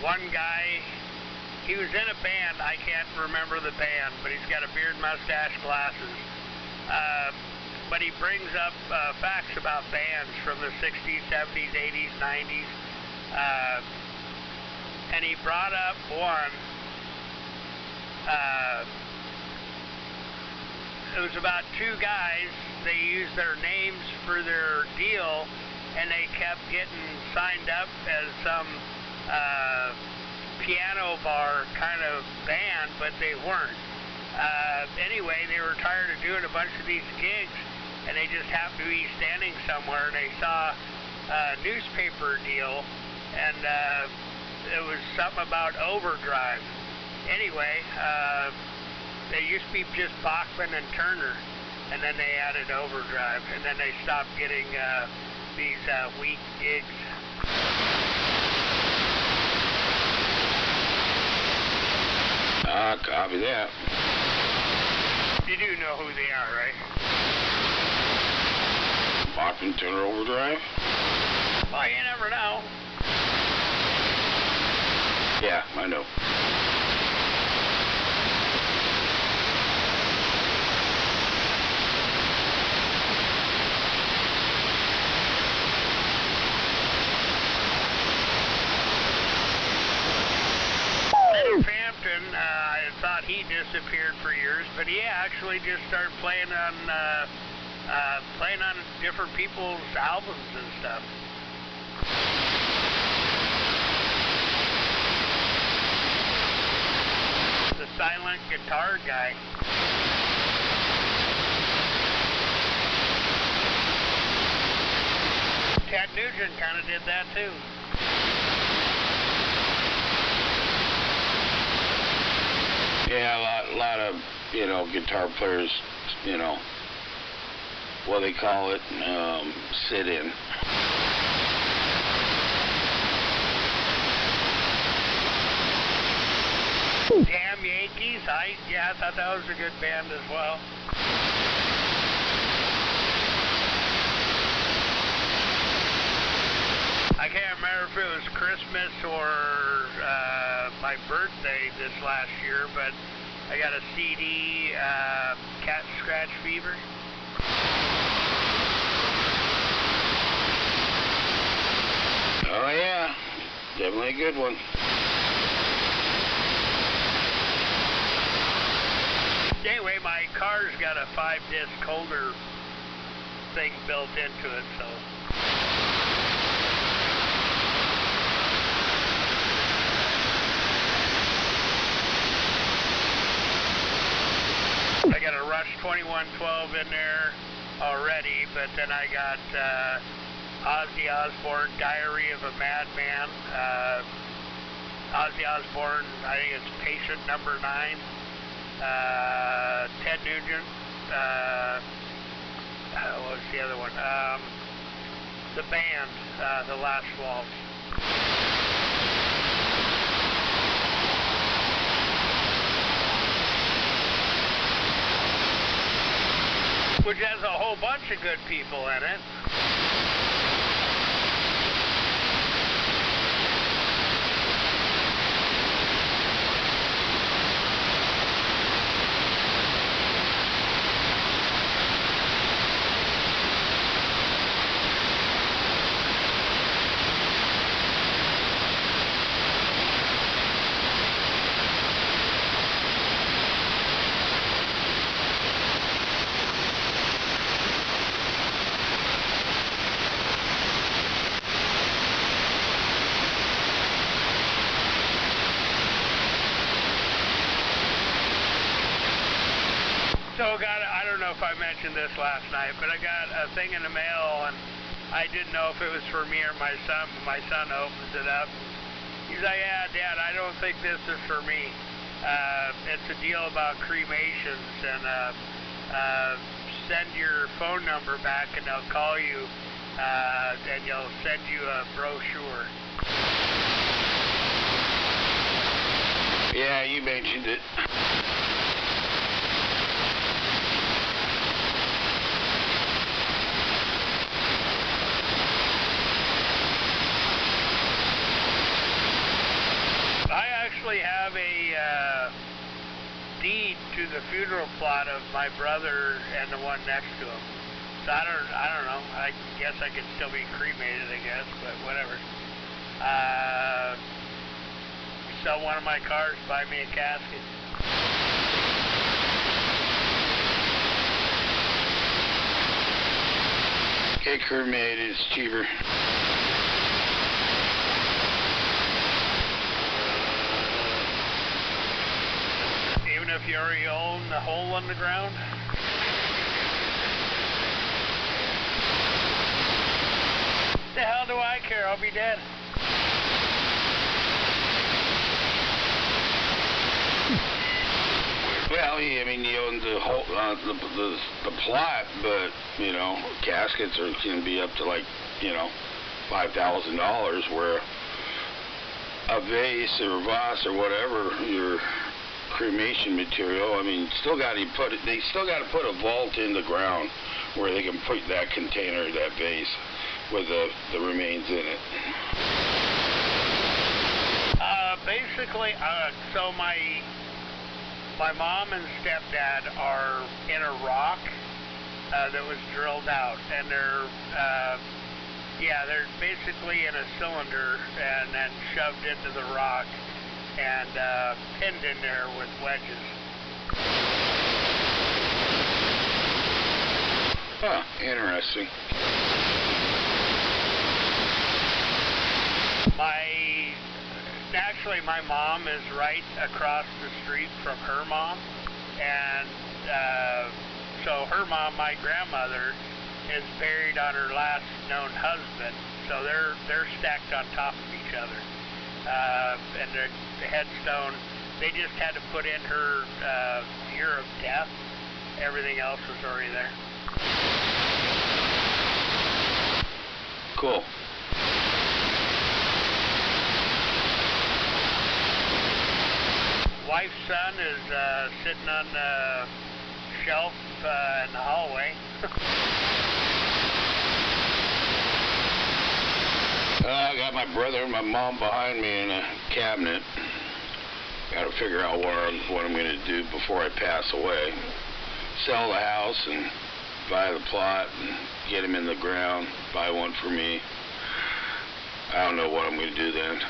one guy. He was in a band. I can't remember the band, but he's got a beard, mustache, glasses. But he brings up facts about bands from the 60s, 70s, 80s, 90s. And he brought up one. It was about two guys. They used their names for their deal, and they kept getting signed up as some piano bar kind of band, but they weren't. Anyway, they were tired of doing a bunch of these gigs, and they just happened to be standing somewhere, and they saw a newspaper deal, and it was something about Overdrive. Anyway, they used to be just Bachman and Turner, and then they added Overdrive, and then they stopped getting these week gigs. Copy that. You do know who they are, right? Bachman Turner Overdrive? Well, you never know. Yeah, I know. I thought he disappeared for years, but he actually just started playing on different people's albums and stuff. The silent guitar guy. Ted Nugent kind of did that too. Yeah, a lot of, guitar players, what they call it, sit in. Damn Yankees, I thought that was a good band as well. I can't remember if it was Christmas or my birthday this last year, but I got a CD, Cat Scratch Fever. Oh yeah, definitely a good one. Anyway, my car's got a 5-disc holder thing built into it, so. I got a Rush 2112 in there already, but then I got Ozzy Osbourne, Diary of a Madman. Ozzy Osbourne, I think it's Patient Number 9. Ted Nugent. What was the other one? The band, The Last Waltz. Which has a whole bunch of good people in it. So I don't know if I mentioned this last night, but I got a thing in the mail, and I didn't know if it was for me or my son. My son opens it up. He's like, "Yeah, Dad, I don't think this is for me. It's a deal about cremations, and send your phone number back, and they'll call you, and they'll send you a brochure." Yeah, you mentioned it. deed to the funeral plot of my brother and the one next to him. So I don't know. I guess I could still be cremated, I guess, but whatever. Sell one of my cars, buy me a casket. Get cremated, it's cheaper. Even if you already own the hole in the ground? The hell do I care? I'll be dead. Well, yeah, I mean, you own the whole the plot, but you know, caskets can be up to like, you know, $5,000, where a vase or a vase or whatever your cremation material, I mean, they still got to put a vault in the ground where they can put that container, that vase, with the remains in it. Basically, so my mom and stepdad are in a rock that was drilled out, and they're basically in a cylinder and then shoved into the rock and pinned in there with wedges. Huh, interesting. Actually, my mom is right across the street from her mom, and so her mom, my grandmother, is buried on her last known husband. So they're stacked on top of each other, and the headstone, they just had to put in her year of death. Everything else was already there. Cool. Wife's son is sitting on the shelf in the hallway. I got my brother and my mom behind me in a cabinet. Got to figure out what I'm going to do before I pass away. Sell the house and buy the plot and get him in the ground. Buy one for me. I don't know what I'm going to do then.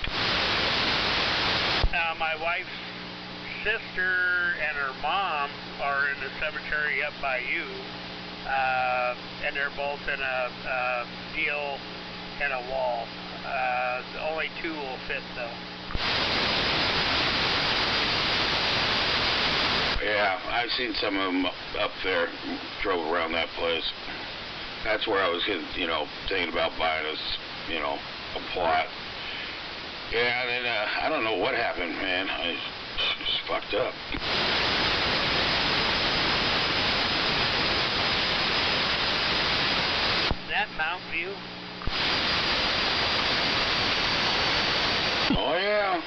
My wife's sister and her mom are in the cemetery up by you, and they're both in a deal in a wall. Only two will fit, though. Yeah, I've seen some of them up there. Drove around that place. That's where I was, thinking about buying a plot. Yeah, and then I don't know what happened, man. I just fucked up. That Mountain View? Oh, yeah.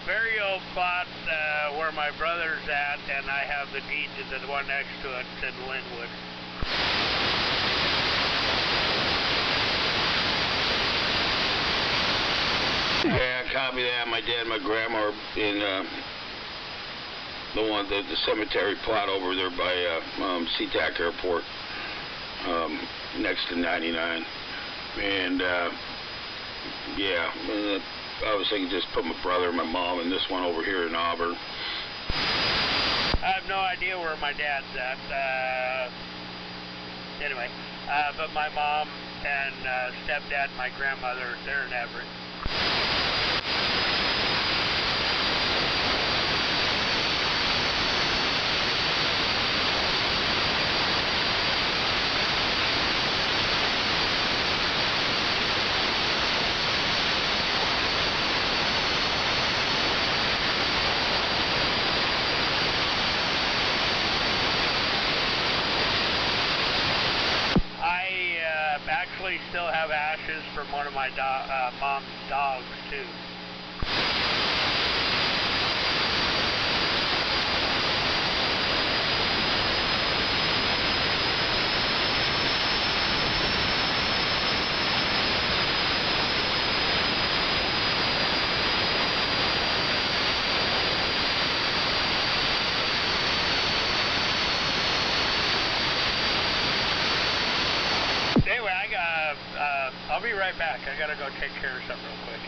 Burial plot where my brother's at, and I have the deed to the one next to it in Linwood. Yeah, copy that. My dad and my grandma are in the cemetery plot over there by SeaTac Airport, next to 99. And I was thinking just put my brother and my mom in this one over here in Auburn. I have no idea where my dad's at. Anyway, but my mom and stepdad and my grandmother, they're in Everett. Still have ashes from one of my mom's dogs too. Anyway, I'll be right back. I gotta go take care of something real quick.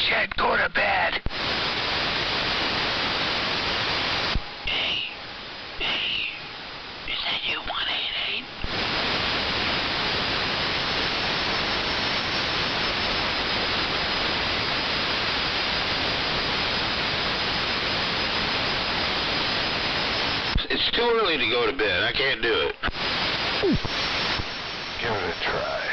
shit, go to bed. Hey, is that you, 188? It's too early to go to bed. I can't do it. Give it a try.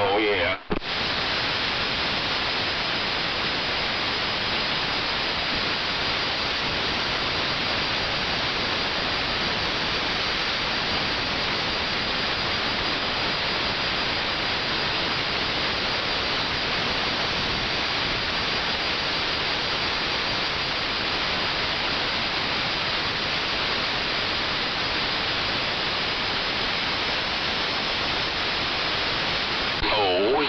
Oh, yeah. Oh,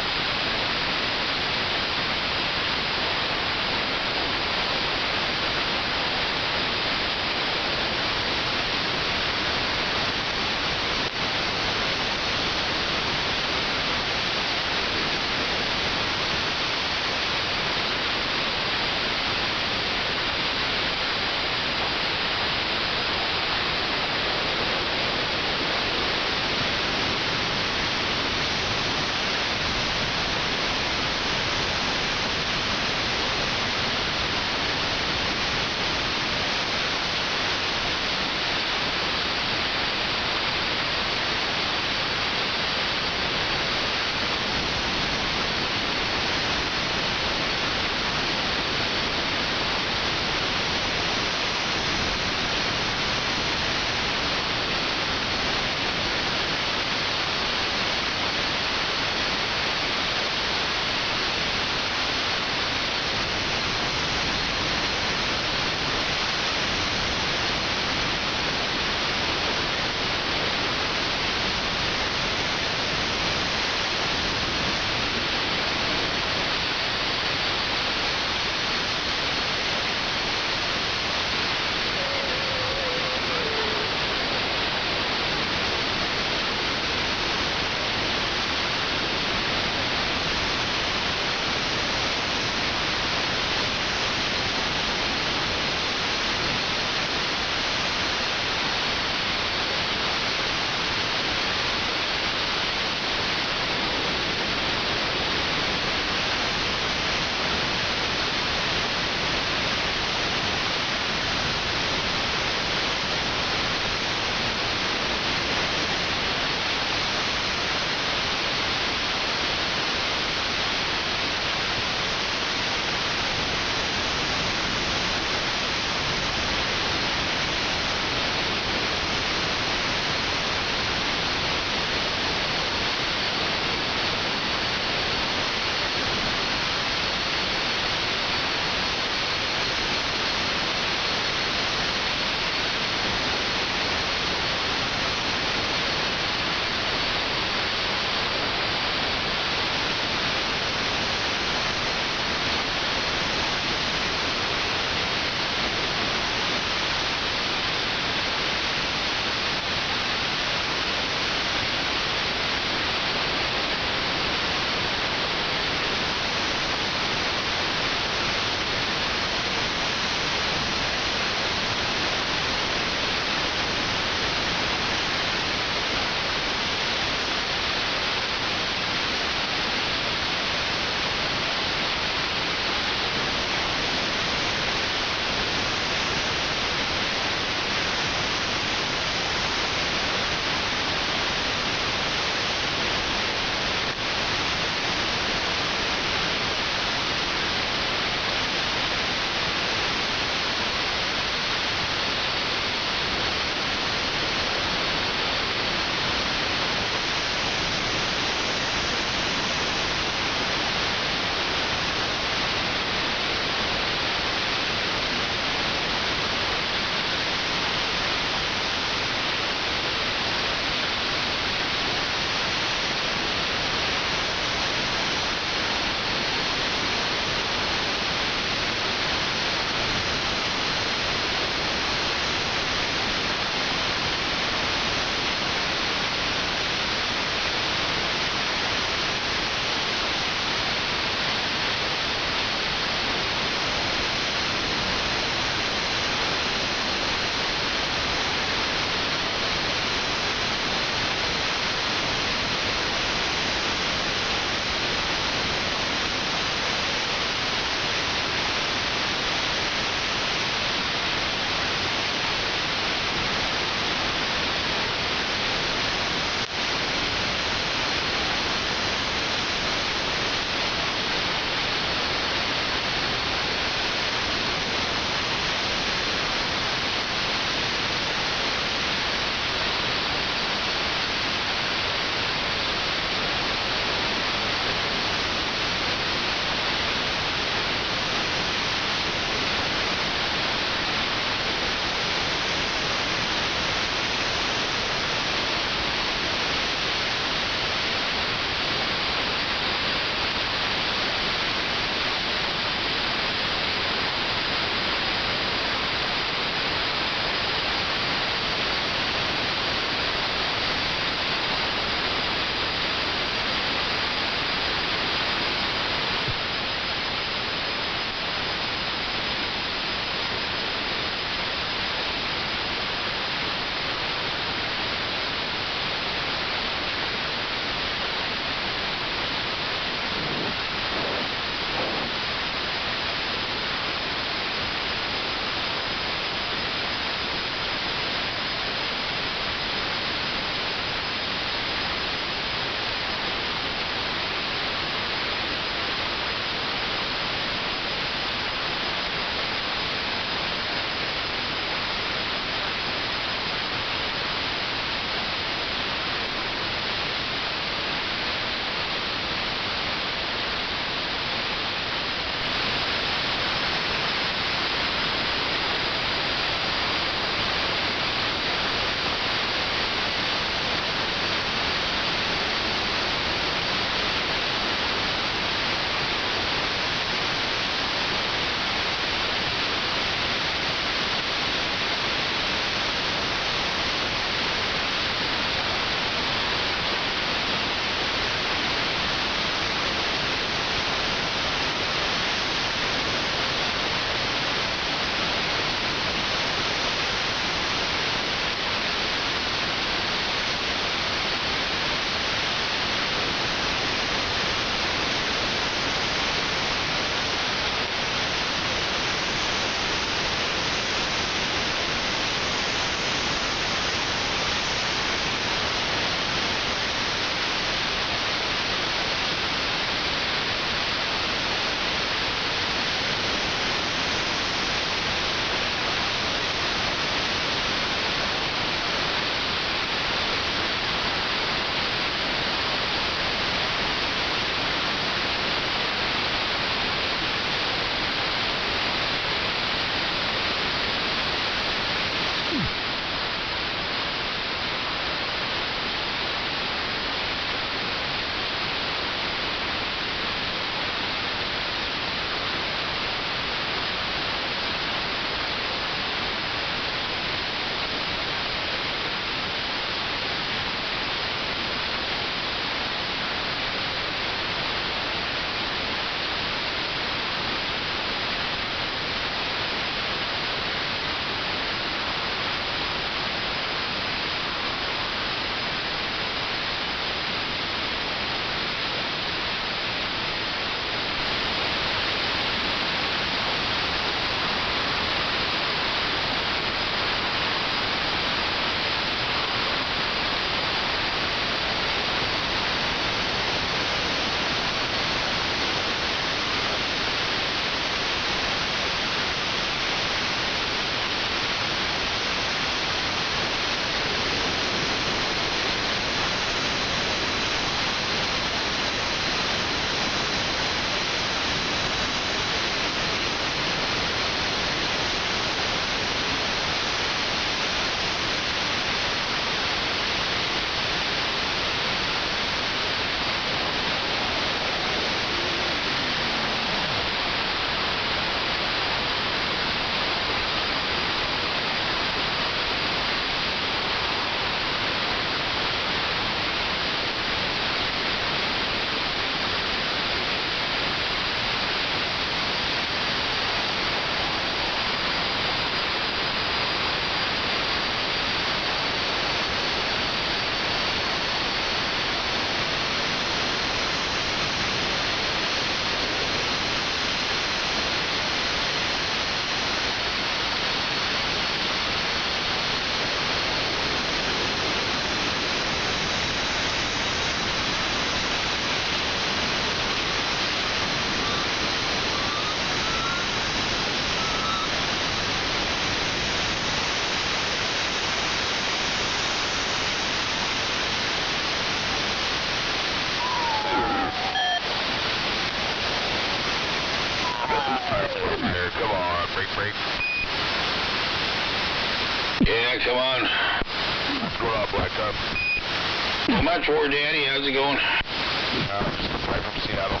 what's up? Not much more, Daddy. How's it going? Just right from Seattle.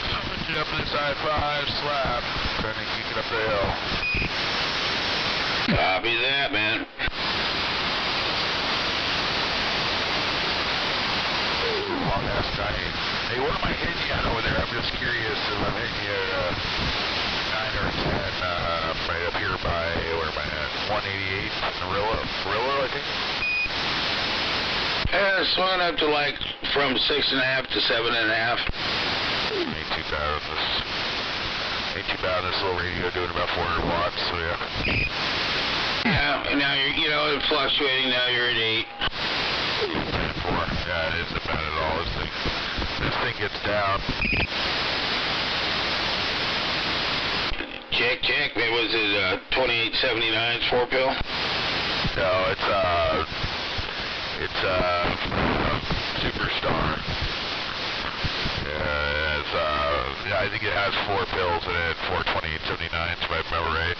Coming up this I-5 slab, trying to geek it up the hill. Copy that, man. Long ass night. Hey, what am I hitting you at over there? I'm just curious if I'm hitting you at 9 or 10 right up here by, where am I at? 188 Rillo, I think. Yeah, swinging up to like from 6.5 to 7.5. Ain't too bad on this little radio doing about 400 watts, so yeah. Yeah, and now you're, you know, it's fluctuating. Now you're at 8. 4. Yeah, it isn't bad at all. This thing gets down. Check. Was it 2879's 4-pill? No, it's Superstar. Yeah, I think it has 4 pills in it, 42879, if I remember right.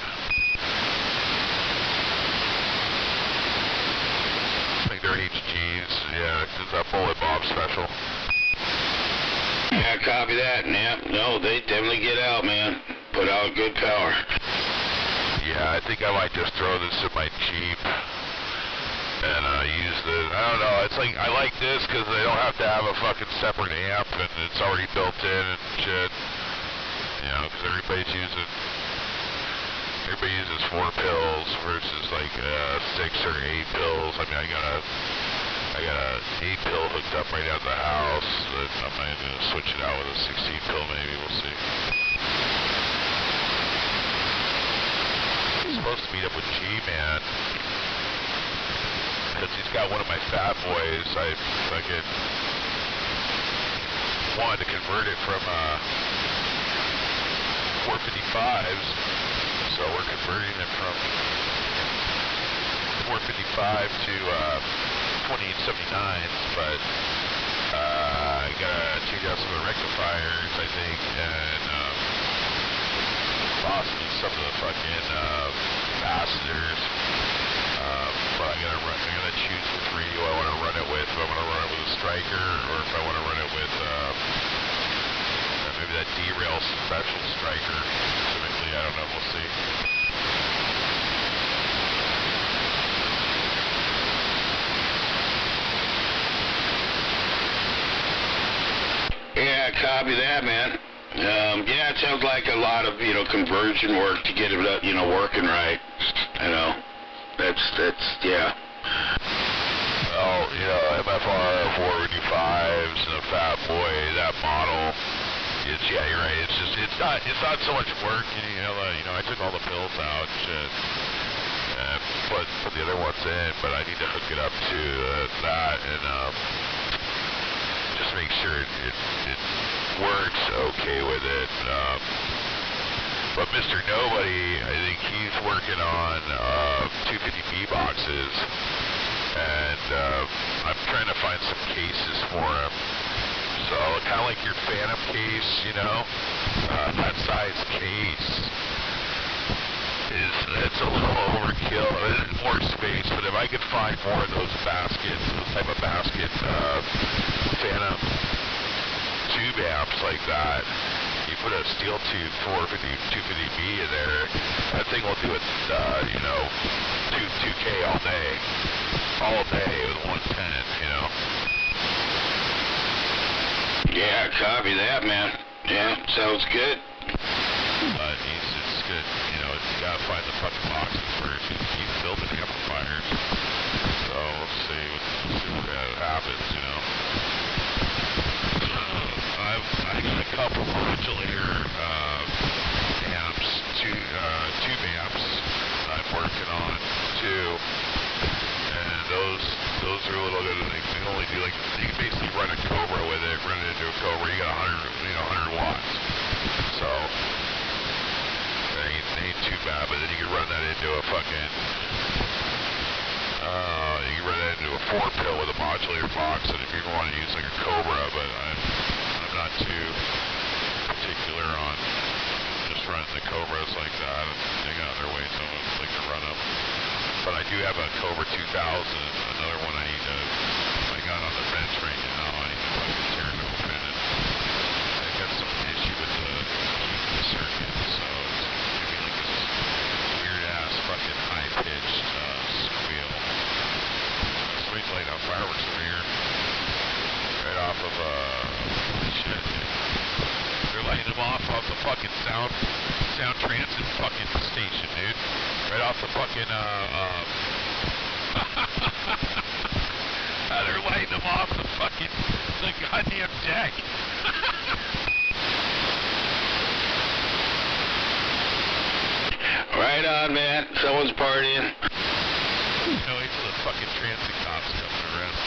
I think they're HGs. Yeah, it's a Bullet Bob special. Yeah, copy that. Yeah, no, they definitely get out, man. Put out good power. Yeah, I think I might just throw this in my Jeep and use the, I don't know, it's like, I like this because they don't have to have a fucking separate amp and it's already built in and shit. You know, because everybody uses 4 pills versus like 6 or 8 pills. I mean, I got a 8 pill hooked up right out of the house. I might switch it out with a 16 pill maybe, we'll see. I'm supposed to meet up with G-Man because he's got one of my Fat Boys. I fucking wanted to convert it from 455s, so we're converting it from 455 to 2879s, but I gotta change out some of the rectifiers, I think, and possibly some of the fucking capacitors. But I gotta choose which radio I want to run it with. If I want to run it with a Striker, or if I want to run it with maybe that derail special Striker. Specifically, I don't know. We'll see. Yeah, copy that, man. Yeah, it sounds like a lot of, you know, conversion work to get it, you know, working right. You know, that's, yeah. Well, you know, MFR 455s and a Fat Boy, that model, yeah, you're right. It's not so much work. You know, I took all the pills out and shit, and put the other ones in, but I need to hook it up to that and just make sure it works okay with it. But Mr. Nobody, I think he's working on 250B boxes, and I'm trying to find some cases for him. So kind of like your Phantom case, you know, that size case it's a little overkill. There's more space, but if I could find more of those baskets, those type of basket Phantom tube amps like that, you put a steel tube 250B in there, that thing will do it, you know, 2K all day with 110, you know. Yeah, copy that, man. Yeah, sounds good. But it's good, you know, you gotta find the fucking boxes first. He's building amplifiers, so we'll see what happens, you know. I got a couple modulator amps, tube amps I'm working on too, and those are a little bit. They can only do like, you can basically run a Cobra with it, run it into a Cobra. You got 100 watts, so it ain't too bad. But then you can run that into a fucking. You can run that into a 4-pill with a modulator box, and if you want to use like a Cobra, but I'm not too particular on just running the Cobras like that, and they got their way, so it's like to run them. But I do have a Cobra 2000, another one I need to, I got on the bench right now, I need to fucking tear it open, and I got some issue with the circuit, so it's giving me like this weird ass fucking high pitched squeal. Somebody's lighting out fireworks over here. Right off of shit. They're lighting them off the fucking sound transit fucking station, dude. Right off the fucking they're lighting them off the goddamn deck. Right on, man. Someone's partying. No, wait till the fucking transit cops come around.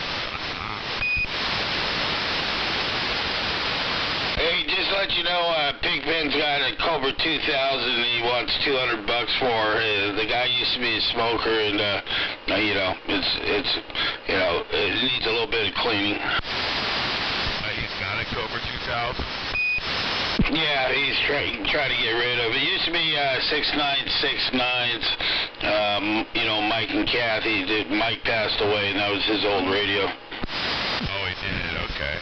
Hey, just let you know, Pigpen's got a Cobra 2000 he wants $200 for. The guy used to be a smoker, and you know, it needs a little bit of cleaning. He's got a Cobra 2000. Yeah, he's trying to get rid of it. It used to be 6969s. You know, Mike and Kathy. Mike passed away, and that was his old radio. Oh, he did. Okay.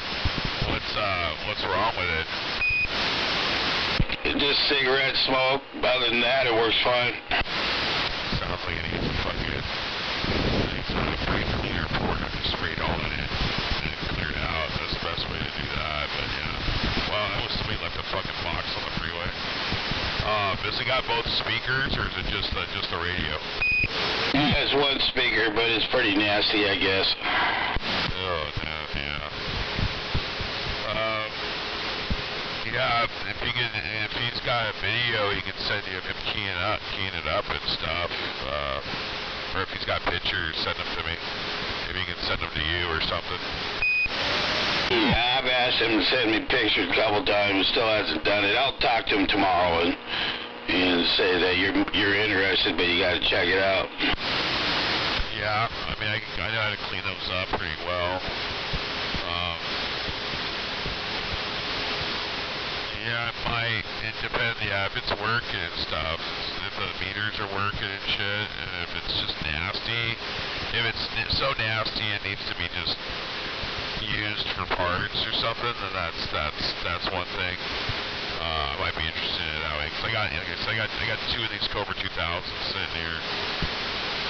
What's wrong with it? Just cigarette smoke. Other than that, it works fine. Sounds like it needs a fucking. It's not a pretty clear port. I just sprayed all in it and cleared it out. That's the best way to do that. But yeah. Well, that was somebody left a fucking box on the freeway. Has it got both speakers, or is it just the radio? It has one speaker, but it's pretty nasty, I guess. Oh, yeah. Yeah, if he's got a video, he can send you him keying it up and stuff. Or if he's got pictures, send them to me. Maybe he can send them to you or something. Yeah, I've asked him to send me pictures a couple times. Still hasn't done it. I'll talk to him tomorrow and say that you're interested, but you got to check it out. Yeah, I mean, I know how to clean those up pretty well. Yeah, it might. It depends. Yeah, if it's working and stuff, if the meters are working and shit, and if it's just nasty, if it's so nasty it needs to be just used for parts or something, then that's one thing. I might be interested in it that way. Cause I got two of these Cobra 2000s sitting here,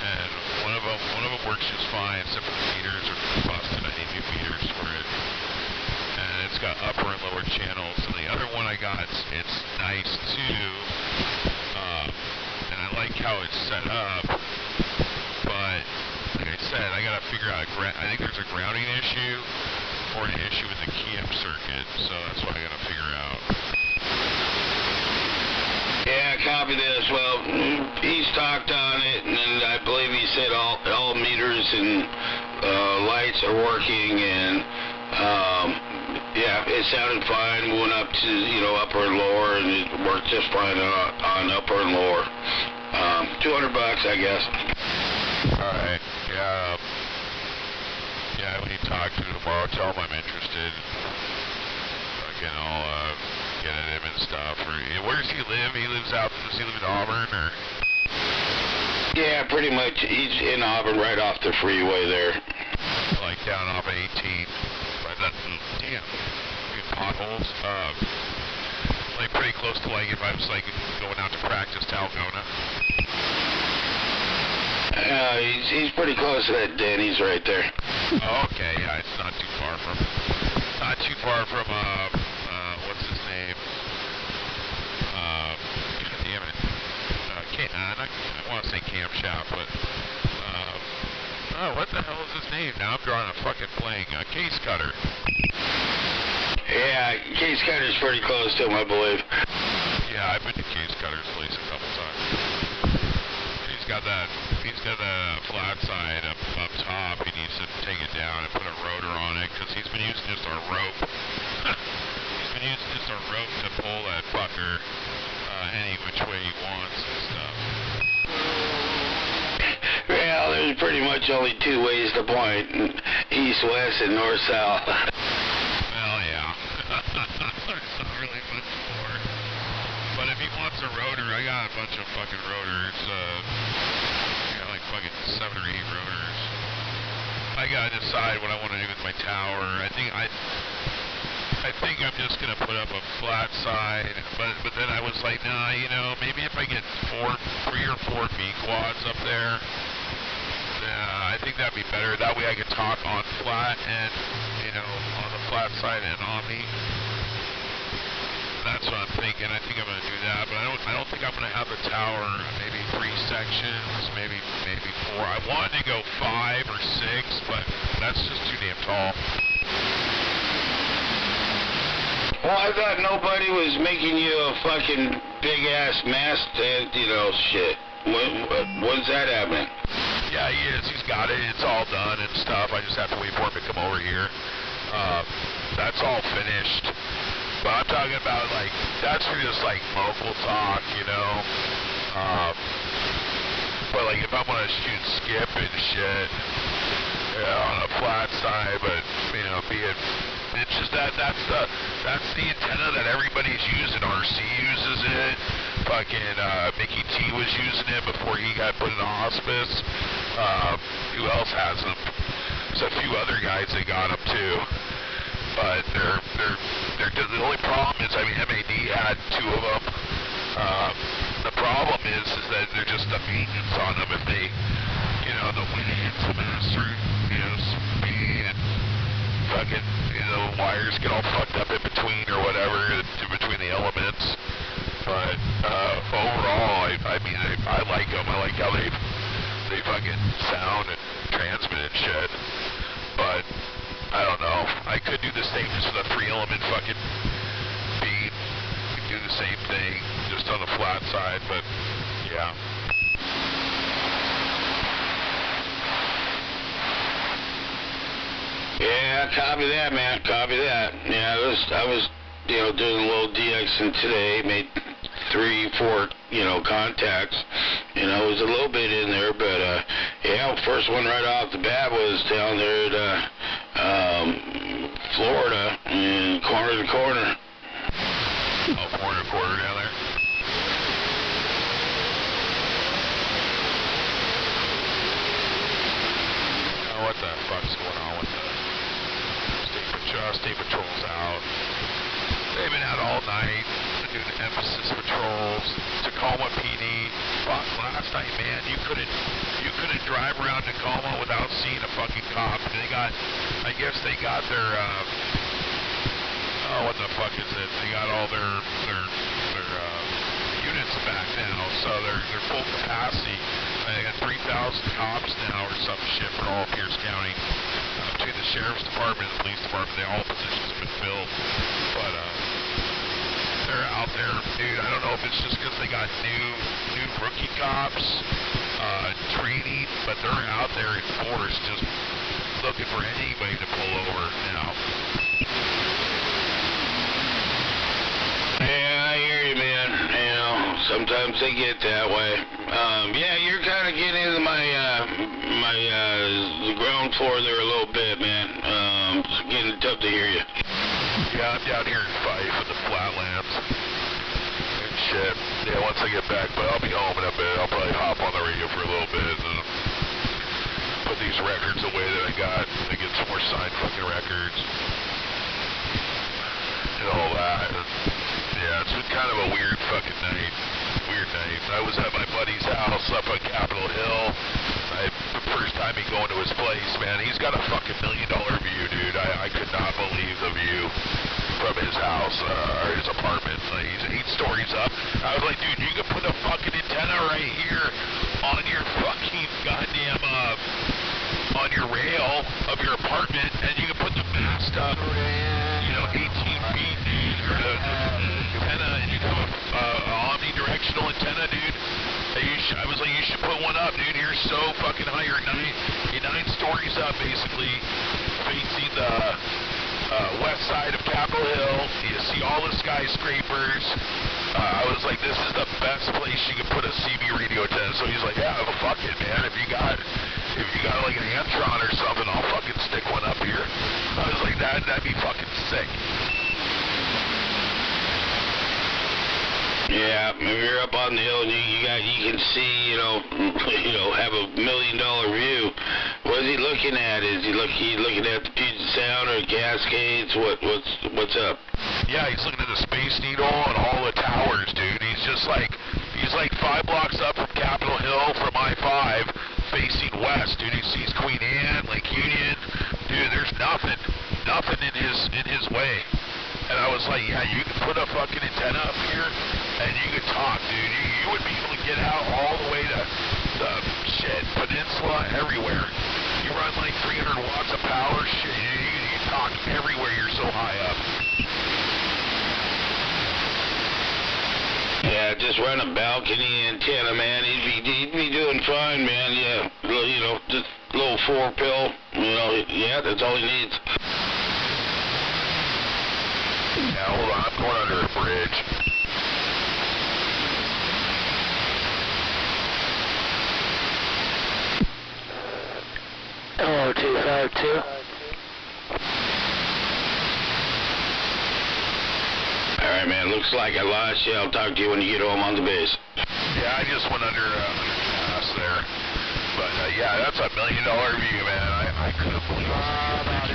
and one of them works just fine, except for the meters are busted. I need new meters for it. And it's got upper and lower channels, and the other one I got, it's nice too, and I like how it's set up, but like I said, I gotta figure out, I think there's a grounding issue, or an issue with the key-up circuit, so that's what I gotta figure out. Yeah, copy this. Well, he's talked on it, and I believe he said all meters and lights are working, and yeah, it sounded fine. We went up to, upper and lower, and it worked just fine on upper and lower. $200, I guess. Alright, yeah. Yeah, when you talk to him tomorrow, tell him I'm interested. Again, I'll get at him and stuff. Where does he live? Does he live in Auburn, or? Yeah, pretty much. He's in Auburn, right off the freeway there. Like down off 18. Damn. Good potholes. Like pretty close to like if I was like going out to practice to Algona. He's pretty close to that Denny's right there. Oh, okay, yeah, it's not too far from what's his name? God damn it. I want to say Camp Shop, but what the hell is his name? Now I'm drawing a fucking blank. Case Cutter. Yeah, Case Cutter's pretty close to him, I believe. Yeah, I've been to Case Cutter's place a couple times. He's got that flat side up top. He needs to take it down and put a rotor on it, because he's been using just a rope. He's been using just a rope to pull that fucker any which way he wants and stuff. Well, there's pretty much only two ways to point, east, west, and north, south. Well, yeah. There's not really much more. But if he wants a a fucking rotor. It's got like fucking 7 or 8 rotors. I gotta decide what I want to do with my tower. I think I'm just gonna put up a flat side, but then I was like, nah, you know, maybe if I get 3 or 4 B quads up there, I think that'd be better. That way I could talk on flat and, you know, on the flat side and Omni. That's what I'm thinking. I think I'm gonna do that, but I don't think I'm gonna have the tower maybe 3 sections, maybe 4. I wanted to go 5 or 6, but that's just too damn tall. Well, I thought nobody was making you a fucking big ass mast, you know, shit. When's that happening? Yeah, he is. He's got it. It's all done and stuff. I just have to wait for him to come over here. That's all finished. But I'm talking about, like, that's for just, like, local talk, you know. But, like, if I'm going to shoot skip and shit, on a flat side, but, you know, it's just that's the antenna that everybody's using. RC uses it. Fucking Mickey T was using it before he got put in the hospice. Who else has them? There's a few other guys that got them too. But the only problem is, I mean, MAD had 2 of them. The problem is that they're just the maintenance on them. If they, you know, the wind hits the master, you know, speed and fucking, you know, wires get all fucked up in between or whatever, in between the elements. But overall, I mean, I like them. I like how they fucking sound and transmit and shit. But I don't know. I could do the same just with a 3-element fucking beam. Do the same thing just on the flat side, but yeah. Yeah, copy that, man. Copy that. Yeah, I was, you know, doing a little DXing today. Made 3, 4, you know, contacts. You know, it was a little bit in there, but yeah, first one right off the bat was down there at Florida, and corner to corner. Oh, corner to corner down there. Oh, what the fuck's going on with the state patrols out? They've been out all night doing emphasis patrols. Tacoma PD. Fuck, last night, man, you couldn't drive around Tacoma without seeing a fucking cop. I guess they got their what the fuck is it? They got all their units back now, so they're full capacity. They got 3,000 cops now or some shit for all of Pierce County. Between the sheriff's department and the police department, all positions have been filled. But they're out there, dude. I don't know if it's just because they got new rookie cops training, but they're out there in force just looking for anybody to pull over now. Yeah, I hear you, man. You know, sometimes they get that way. Yeah, you're kind of getting into the ground floor there a little bit, man. It's getting tough to hear you. Yeah, I'm down here in Fife in the flatlands and shit. Yeah, once I get back, but I'll be home in a bit. I'll probably hop on the radio for a little bit and put these records away that I got and get some more signed fucking records and all that. And yeah, it's been kind of a weird fucking night. Weird night. I was at my buddy's house up on Capitol Hill. The first time me going to his place, man, he's got a fucking $1 million view, dude. I could not believe the view from his house or his apartment. Like, he's 8 stories up. I was like, dude, you could put a fucking antenna right here on your fucking goddamn on your rail of your apartment, and you can put the mast up, you know, 18 feet, dude, or the antenna, and you can have an omnidirectional antenna, dude. I was like, you should put one up, dude. You're so fucking high. You're 9 stories up, basically, facing the west side of Capitol Hill. You see all the skyscrapers. I was like, this is the best place you could put a CB radio antenna. So he's like, yeah, fuck it, man. If you got like an Antron or something, I'll fucking stick one up here. I was like, that'd be fucking sick. Yeah, if you're up on the hill and you can see, have a $1 million view. What is he looking at? Is he looking at the Puget Sound or Cascades? What's up? Yeah, he's looking at the Space Needle and all the towers, dude. He's like 5 blocks up from Capitol Hill from I-5, facing west, dude. He sees Queen Anne, Lake Union. Dude, there's nothing in his way. And I was like, yeah, you can put a fucking antenna up here, and you could talk, dude. You would be able to get out all the way to the peninsula, everywhere. You run like 300 watts of power, shit. You talk everywhere. You're so high up. Yeah, just run a balcony antenna, man. He'd be doing fine, man. Yeah, just a little 4-pill. Yeah, that's all he needs. Yeah, hold on, I'm going under a bridge. Hello, 252. Alright, man, looks like I lost you. I'll talk to you when you get home on the base. Yeah, I just went under pass there. But, yeah, that's a $1 million view, man. I couldn't believe it.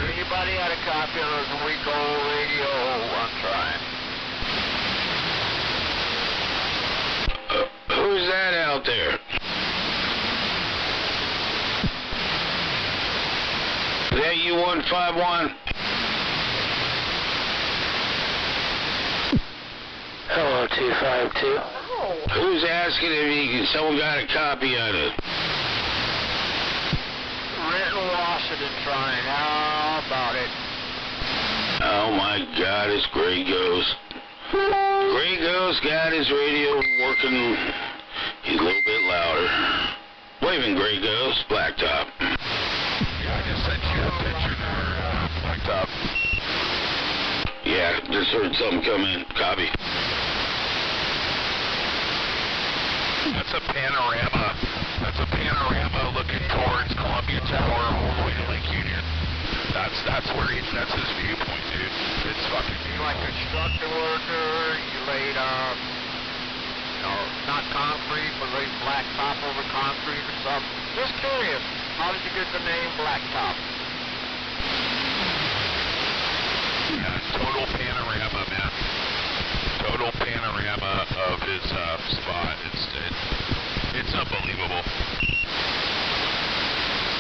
Anybody had a copy of those week-old radio? I'm trying. Who's that out there? Is that you 151? Hello, 252. Who's asking if someone got a copy of it? Renton Washington trying. How about it? Oh my God, it's Grey Ghost. Grey Ghost got his radio working. He's a little bit louder. Waving, Grey Ghost, Blacktop. Yeah, I just sent you a picture there, Blacktop. Yeah, just heard something come in. Copy. That's a panorama. That's a panorama looking towards Columbia Tower all the way to Lake Union. That's where that's his viewpoint, dude. It's fucking beautiful. Like construction worker, you laid not concrete, but laid blacktop over concrete or something. Just curious, how did you get the name Blacktop? Yeah, total panorama, man. Total panorama of his spot. It's unbelievable.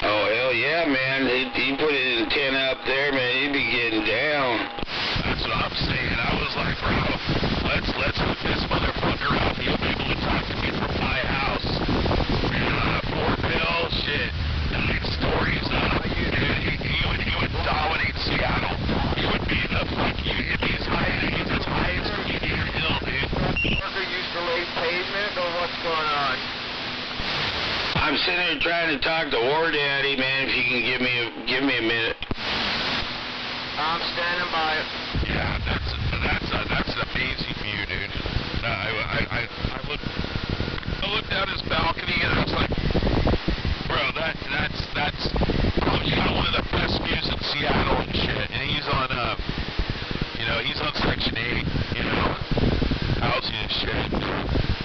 Oh, hell yeah, man. He put his antenna up there, man. He'd be getting down. That's what I'm saying. I was like, bro, let's hook this motherfucker up. He'll be able to talk to me from my house. 4-pill, shit. 9 stories up. He would dominate Seattle. He would be the fucking, he's as high as Union Hill, dude. Worker used to lay pavement, or what's going on? I'm sitting here trying to talk to War Daddy, man. If you can give me a minute. I'm standing by it. Yeah, that's an amazing view, dude. I looked out his balcony and I was like, bro, that's probably one of the best views in Seattle and shit. And he's on he's on Section 8, housing and shit.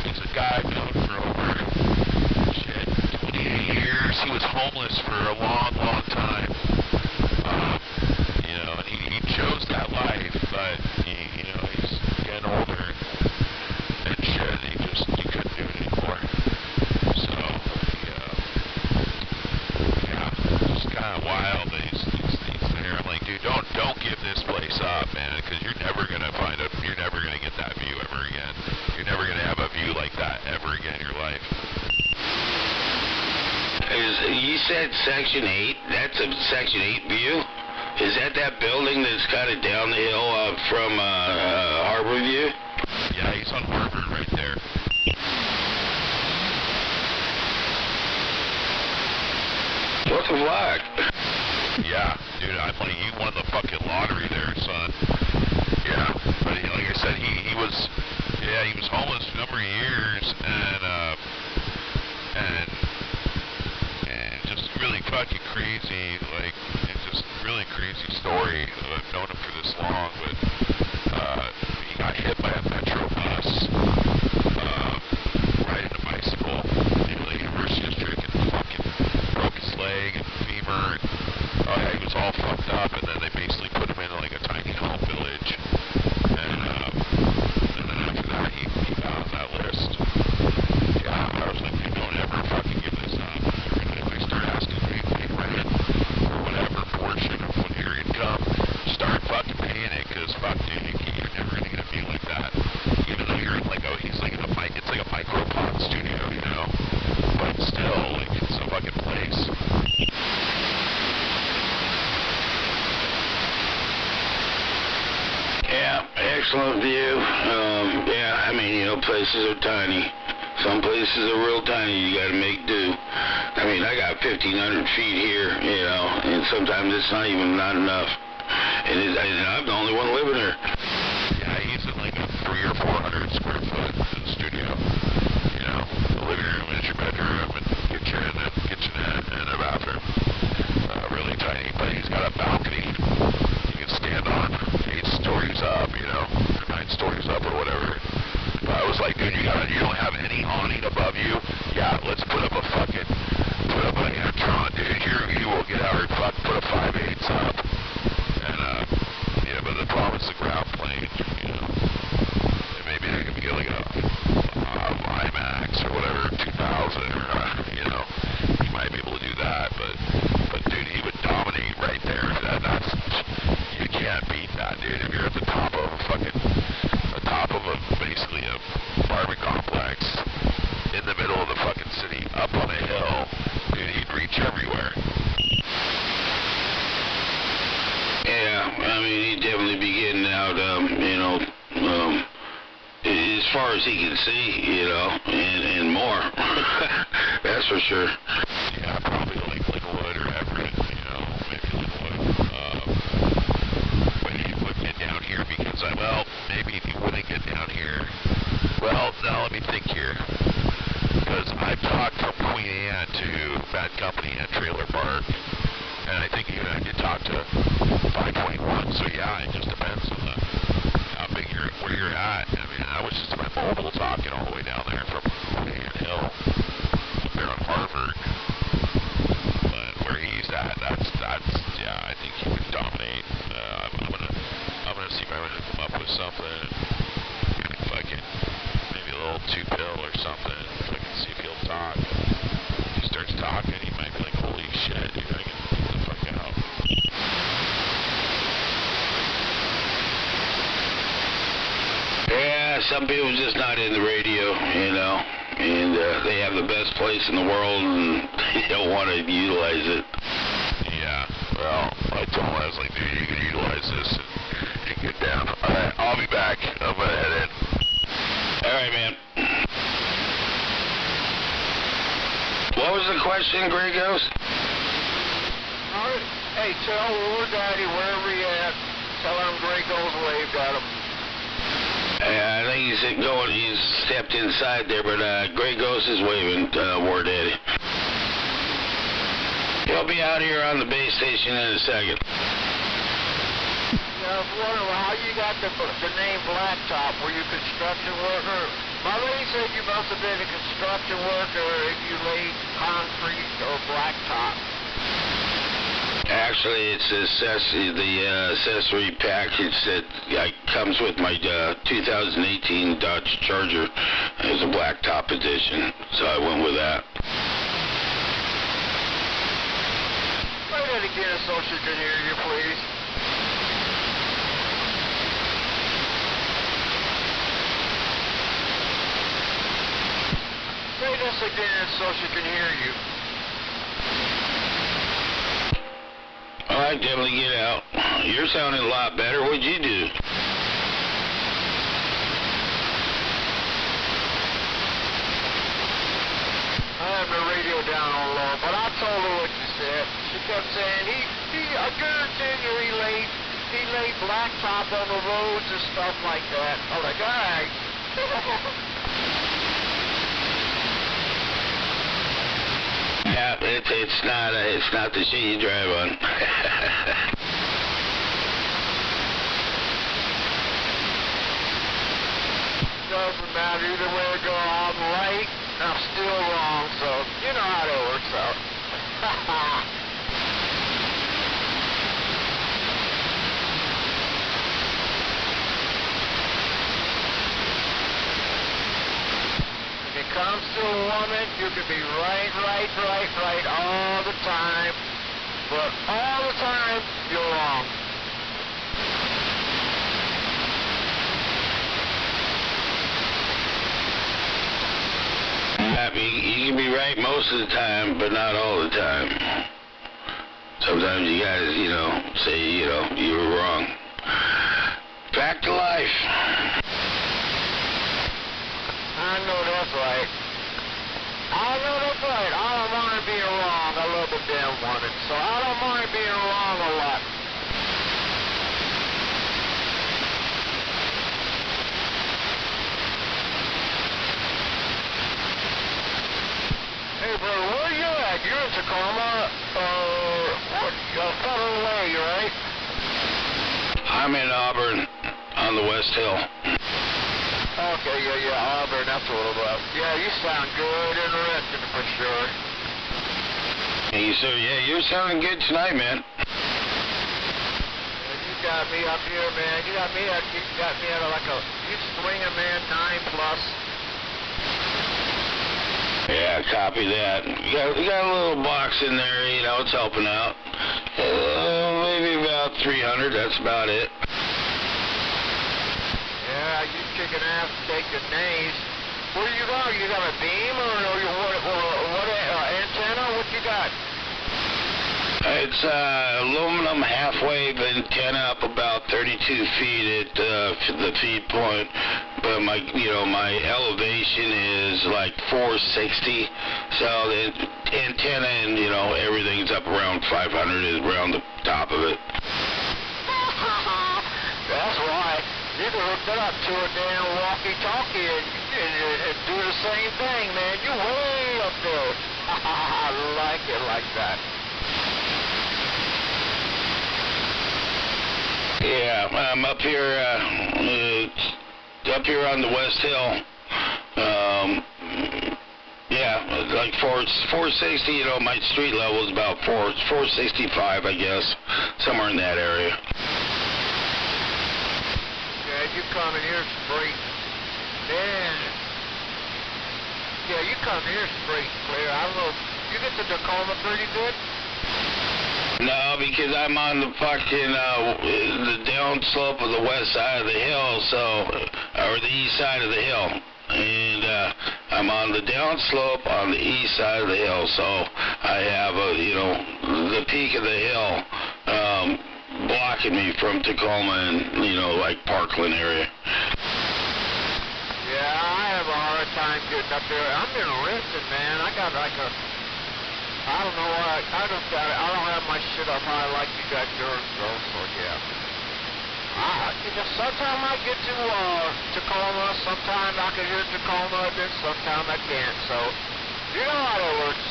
He's a guy known for over 28 years. He was homeless for a long, long time. And he chose that life, but he's getting older and shit. He couldn't do it anymore. So it's kind of wild that he's there. I'm like, dude, don't give this place up, man, because you're never gonna get that view ever again. You're never gonna have a view like that ever again in your life. You said Section 8? That's a Section 8 view? Is that building that's kind of down the hill from Harbor View? Yeah, he's on Harvard right there. What the fuck? Yeah, dude, I'm like, he won the fucking lottery there, son. Yeah, but like I said, he was homeless for a number of years, and just really fucking crazy, like, it's just really crazy story. I've known him for this long, but he got hit by a Metro bus. bicycle, you know, the University District, and fucking broke his leg and femur, and oh yeah, he was all fucked up, and then they basically put him in like a tiny home village, and then after that, he got on that list. Yeah, I was like, dude, don't ever fucking give this up. You're gonna, if they start asking for you to pay rent, or whatever portion of your income, start fucking paying it, because fuck, dude, you're never gonna be like that. Even though you're in like it's like a micropod studio, you know? But still, like, it's a fucking place. Yeah, excellent view. Yeah, I mean, you know, places are tiny. Some places are real tiny. You got to make do. I mean, I got 1,500 feet here, you know, and sometimes it's not enough. And I'm the only one living here. Yeah, he's in like a 300 or 400 square foot studio. You know, a living room is your bedroom, and kitchenette, and a bathroom. Really tiny, but he's got a balcony you can stand on 8 stories up, you know, 9 stories up or whatever. But I was like, dude, you don't have any awning above you? Yeah, let's put up an Antron, dude. You will get out and put a 5/8 up. And, yeah, but the problem is the ground plane, you know. And maybe I can get like a IMAX or whatever, 2000, or, you know, he might be able to do that, but dude, he would dominate right there. You can't beat that, dude. If you're at the top of basically a apartment complex in the middle of the fucking city, up on a hill, dude, he'd reach everywhere. Yeah, I mean, he'd definitely be getting out, you know, as far as he can see, you know, and more. That's for sure. Yeah, probably like Linwood or Everett, you know, maybe Linwood. But he wouldn't get down here because maybe he wouldn't get down here. Well, now let me think here. Because I've talked from Queen Anne to Bad Company at Trailer Park, and I think even I did talk to 521, so yeah, it just depends on how big where you're at. I mean, I was just my mobile talking all the way down there from Queen Anne Hill, up there on Harvard. But where he's at, that's yeah, I think he would dominate. I'm gonna see if I can come up with something. If I can, maybe a little 2-pill or something. If I can see if he'll talk. If he starts talking, he might be like, holy shit, dude, I can get the fuck out. Yeah, some people just not in the radio, you know, and they have the best place in the world, and they don't want to utilize it. Yeah, well, I told him, I was like, dude, you can utilize this and get down. Alright, I'll be back. I'm gonna head in. Alright, man. What was the question, Grey Ghost? Alright. Hey, tell Lord Daddy wherever he at, tell him Grey Ghost waved at him. I think he's stepped inside there, but Grey Ghost is waving, War Daddy. He'll be out here on the base station in a second. I was wondering how you got the name Blacktop. Were you a construction worker? My lady said you must have been a construction worker if you laid concrete or blacktop. Actually, it's the accessory package that comes with my 2018 Dodge Charger. It's a blacktop edition, so I went with that. Say that again so she can hear you, please. Say this again so she can hear you. All right, definitely get out. You're sounding a lot better. What'd you do? I have the radio down on low, but I told her what you said. She kept saying, I guarantee you he laid blacktop on the roads and stuff like that. I was like, all right. Yeah, it's not the shit you drive on. Doesn't matter either way we go. I'm right. I'm still wrong, so you know how that works out. If it comes to a woman, you can be right all the time, but all the time, you're wrong. You can be right most of the time, but not all the time. Sometimes you gotta, say, you were wrong. Fact of life. I know that's right. I know that's right. I don't mind being wrong. I love the damn woman, so I don't mind being wrong a lot. Hey, brother, where are you at? You're in Tacoma, Federal Way, right? I'm in Auburn on the West Hill. Okay, yeah, Auburn, that's a little rough. Yeah, you sound good and rested for sure. You're sounding good tonight, man. You got me up here, man. You got me at like you swinging, man, 9+. Yeah, copy that. You got a little box in there, it's helping out. Maybe about 300, that's about it. Yeah, you kicking ass, taking names. Where you going? You got a beam or what antenna? What you got? It's aluminum half-wave antenna up about 32 feet at the feed point, but my elevation is like 460. So the antenna and everything's up around 500 is around the top of it. That's right. You can hook that up to a damn walkie-talkie and do the same thing, man. You're way up there. I like it like that. Yeah, I'm up here on the West Hill. Like 460, my street level is about 465, I guess, somewhere in that area. Yeah, you come in here straight. Man. Yeah, you come here straight clear. I don't know. You get to Tacoma pretty good? No, because I'm on the fucking, the downslope of the west side of the hill, or the east side of the hill. And, I'm on the downslope on the east side of the hill, so I have, the peak of the hill, blocking me from Tacoma and, like Parkland area. Yeah, I have a hard time getting up there. I'm in Renton, man. I got like I don't know why. I don't have my shit up high like you got yours, though. So yeah. Sometimes I get to Tacoma. Sometimes I can hear Tacoma, then sometimes I can't. So you know how that works.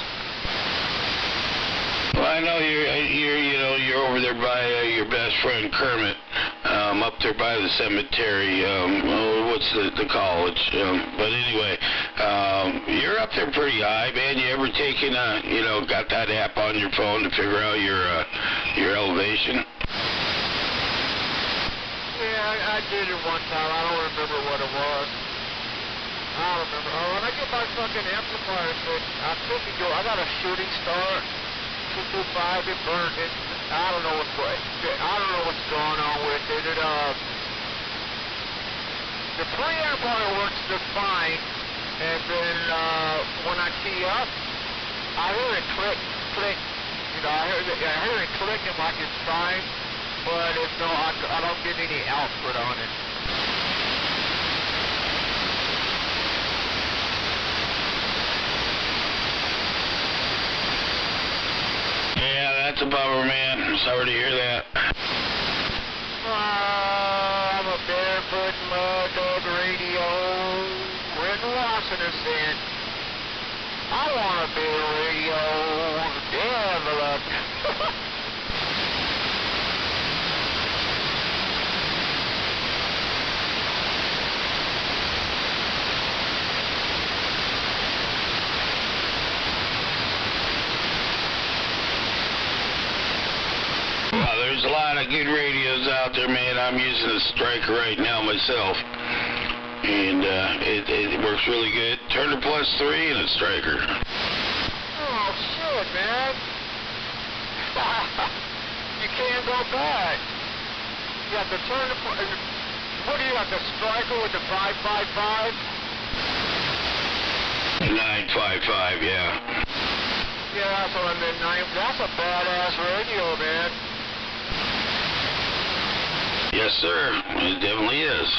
Well, I know you're over there by your best friend Kermit, up there by the cemetery. What's the college? But anyway, you're up there pretty high, man. You ever taken got that app on your phone to figure out your elevation? Yeah, I did it one time. I don't remember what it was. I don't remember. When I get my fucking amplifier fixed, I got a shooting star. 225, it burned it. I don't know what's going on with it. The preamplifier works just fine, and then when I key up, I hear it click. I hear it clicking like it's fine, but I don't get any output on it. That's a bummer, man. I'm sorry to hear that. I'm a barefoot mud dog radio. When Washington said, I want to be a radio developed. Well, there's a lot of good radios out there, man. I'm using a Striker right now myself. And it works really good. Turner Plus 3 and a Striker. Oh, shit, man. You can't go back. You have to turn the... What do you have, the Striker with the 555? 955, yeah. Yeah, that's what I meant. That's a badass radio, man. Yes, sir. It definitely is.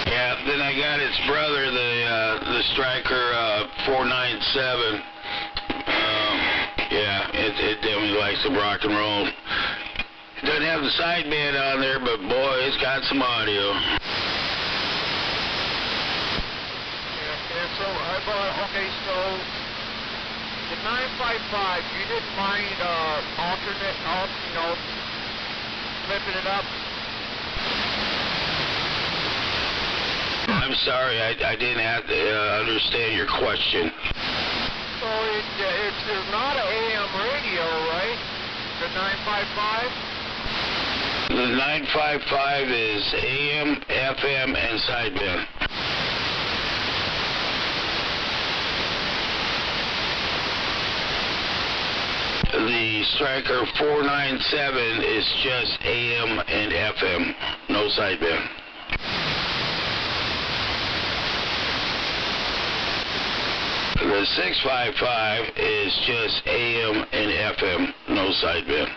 Yeah, then I got its brother, the Striker 497. Yeah, it definitely likes to rock and roll. It doesn't have the sideband on there, but boy, it's got some audio. Yeah, so, okay, so the 955, you didn't mind flipping it up? I'm sorry, I didn't understand your question. So it's not an AM radio, right? The 955? The 955 is AM, FM, and sideband. The Striker 497 is just AM and FM, no sideband. The 655 is just AM and FM, no sideband.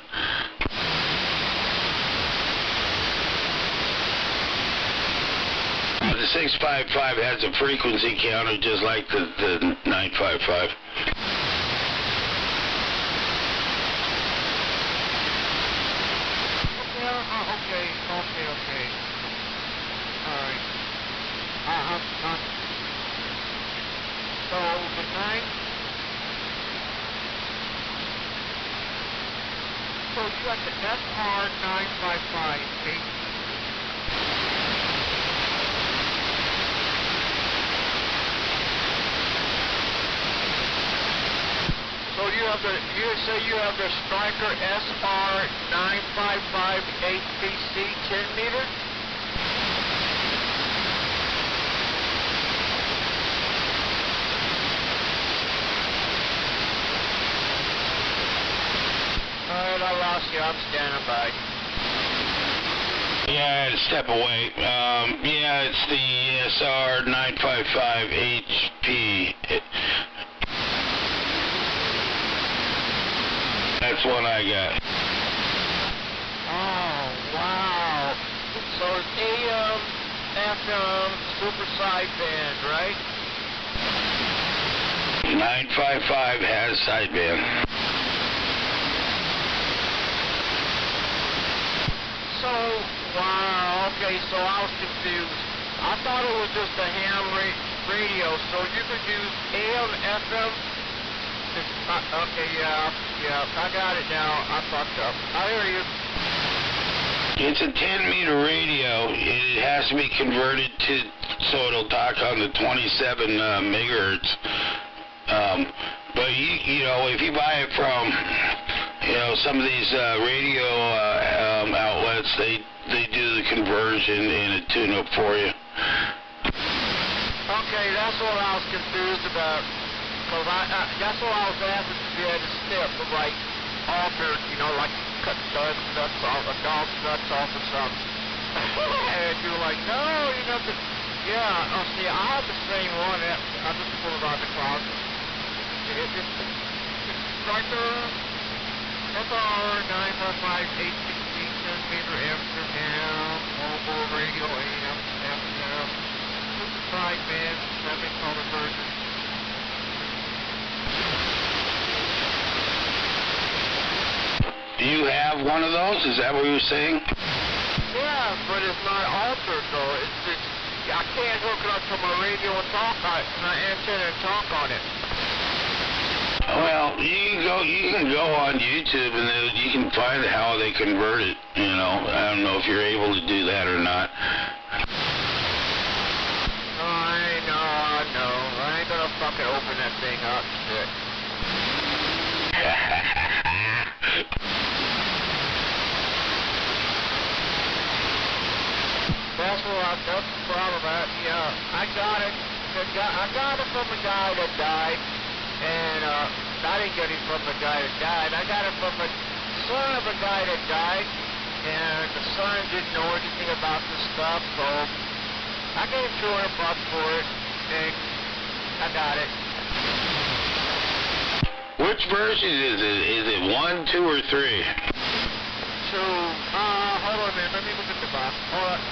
The 655 has a frequency counter just like the 955. Okay. All right. So the 9. So you got the SR 955. Okay. So you have the Striker SR 955 HPC 10 meter? Alright, I lost you. I'm standing by. Yeah, I had to step away. Yeah, it's the SR 955 HP. That's what I got. Oh, wow. So it's AM, FM, super sideband, right? 955 has sideband. So, wow, okay, so I was confused. I thought it was just a ham radio, so you could use AM, FM. Okay, yeah, I got it now. I fucked up. I hear you. It's a 10 meter radio. It has to be converted to so it'll talk on the 27 megahertz. But you know, if you buy it from some of these radio outlets, they do the conversion and a tune up for you. Okay, that's what I was confused about. Because that's what I was asking if you had a step of like alter, like cut nuts off, a dog's nuts off or something. And you were like, no, you have to. Yeah, see, I have the same one. I just pulled it out of the closet. It's Striker SR 955 816 centimeter Amsterdam mobile radio AM FM super sideband 7-color version. Do you have one of those? Is that what you were saying? Yeah, but it's not altered though. I can't hook it up to my radio and talk on it, my antenna and talk on it. Well, you can go on YouTube and then you can find how they convert it. I don't know if you're able to do that or not. well, that's the problem. I got it. I got it from a guy that died, and I didn't get it from the guy that died. I got it from the son of a guy that died, and the son didn't know anything about this stuff, so I gave $200 for it, and I got it. Which version is it? Is it 1, 2, or 3? So, hold on a minute. Let me look at the box. Hold on.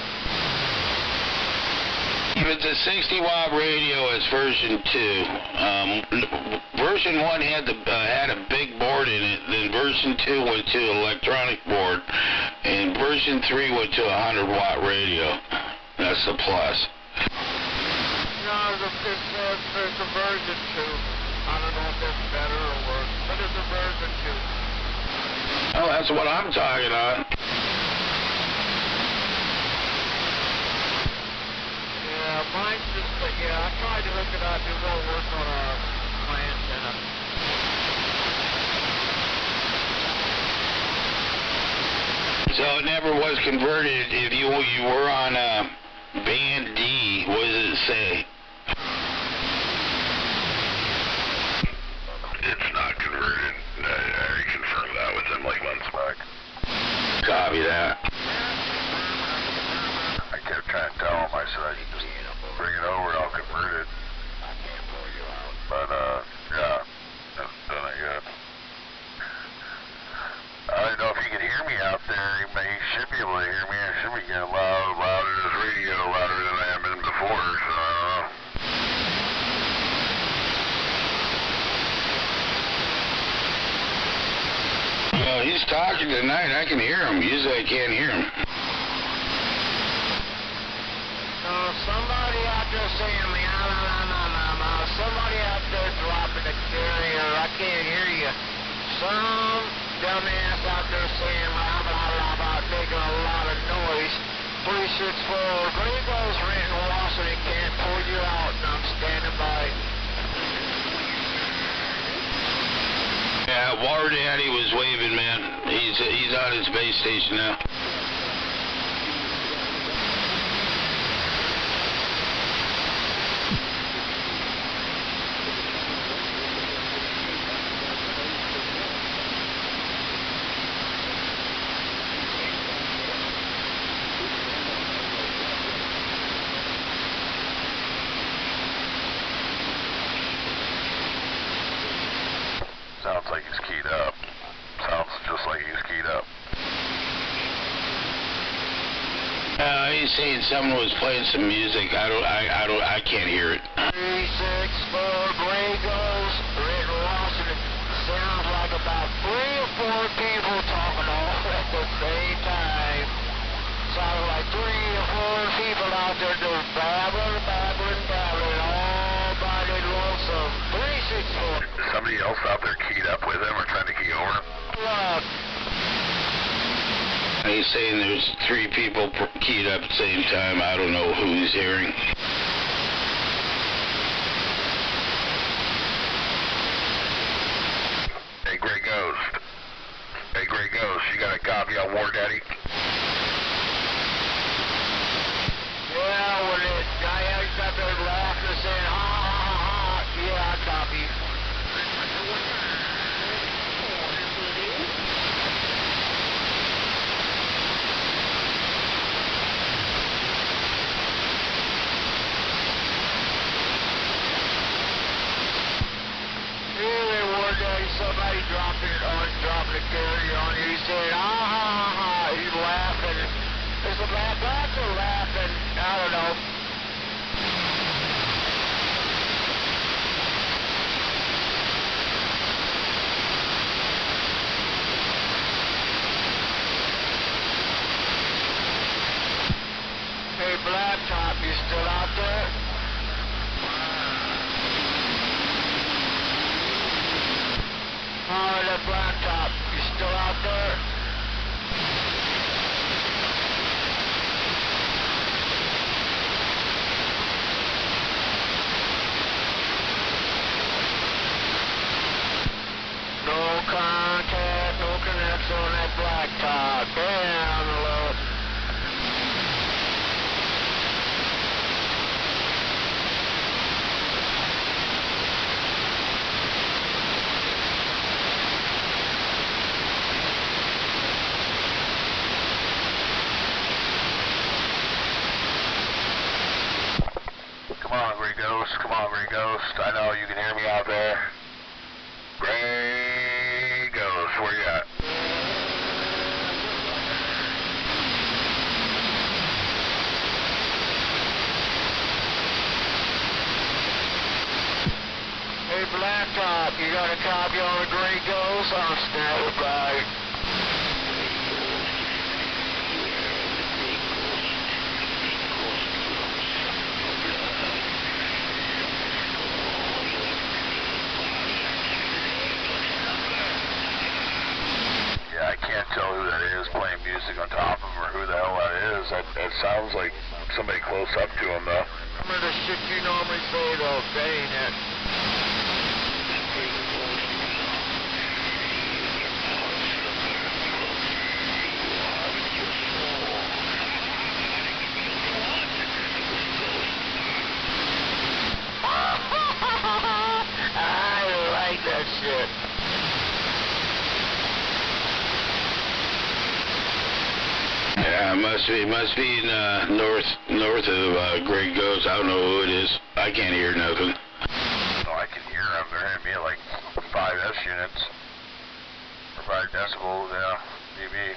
If it's a 60-watt radio, it's version 2. Version 1 had a big board in it. Then version 2 went to electronic board, and version 3 went to a 100-watt radio. That's the plus. No, it's a version 2. I don't know if that's better or worse, but it's a version 2. Oh, that's what I'm talking about. Yeah, mine's just, I tried to hook it up. It won't work on my antenna. So it never was converted. If you were on band D, what does it say? It's not converted. I confirmed that with him like months back. Copy that. I kept trying to tell him, I said, just bring it over and I'll convert it. But, yeah, hasn't done it yet. I don't know if you can hear me out there. He should be able to hear me. I should be getting louder in his radio, louder than I have been before, so I don't know. Well, he's talking tonight. I can hear him. Usually I can't hear him. Somebody out there saying me, somebody out there dropping a carrier. I can't hear you. Some dumbass out there saying blah, blah, blah, blah, making a lot of noise. 364, Gringo's renting Washington, can't pull you out, and I'm standing by. Yeah, War Daddy was waving, man. He's on his base station now. Sounds like he's keyed up. Sounds just like he's keyed up. He's saying someone was playing some music. I can't hear it. 364 Gringos, renting Washington. Sounds like about 3 or 4 people talking all at the same time. Sounds like 3 or 4 people out there just babbling, all by their lonesome. 364. Is somebody else out there keyed up with him or trying to key over? Look. He's saying there's 3 people keyed up at the same time. I don't know who he's hearing. Hey, Gray Ghost. Hey, Gray Ghost, you got a copy on War Daddy? Yeah, when the guy out there laughing and saying, ha, ha, ha, ha, yeah, I copy. Somebody dropping a carrier on you. He said, ah, ha, ha, ha. He's Ghost. Come on, Gray Ghost. I know you can hear me out there. Gray Ghost, where you at? Hey, Blacktop, you got a copy on the Gray Ghost? I'm standing by. Yeah, I can't tell who that is playing music on top of him or who the hell that is. That sounds like somebody close up to him, though. Remember the shit you normally say, though, saying it. I like that shit. Yeah, must be in, north of Gray Ghost. I don't know who it is. I can't hear nothing. Oh, I can hear them. They're hitting me at like 5 S units. Or 5 decibels, yeah, dB.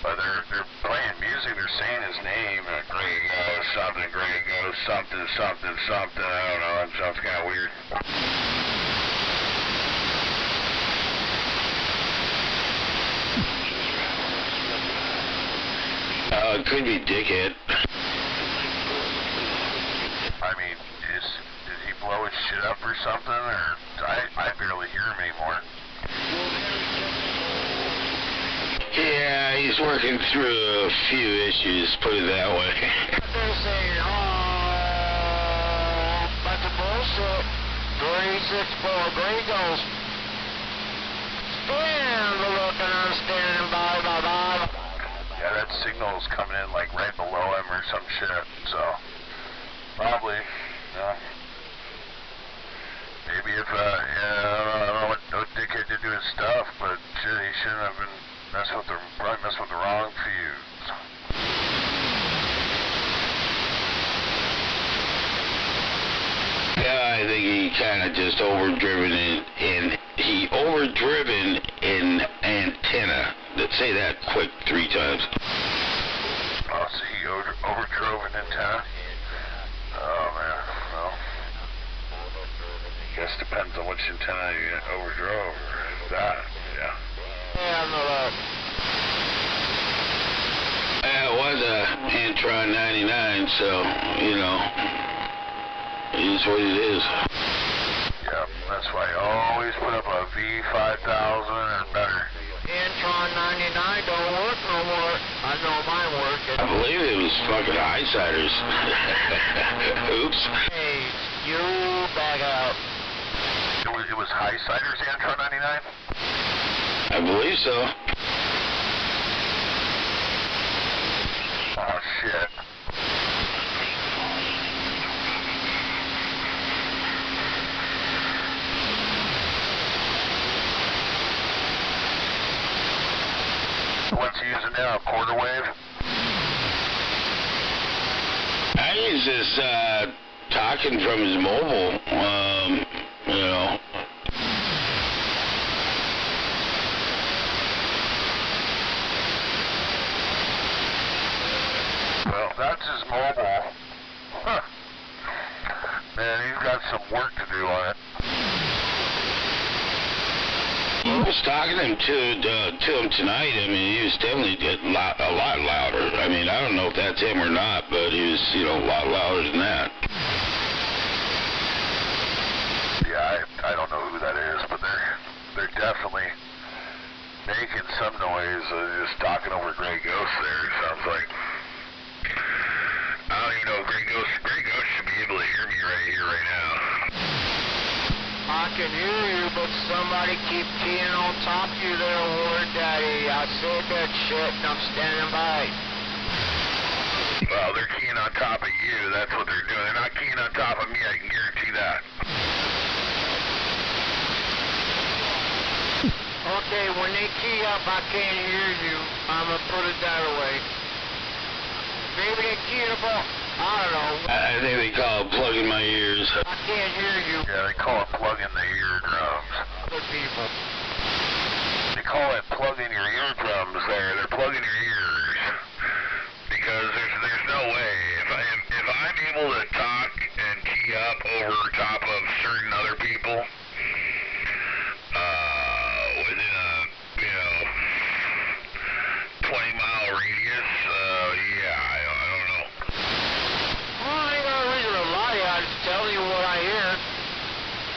But they're playing music, they're saying his name, Gray Ghost, something, Gray Ghost, something, something, something. I don't know, that sounds kind of weird. It could be Dickhead. I mean, did he blow his shit up or something? Or I barely hear him anymore. Yeah, he's working through a few issues, put it that way. They're saying, oh, bunch of bullshit. 364, Gray Ghost. Stand looking, I'm standing by, bye-bye. Yeah, that signal's coming in like right below him or some shit, so probably, maybe if, I don't know what Dickhead did to his stuff, but shit, he shouldn't have been probably messing with the wrong fuse. Yeah, I think he kind of just overdriven in antenna. Let's say that quick 3 times. Oh, so he overdrove an antenna? Oh, man, well, I guess depends on which antenna you overdrove, or that, yeah. Yeah, it was a Antron 99, so, you know, it is what it is. Yeah, that's why I always put up a V5000 or better. Antron 99 don't work no more. I know mine working. I believe it was fucking Highsiders. Oops. Hey, you back out. It was Highsiders Antron 99? I believe so. Oh, shit. What's he using now, a quarter wave? He's just talking from his mobile, you know. Well, that's his mobile. Huh. Man, he's got some work to do on it. I was talking to him tonight. I mean, he was definitely a lot louder. I mean, I don't know if that's him or not, but he was, you know, a lot louder than that. Yeah, I don't know who that is, but they're definitely making some noise, just talking over Gray Ghost there, it sounds like. I don't even know if Gray Ghost should be able to hear me right here, right now. I can hear you, but somebody keep keying on top of you there, Ward Daddy. I said that shit, and I'm standing by. Well, they're keying on top of you. That's what they're doing. They're not keying on top of me. I can guarantee that. Okay, when they key up, I can't hear you. I'm going to put it that way. Maybe they key it up. I don't know. I think they call it plug in my ears. I can't hear you. Yeah, they call it plugging the eardrums. Other people. They call it plugging your eardrums there. They're plugging your ears. Because there's no way. If I'm able to talk and key up over top of certain other people, within a, 20-mile radius, I don't know. Well, I ain't got a reason to lie to you. I'm just telling you what I hear.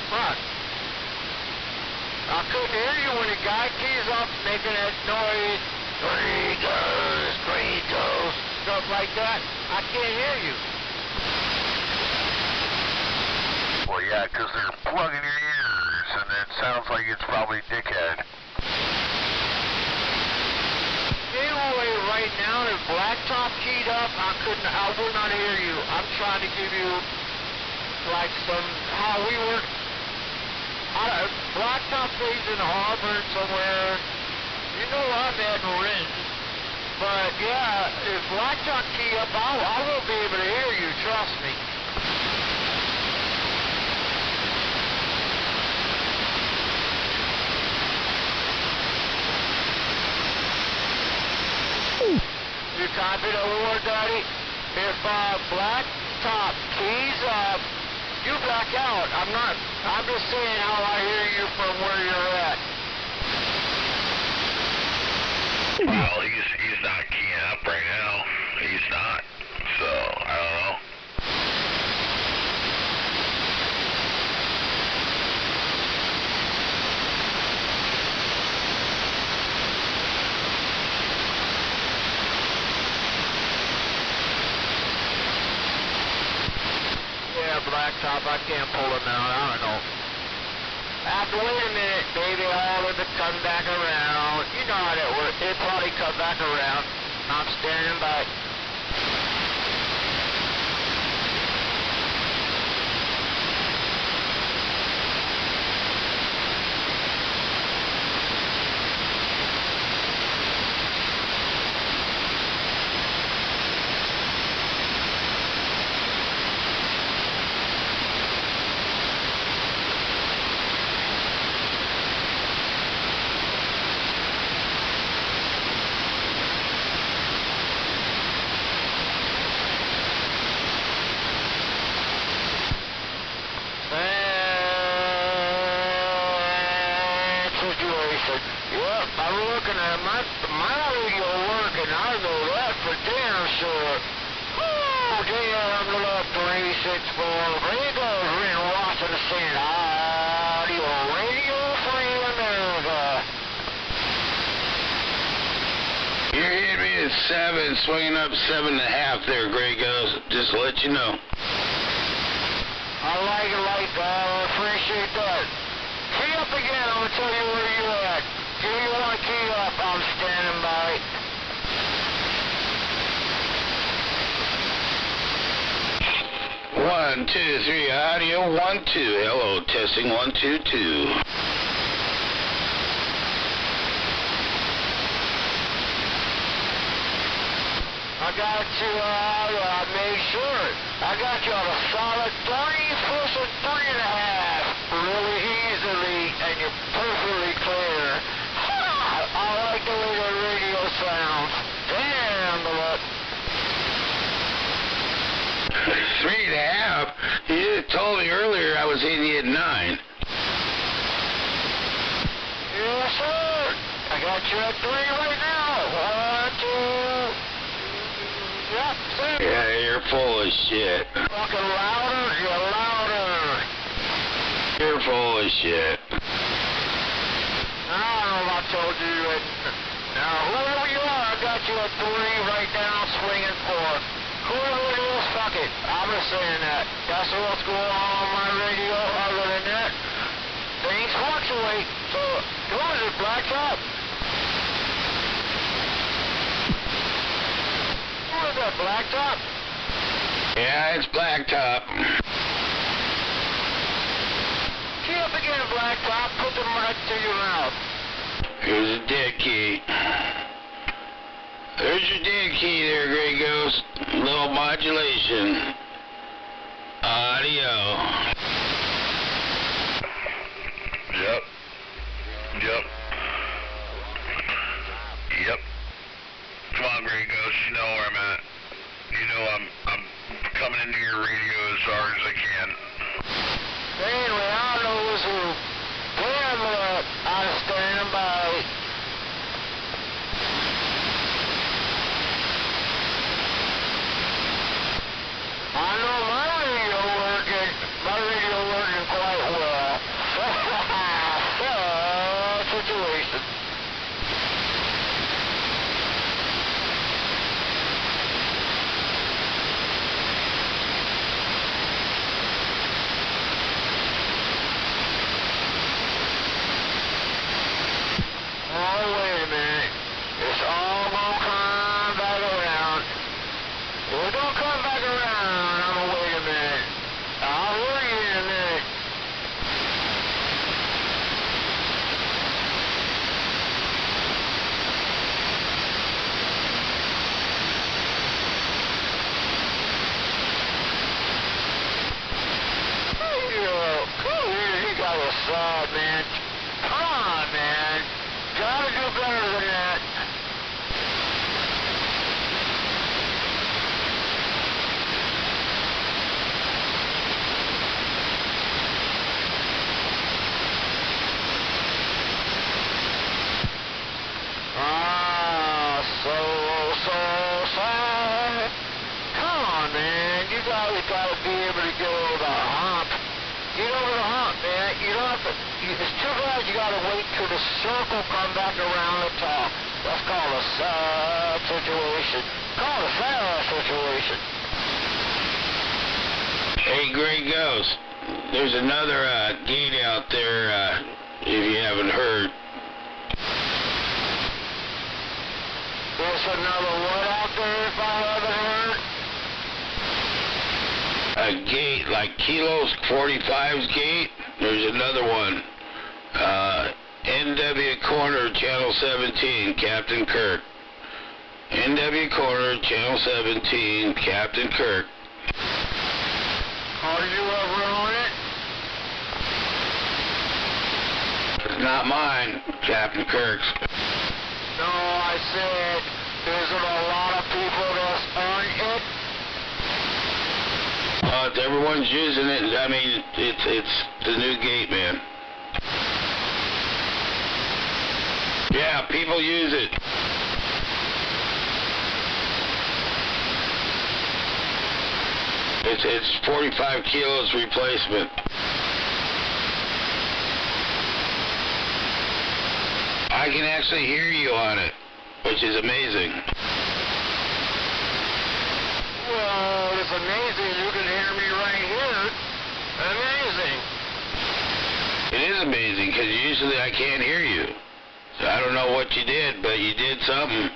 What? I couldn't hear you when the guy keys up making that noise. Gritos, stuff like that. I can't hear you. Well, yeah, because they're plugging your ears, and it sounds like it's probably dickhead. Anyway, right now, the blacktop keyed up. I would not hear you. I'm trying to give you, like, how we work. Blacktop stays in Auburn somewhere. You know I'm at Marin. But, yeah, if blacktop key up, I won't be able to hear you, trust me. You copy the word, Daddy? If blacktop keys up, you back out. I'm just saying how I hear you from where you're at. Well, he's not keying up right now. He's not. So, I don't know. Yeah, blacktop, I can't pull it now. I don't know. Wait a minute, maybe all of it come back around. You know how that works. It probably come back around. I'm standing by. Yep, I'm looking at my radio working. I know that for damn sure. Oh, damn, the left 364. There you go, in Washington State. Audio Radio Free America. You're hitting me at 7, swinging up 7.5 there, Grey Ghost. Just to let you know. I like it like that. I appreciate that. Key up again. I'm going to tell you where you're at. Give me one key up. I'm standing by. One, 2, 3, audio, 1, 2. Hello, testing, 1, 2, 2. I got you, I made sure. I got you on a solid 3, pushing 3.5. Really easily, and you're perfectly clear. I like the way the radio sounds. Damn, look. 3.5? You just told me earlier I was hitting you at 9. Yes, sir. I got you at 3 right now. 1, 2. Yep, sir. Yeah, you're full of shit. Talking louder, you're louder. You're full of shit. I don't know if I told you. Now, whoever you are, I got you at 3 right now, swinging 4. Whoever it is, fuck it. I'm just saying that. That's what's going on my radio. Other than that, things fluctuate. So, who is it, Blacktop? Who is that, Blacktop? Yeah, it's Blacktop. Key up again, Blacktop. Put the mic to your mouth. Here's a dead key. There's your dead key there, Grey Ghost. Little modulation. go. Yep. Yep. Yep. Come on, Great Ghost. You know where I'm at. You know I'm coming into your radio as hard as I can. Anyway, I knows who damn out of standby. I know my radio working quite well. Situation. Oh, wait a minute. It's all gonna come back around. It's gonna come back around. I'm gonna wait a minute. I'll hear you in a minute. You got a side, man. Come on, man. Gotta do better than that. So sad. Come on, man. You guys gotta be able to get over the hump. Get over the hump, man. You don't have to. It's too bad you gotta wait till the circle come back around the top. That's called a sad situation. Called a sad situation. Hey, Grey Ghost, there's another gate out there, if you haven't heard. There's another what out there if I haven't heard? A gate, like Kilos 45's gate. There's another one. NW Corner, Channel 17, Captain Kirk. NW Corner, Channel 17, Captain Kirk. Are you ever on it? It's not mine, Captain Kirk's. No, I said, isn't a lot of people that's on it? Everyone's using it. I mean, it's the new gate, man. Yeah, people use it. It's 45 kilos replacement. I can actually hear you on it, which is amazing. Well, it's amazing you can hear me right here. Amazing. It is amazing, because usually I can't hear you. So I don't know what you did, but you did something.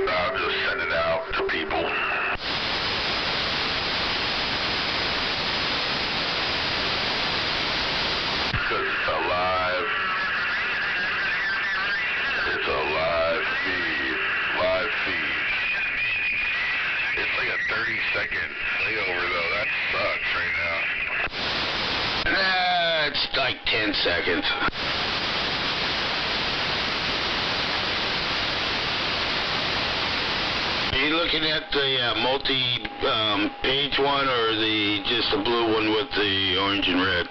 I'll just send it out to people. Because it's a live feed. It's like a 30-second layover though. That sucks right now. Nah, it's like 10 seconds. Are you looking at the multi-page one or just the blue one with the orange and red?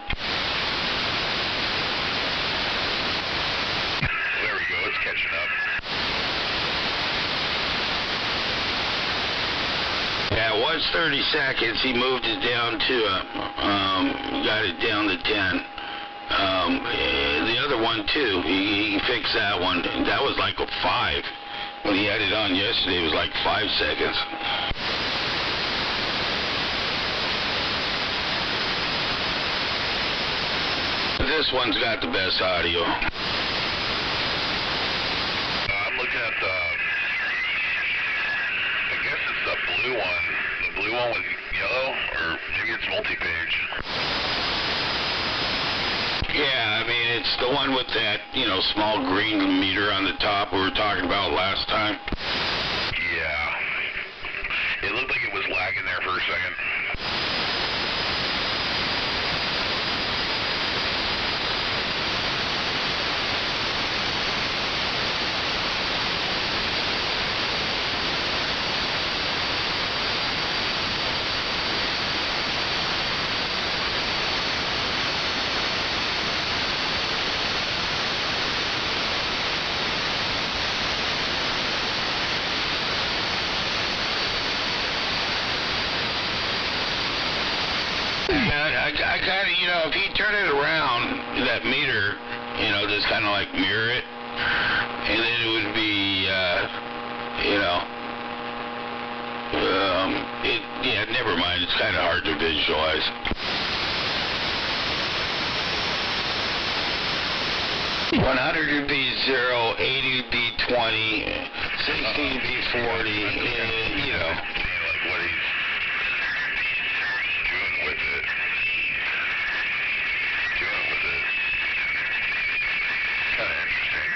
There we go. It's catching up. Yeah, it was 30 seconds. He moved it down to, got it down to 10. The other one, too, he fixed that one. That was like a 5. When he had it on yesterday, it was like 5 seconds. This one's got the best audio. I'm looking at I guess it's the blue one. The blue one with yellow, or maybe it's multi-page. Yeah, I mean, It's the one with that, you know, small green meter on the top we were talking about last time. Yeah. It looked like it was lagging there for a second. I kind of, you know, if you turn it around, that meter, you know, just kind of like mirror it, and then it would be, you know, yeah, never mind. It's kind of hard to visualize. $100 would be 0, 80 would be 20, 60 would be 40, you know. Like what he's doing with it. Kind of interesting.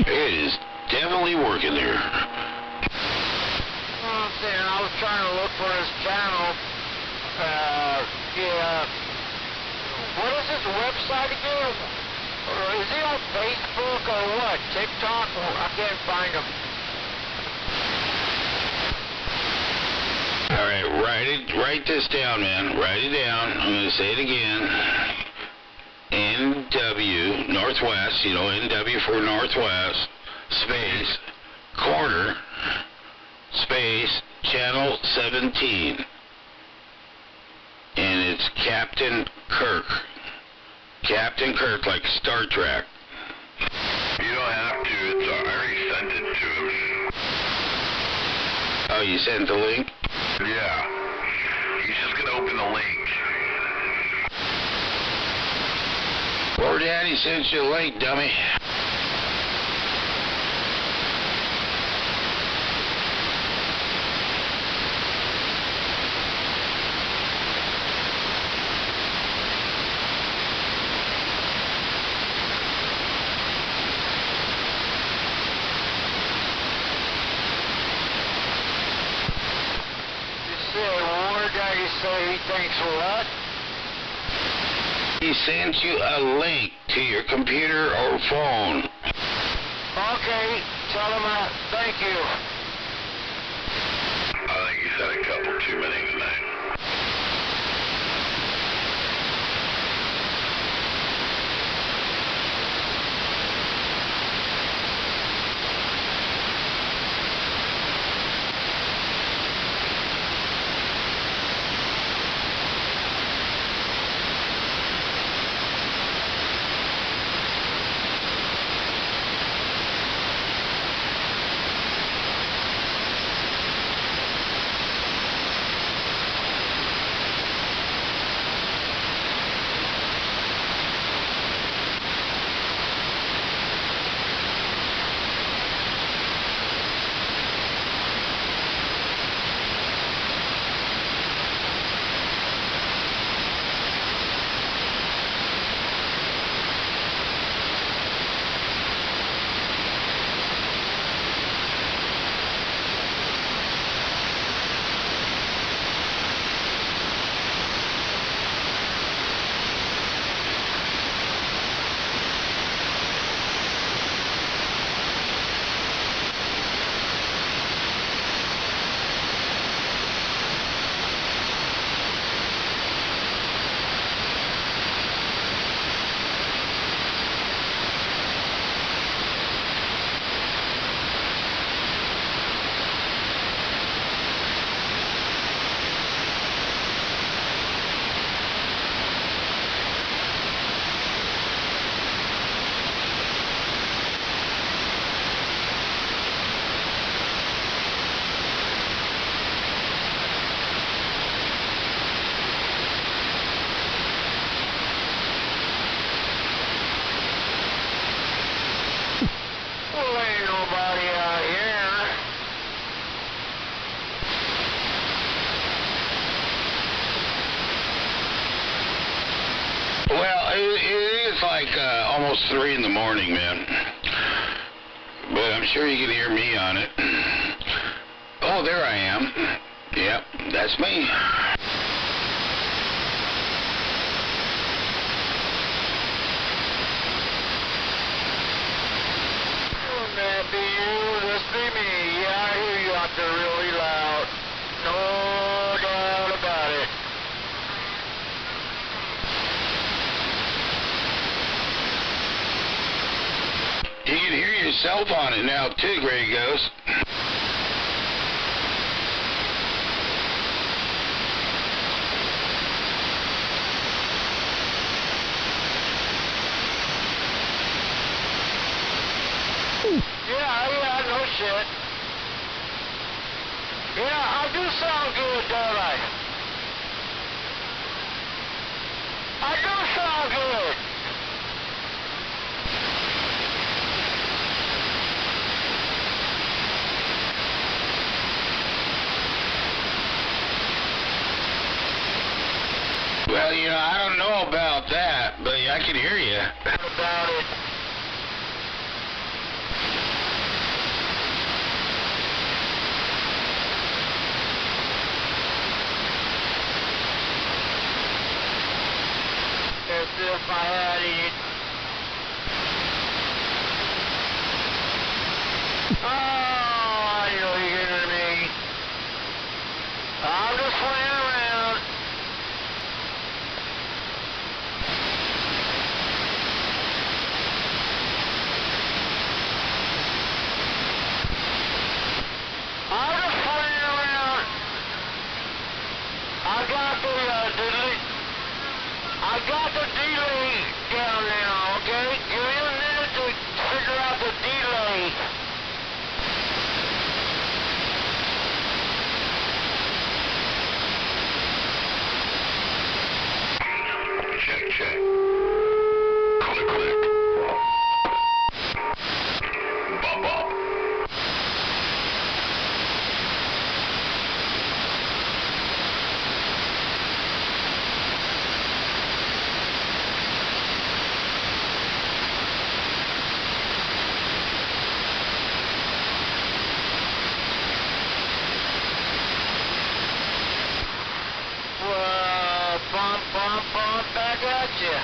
It is definitely working there. Oh, man, I was trying to look for his channel. What is his website again? Is he on Facebook or what? TikTok? I can't find him. All right, write this down, man. Write it down. I'm going to say it again. NW, Northwest, you know, NW for Northwest, space, corner, space, channel 17. And it's Captain Kirk. Captain Kirk, like Star Trek. You don't have to. I already sent it to him. Oh, you sent the link? Yeah. He's just going to open the link. Poor Daddy sent you a link, dummy. Say he thinks what? He sent you a link to your computer or phone. Okay, tell him thank you. I think he's had a couple too many tonight. like almost 3 in the morning, man. But I'm sure you can hear me on it. Oh, there I am. Yep, that's me. Wouldn't that be you? This be me. Yeah, I hear you out there really loud. No doubt about it. You can hear yourself on it now, too, Gray Ghost. Yeah, no shit. Yeah, I do sound good, don't I? I do sound good. Well, you know, I don't know about that, but I can hear you. What about it? As if I had it. Oh, I know you're getting me. I'm just playing around. I'm just playing around. I got the delay down now, okay? Give me a minute to figure out the delay. Check. Click. Bump. Bump, back at you.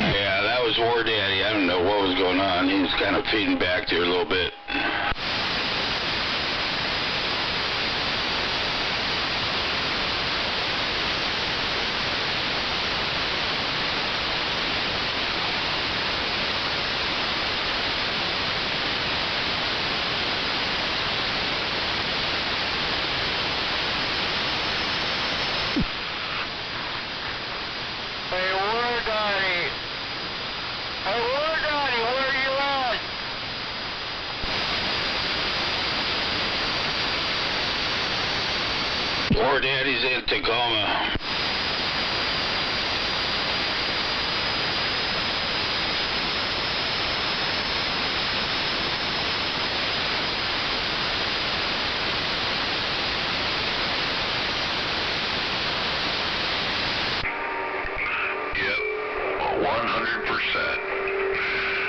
Yeah, that was War Daddy. I don't know what was going on. He was kind of feeding back there a little bit. Hey, War Daddy, where are you at? War Daddy's in Tacoma. Yep, 100%.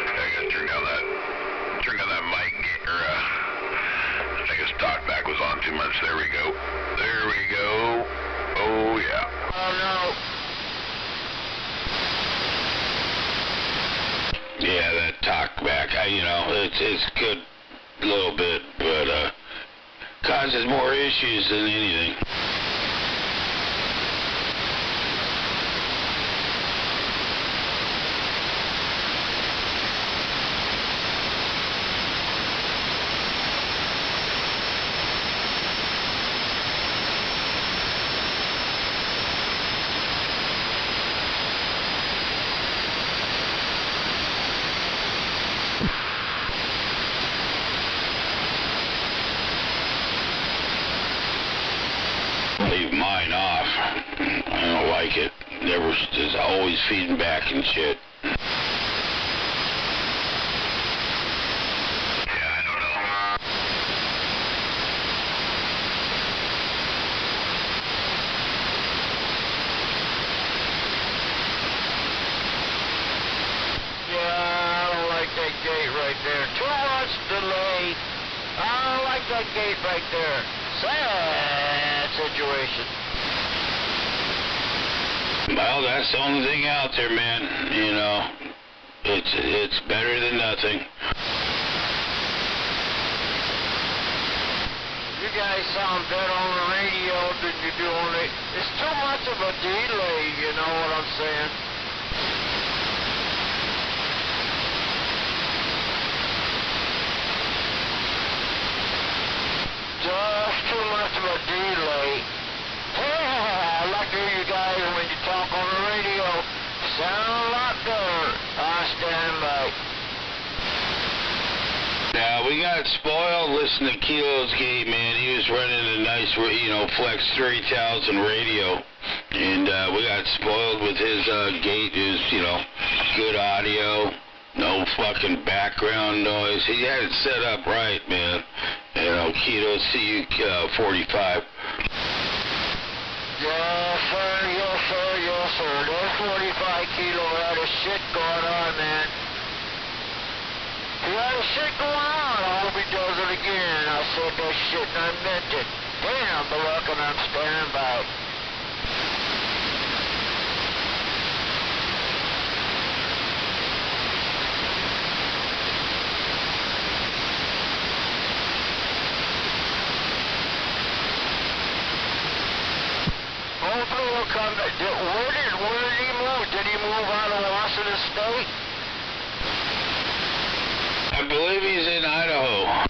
I gotta turn down that mic, I think his talk back was on too much. There we go. Oh yeah. Oh Yeah, that talk back, it's good a little bit, but causes more issues than anything. I don't like that gate right there. Sad situation. Well, that's the only thing out there, man. You know, it's better than nothing. You guys sound better on the radio than you do on the... It's too much of a delay, you know what I'm saying? Just too much of a delay. Yeah, I like to hear you guys when you talk on the radio. Sound a lot better. I stand by. Now, we got spoiled listening to Kilo's gate, man. He was running a nice, you know, Flex 3000 radio. And we got spoiled with his gate. Is, you know, good audio, no fucking background noise. He had it set up right, man. You know, Kilo CU45. Yes, sir, yes, sir, yes, sir. That 45 kilo had a shit going on, man. He had a shit going on. I hope he does it again. I said that shit and I meant it. Damn, but look, and I'm standing by. Hopefully he'll come back. Where did he move? Did he move out of Washington State? I believe he's in Idaho.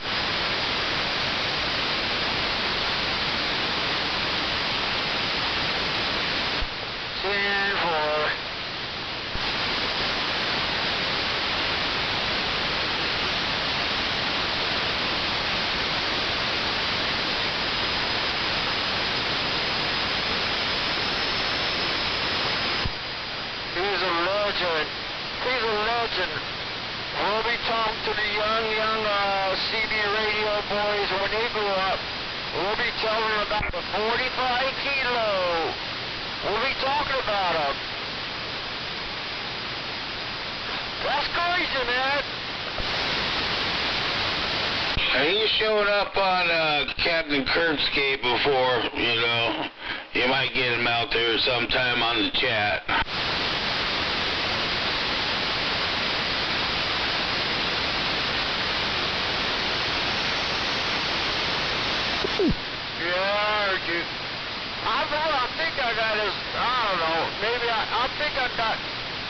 He's a legend. We'll be talking to the young CB radio boys when they grow up. We'll be telling them about the 45 kilo. We'll be talking about them. That's crazy, man. He's showed up on Captain Kurt's gate before, you know. You might get him out there sometime on the chat. Yeah, dude. I think I got his, I don't know, maybe I think I got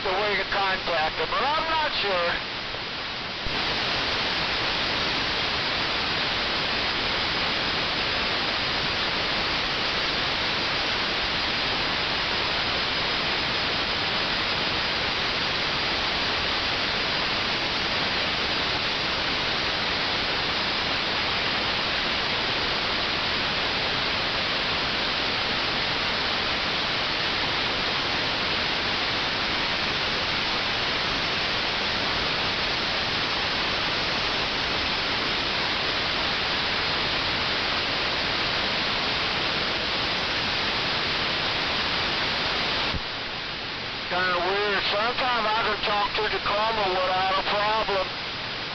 the way to contact him, but I'm not sure. Kind of weird. Sometimes I can talk to Tacoma without a problem,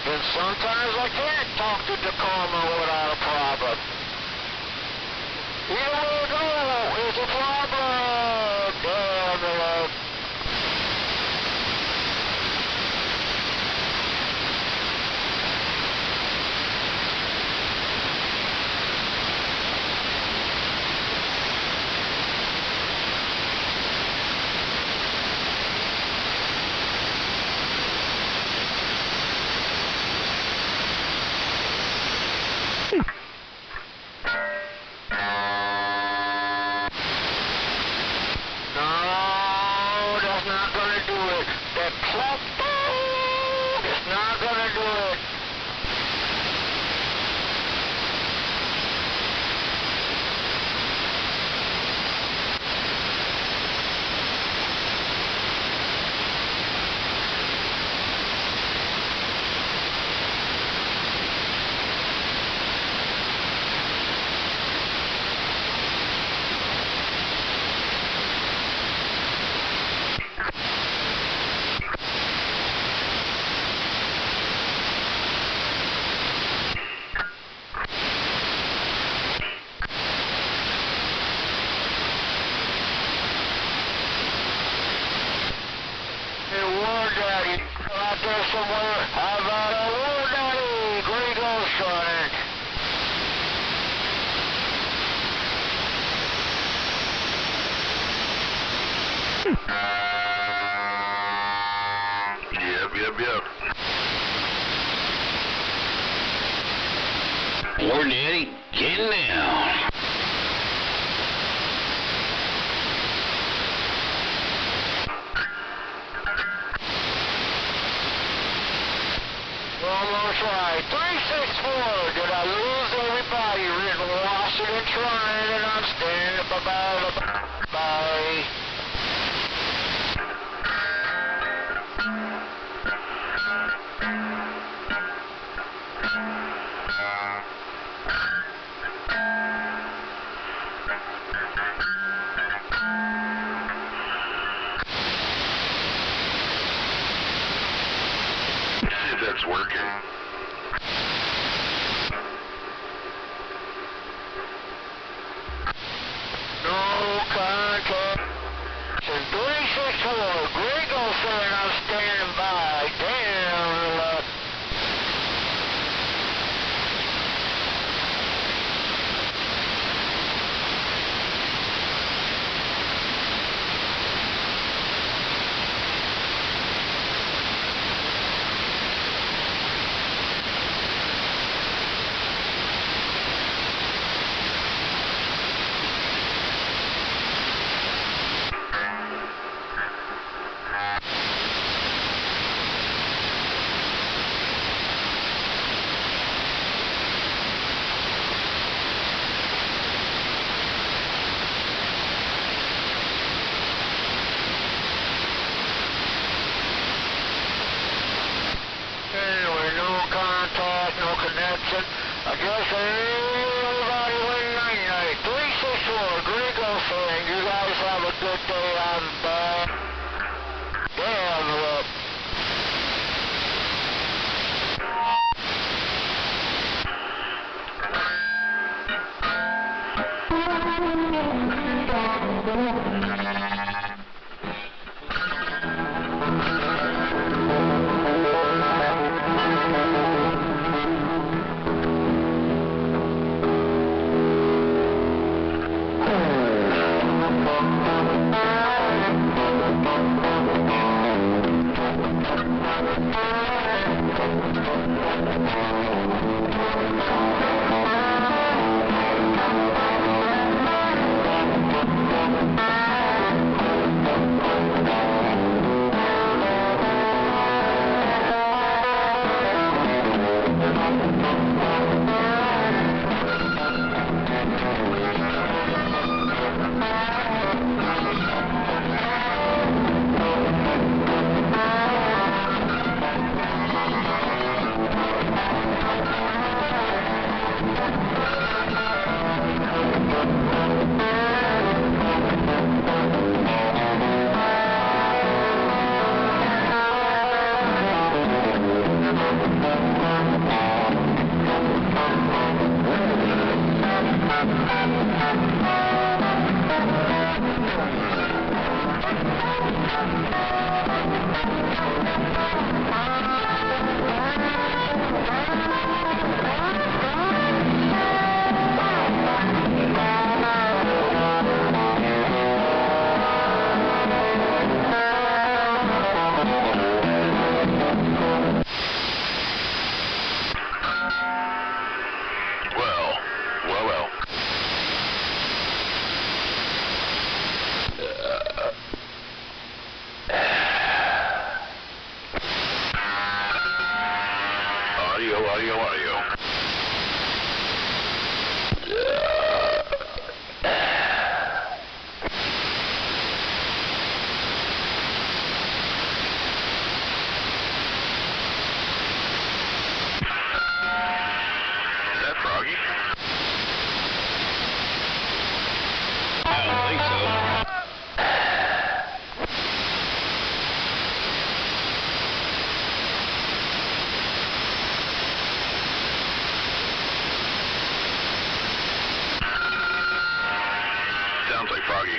and sometimes I can't talk to Tacoma without a problem. Either way it goes, it's a problem. Damn the road. Yep. More Daddy, getting down. Almost right. 364. Did I lose everybody? Written Washington trying and I'm standing bye. See if that's working. No contact. Says 364. Grego saying I'm standing by. Damn. Anyway, no contact, no connection. I guess everybody went night-night. 364, Grego saying, you guys have a good day. I'm back. Damn, look. Well. Audio. Is that Froggy? I don't think so. Sounds like Froggy.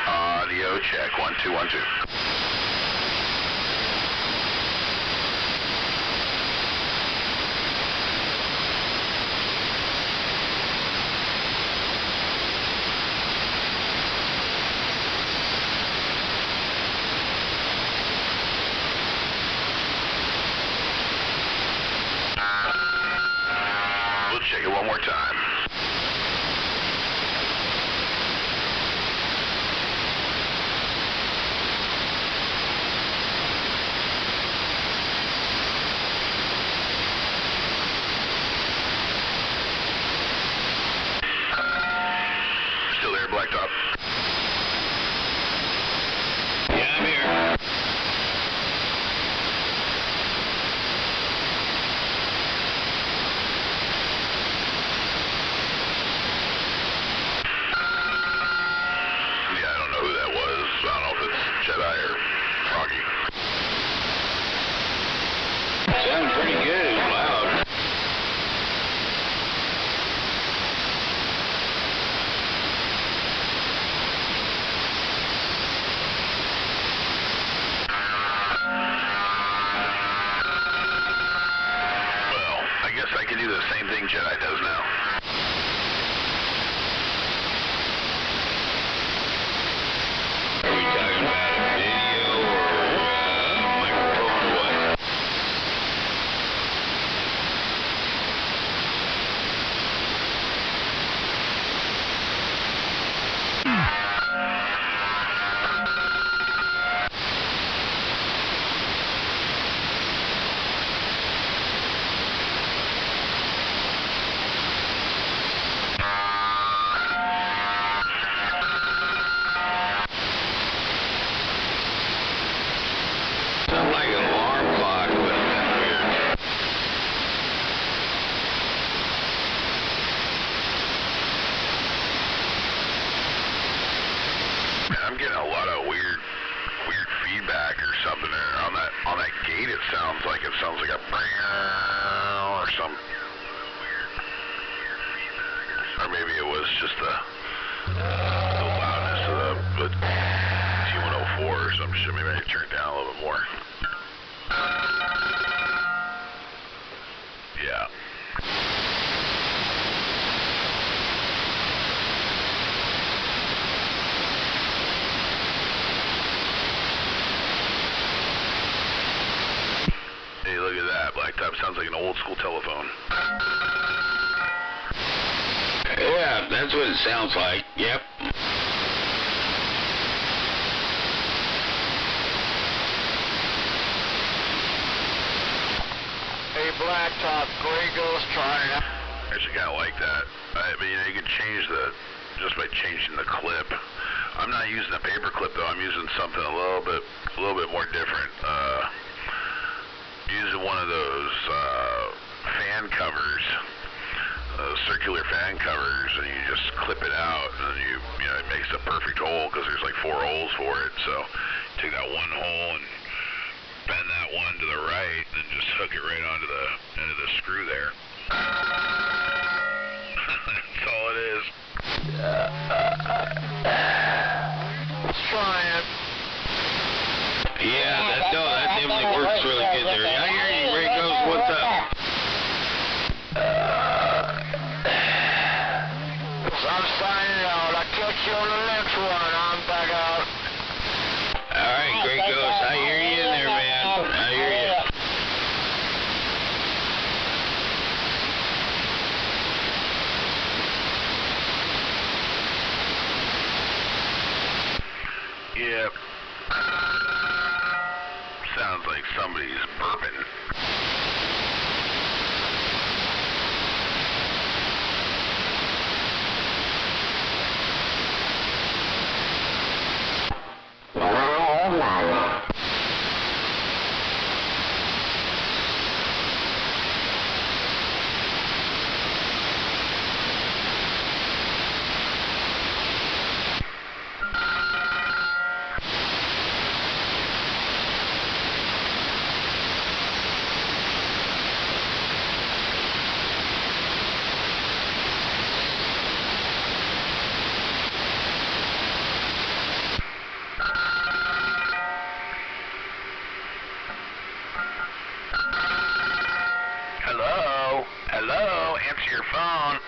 Audio check, 1 2 1 2. Check it one more time. Still there, Blacktop? Yeah, I'm here. Yeah, I don't know who that was. I don't know if it's Jedi or Froggy. Sounded pretty good. It was loud. Well, I guess I could do the same thing Jedi does now. Are we talking about a video or microphone or what? Sounds like an alarm clock, but that's weird. Man, I'm getting a lot of weird feedback or something there. On that gate, it sounds like a or some, or maybe it was just the loudness of the T104 or some shit. Maybe I could turn it down a little bit more. Yeah. Hey, look at that. Blacktop sounds like an old school telephone. Yeah, that's what it sounds like. Yep. Hey, Blacktop, Gray Ghost trying out. I actually kind of like that. I mean, you can change just by changing the clip. I'm not using a paper clip though. I'm using something a little bit more different. Using one of those fan covers, circular fan covers, and you just clip it out, and you know, it makes a perfect hole because there's like 4 holes for it. So take that one hole and bend that one to the right, and just hook it right onto the end of the screw there. That's all it is. Trying. Yeah, that definitely works really good there. I hear you, Gray Ghost. What's up? I'm signing out. I'll catch you on the next one. I'm back out. All right, Gray Ghost. I hear you in there, man. I hear you. Yep. Sounds like somebody's burping. Hello, answer your phone.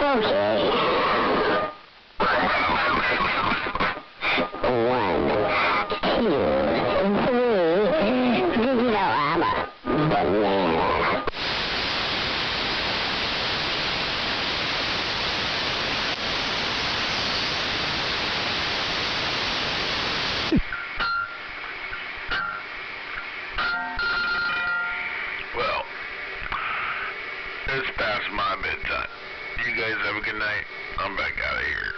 Well, it's past my bedtime. You guys have a good night. I'm back out of here.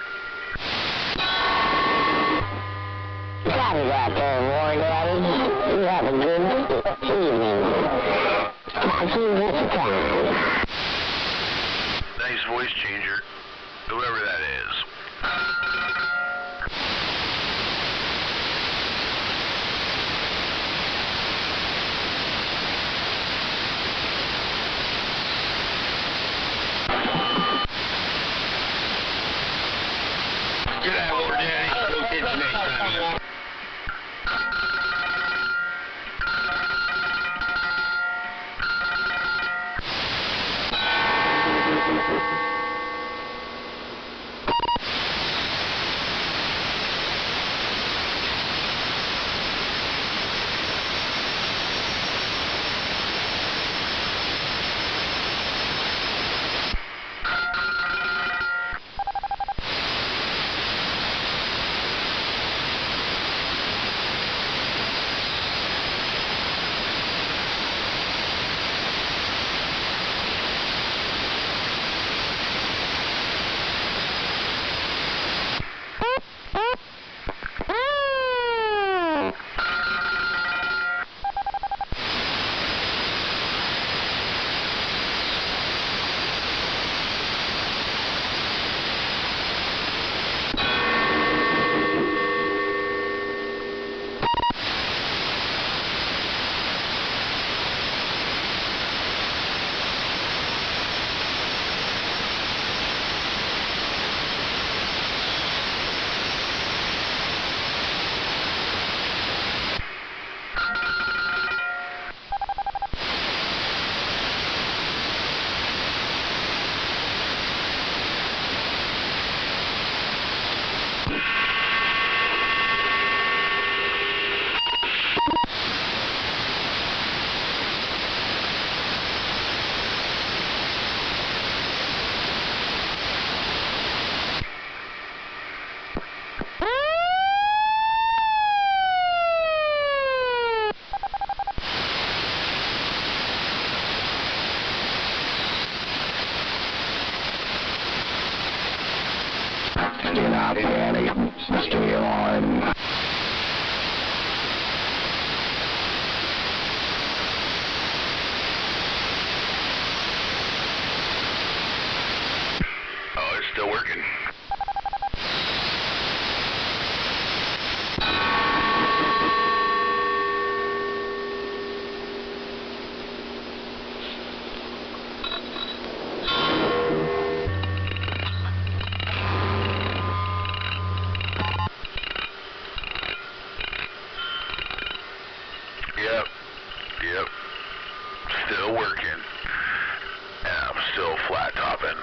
Got it out there, War Daddy. You have a good evening. I'll see you next time. Nice voice changer, whoever that is. Good night, War Daddy. We'll catch you next time. Get out, Daddy. Stay on. Oh, it's still working. Yep. Still working. And I'm still flat topping.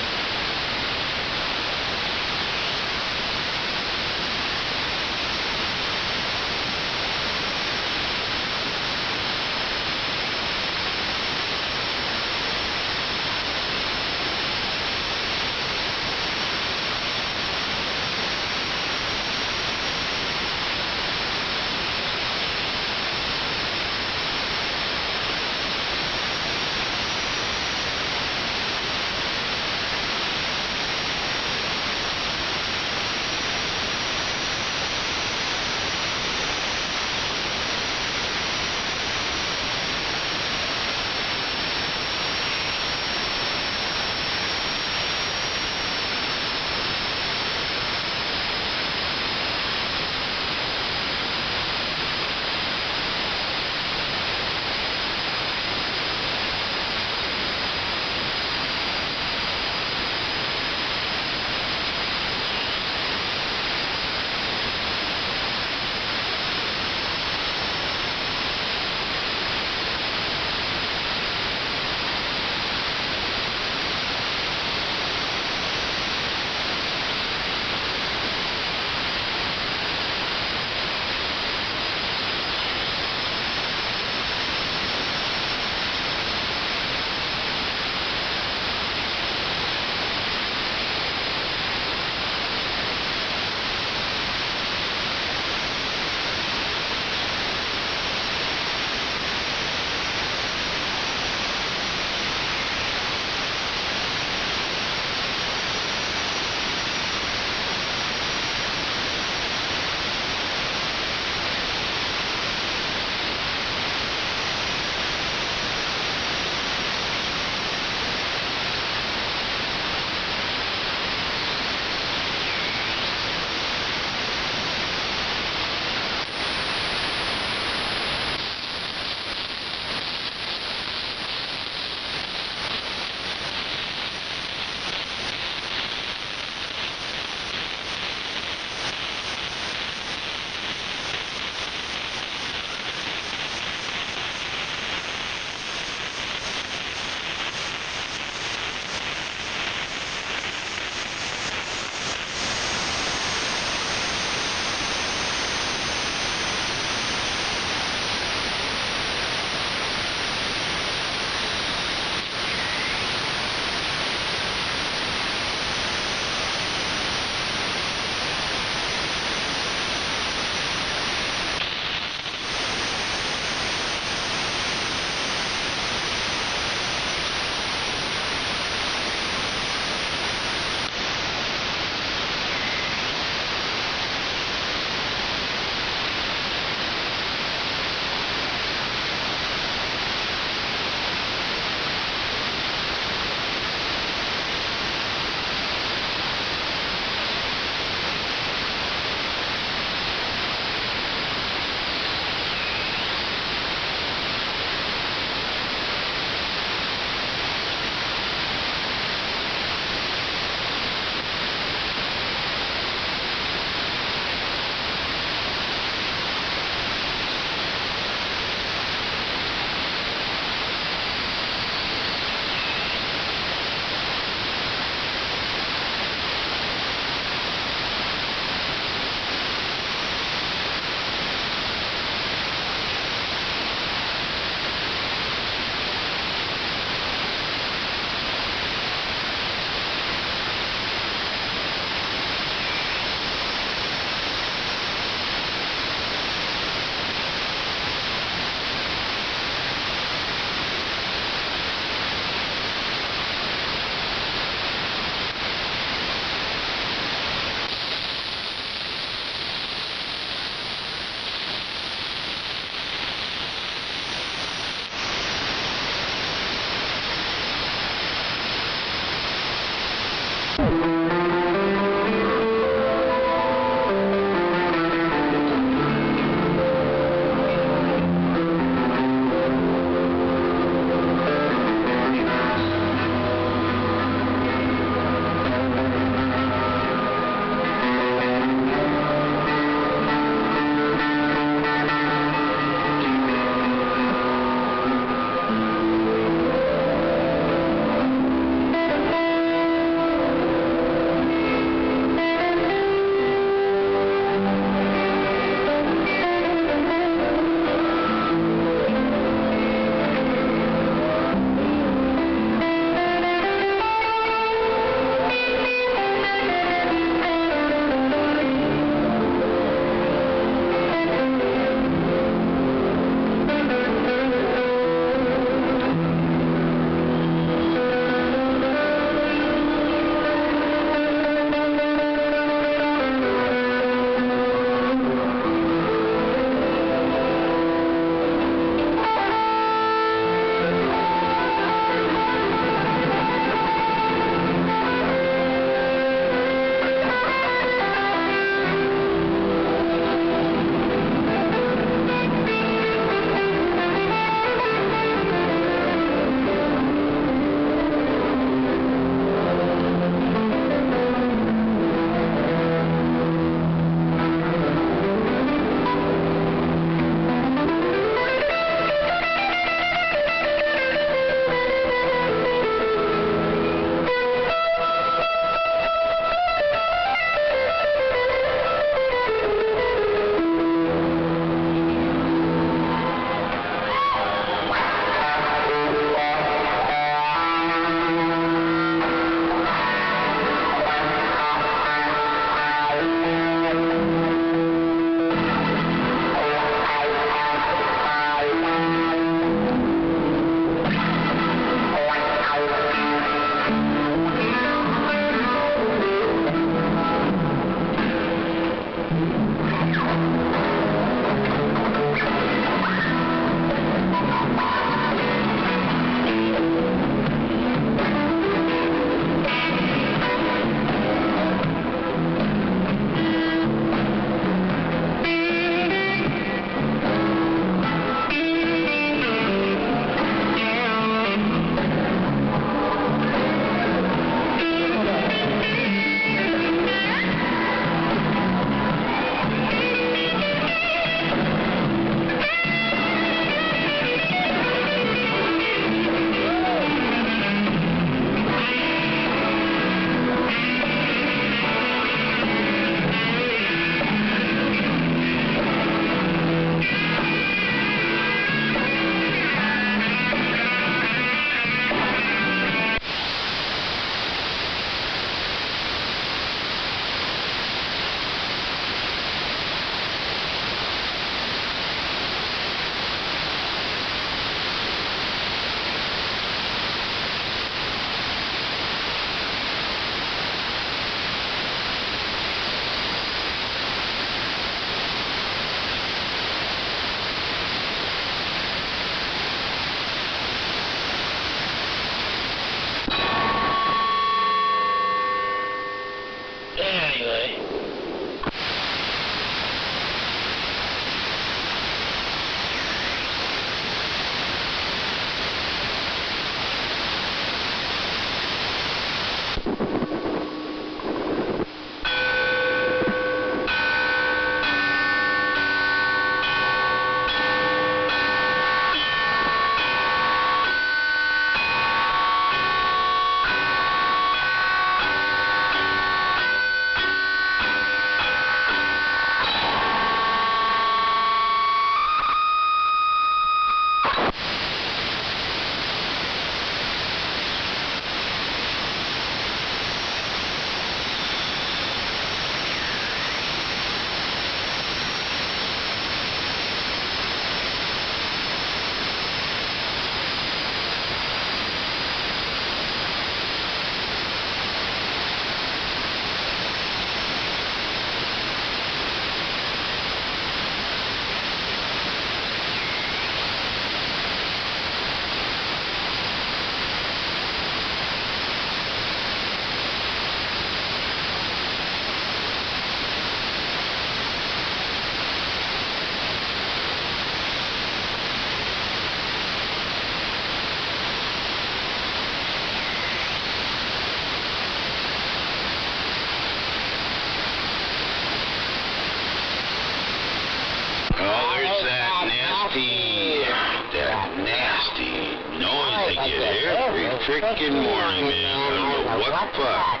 frickin' morning, man. I don't know what the fuck.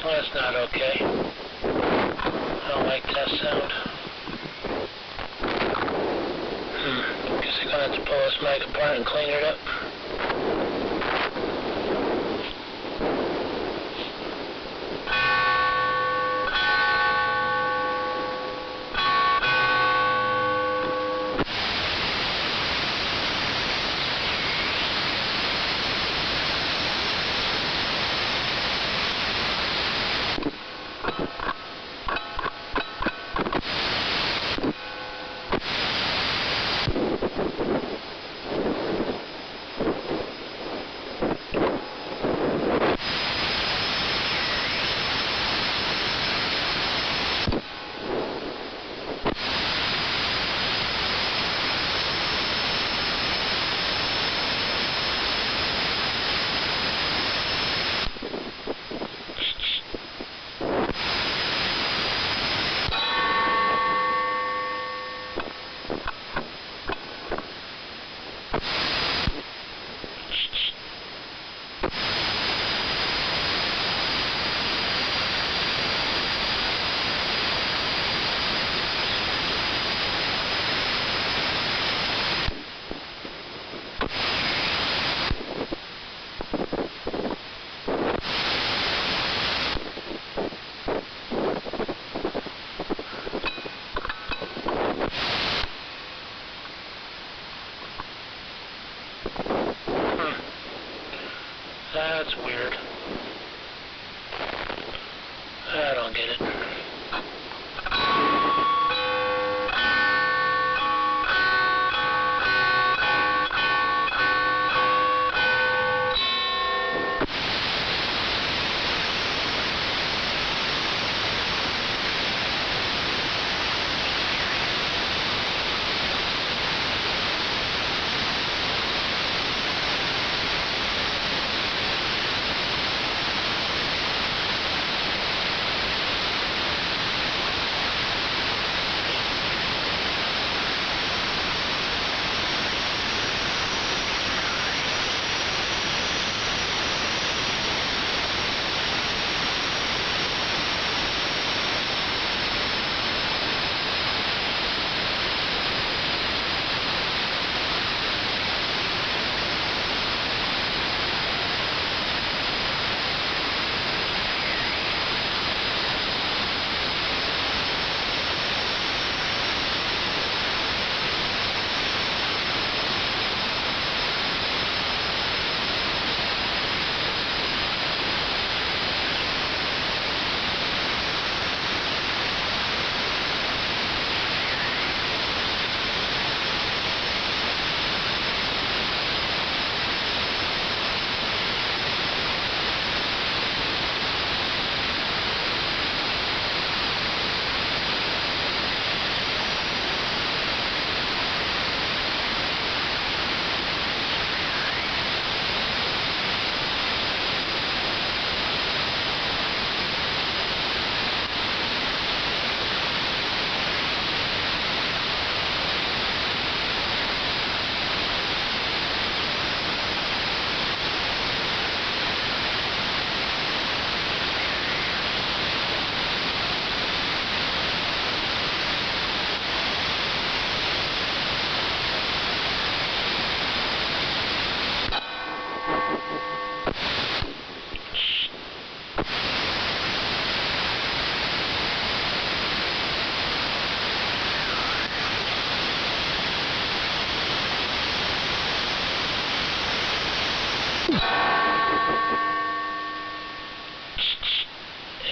That's not okay. I don't like that sound. Guess I'm gonna have to pull this mic apart and clean it up. That's weird. I don't get it.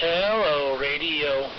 Hello, radio.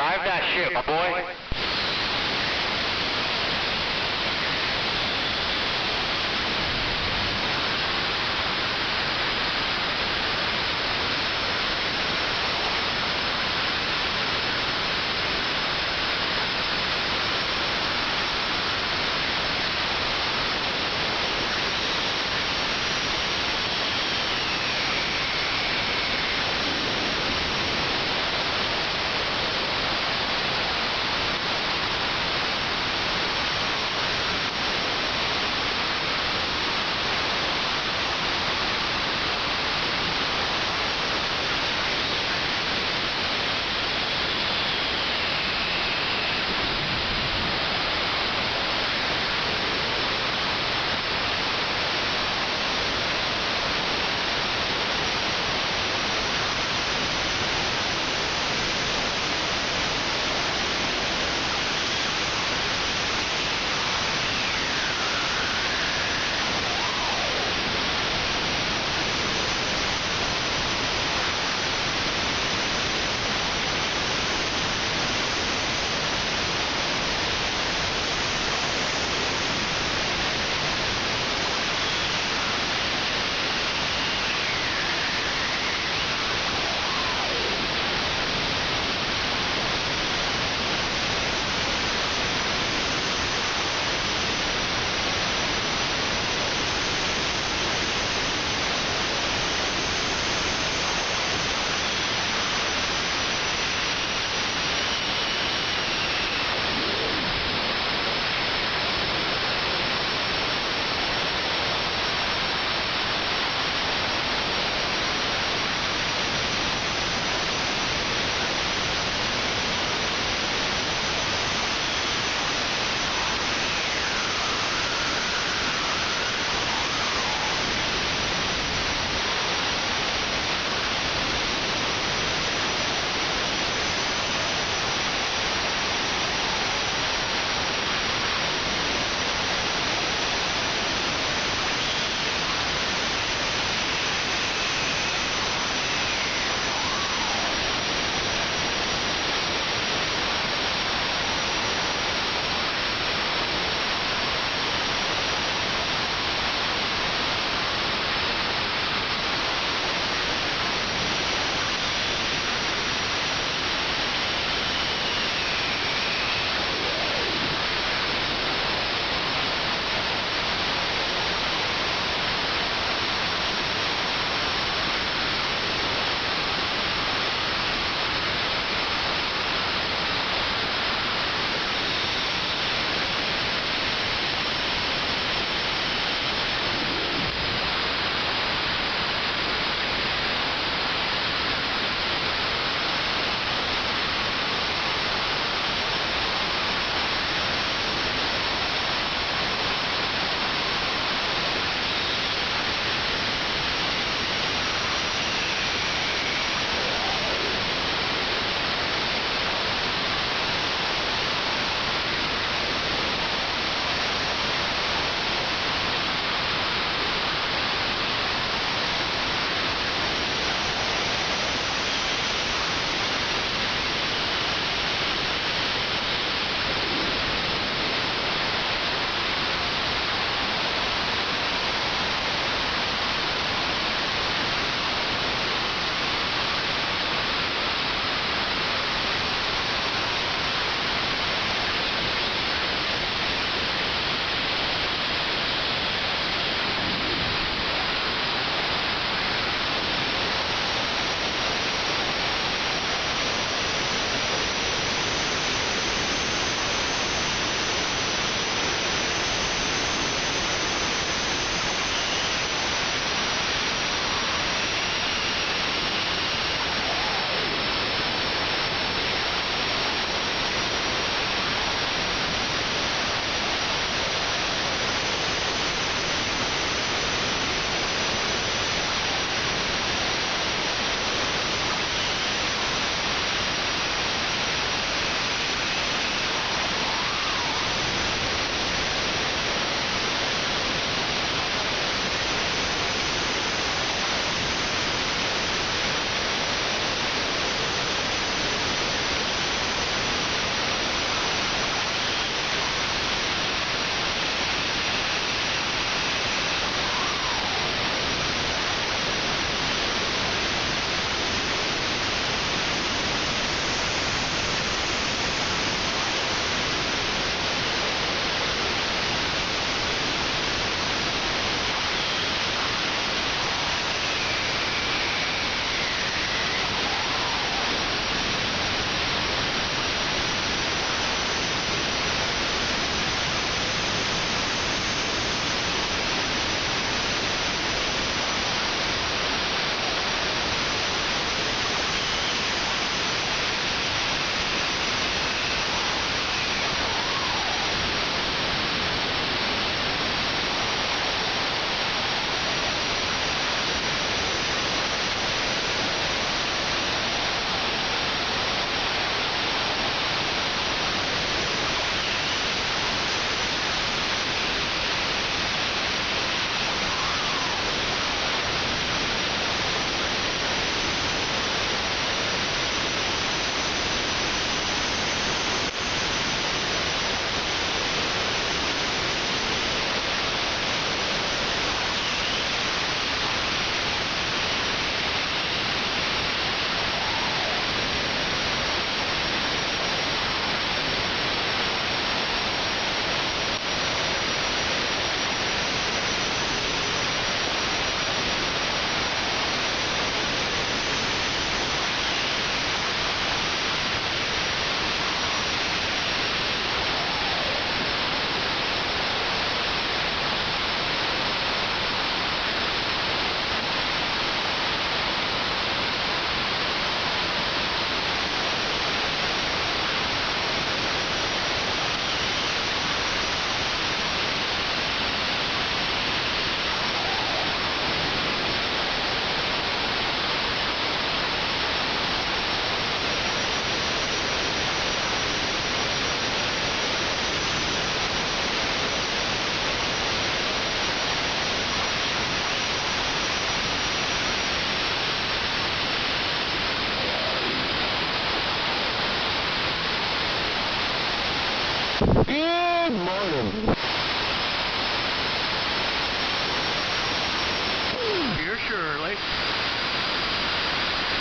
Drive that ship, my boy.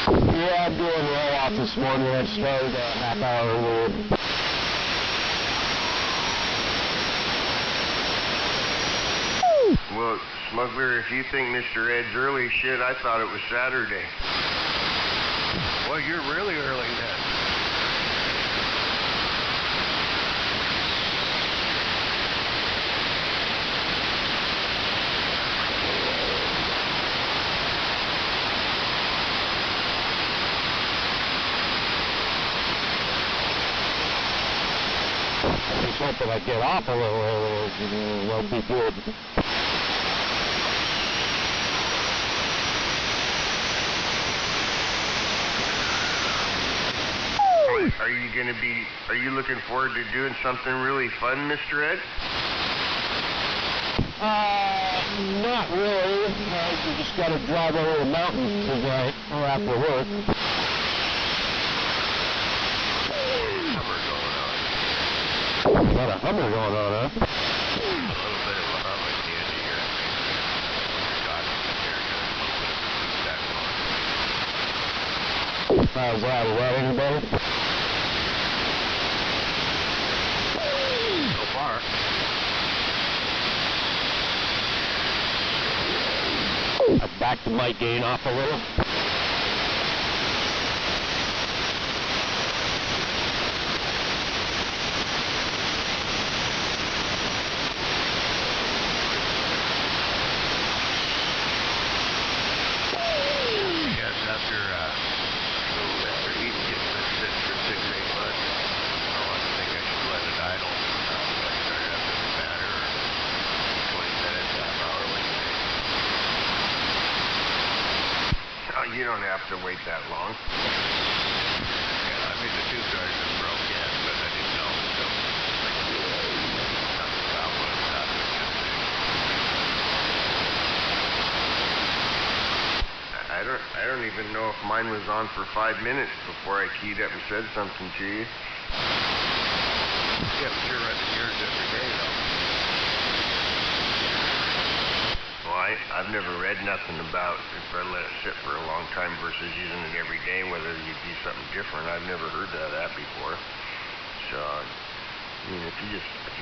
Yeah, I'm doing roll-off this morning. I started a half hour earlier. Well, Smuggler, if you think Mr. Ed's early, shit, I thought it was Saturday. Well, you're really early then. I was hoping I'd get off a little earlier, that'll be good. Are you looking forward to doing something really fun, Mr. Ed? Not really. You just gotta drive over the mountains tonight, or after work. Got a Hummer going on, huh? A little bit of a hum at the end of your How's that? Is that any better? So far. I backed my gain off a little. You don't have to wait that long. Yeah, I mean, the tube drive is broke yet, but I didn't know, so nothing about what it's not I don't even know if mine was on for 5 minutes before I keyed up and said something to you. Yeah, but you're running yours every day, though. Well, I've never read nothing about if I let it sit for a long time versus using it every day, whether you do something different. I've never heard of that before. So, I mean, if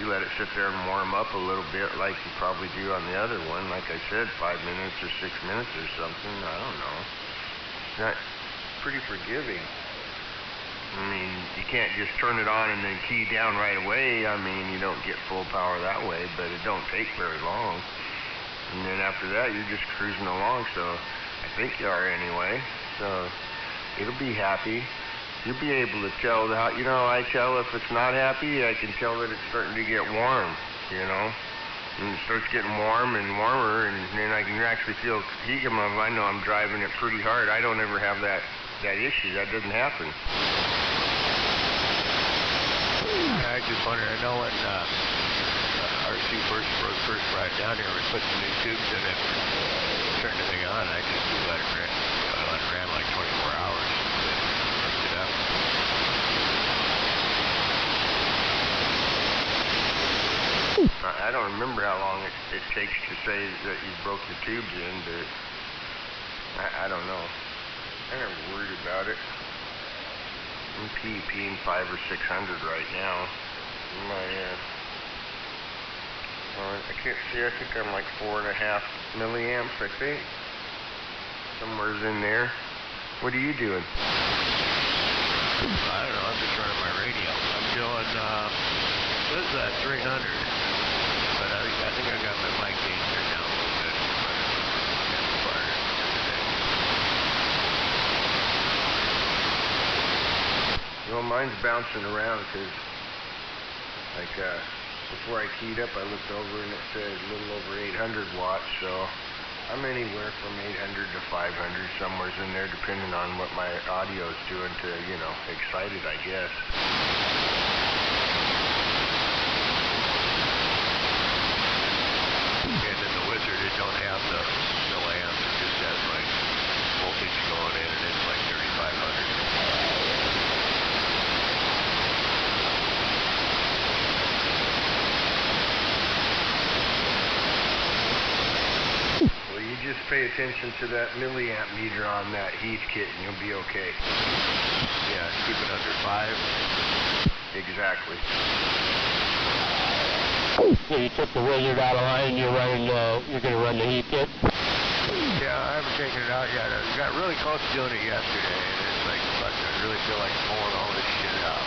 you let it sit there and warm up a little bit like you probably do on the other one, like I said, 5 minutes or 6 minutes or something, I don't know. That's pretty forgiving. I mean, you can't just turn it on and then key down right away. I mean, you don't get full power that way, but it don't take very long. And then after that, you're just cruising along, so I think you are anyway. So it'll be happy. You'll be able to tell how, I tell if it's not happy, I can tell that it's starting to get warm, And it starts getting warm and warmer, and then I can actually feel heat come up. I know I'm driving it pretty hard. I don't ever have that issue. That doesn't happen. I just wonder, I know when RC first brought it down here, we put some new tubes in it, turned the thing on, I just let it ran like 24 hours, hooked it up. I don't remember how long it takes to say that you broke the tubes in, but I don't know. I never worried about it. I'm PEPing 500 or 600 right now. I can't see, I think I'm like 4.5 milliamps, I think. Somewhere's in there. What are you doing? I don't know, I'm just running my radio. I'm doing, what is that, 300? But I think I got my mic gauge there down a little bit. Well, mine's bouncing around because, before I keyed up, I looked over and it said a little over 800 watts, so I'm anywhere from 800 to 500, somewhere's in there, depending on what my audio's doing to, excite it, I guess. And then the Wizard, it don't have no amps, it just has like voltage going in, and it's like 3500. You just pay attention to that milliamp meter on that heat kit and you'll be okay. Yeah, keep it under 5. Exactly. So you took the wizard out of line and you're going to run the heat kit? Yeah, I haven't taken it out yet. I got really close to doing it yesterday, and it's like, fuck, I really feel like pulling all this shit out.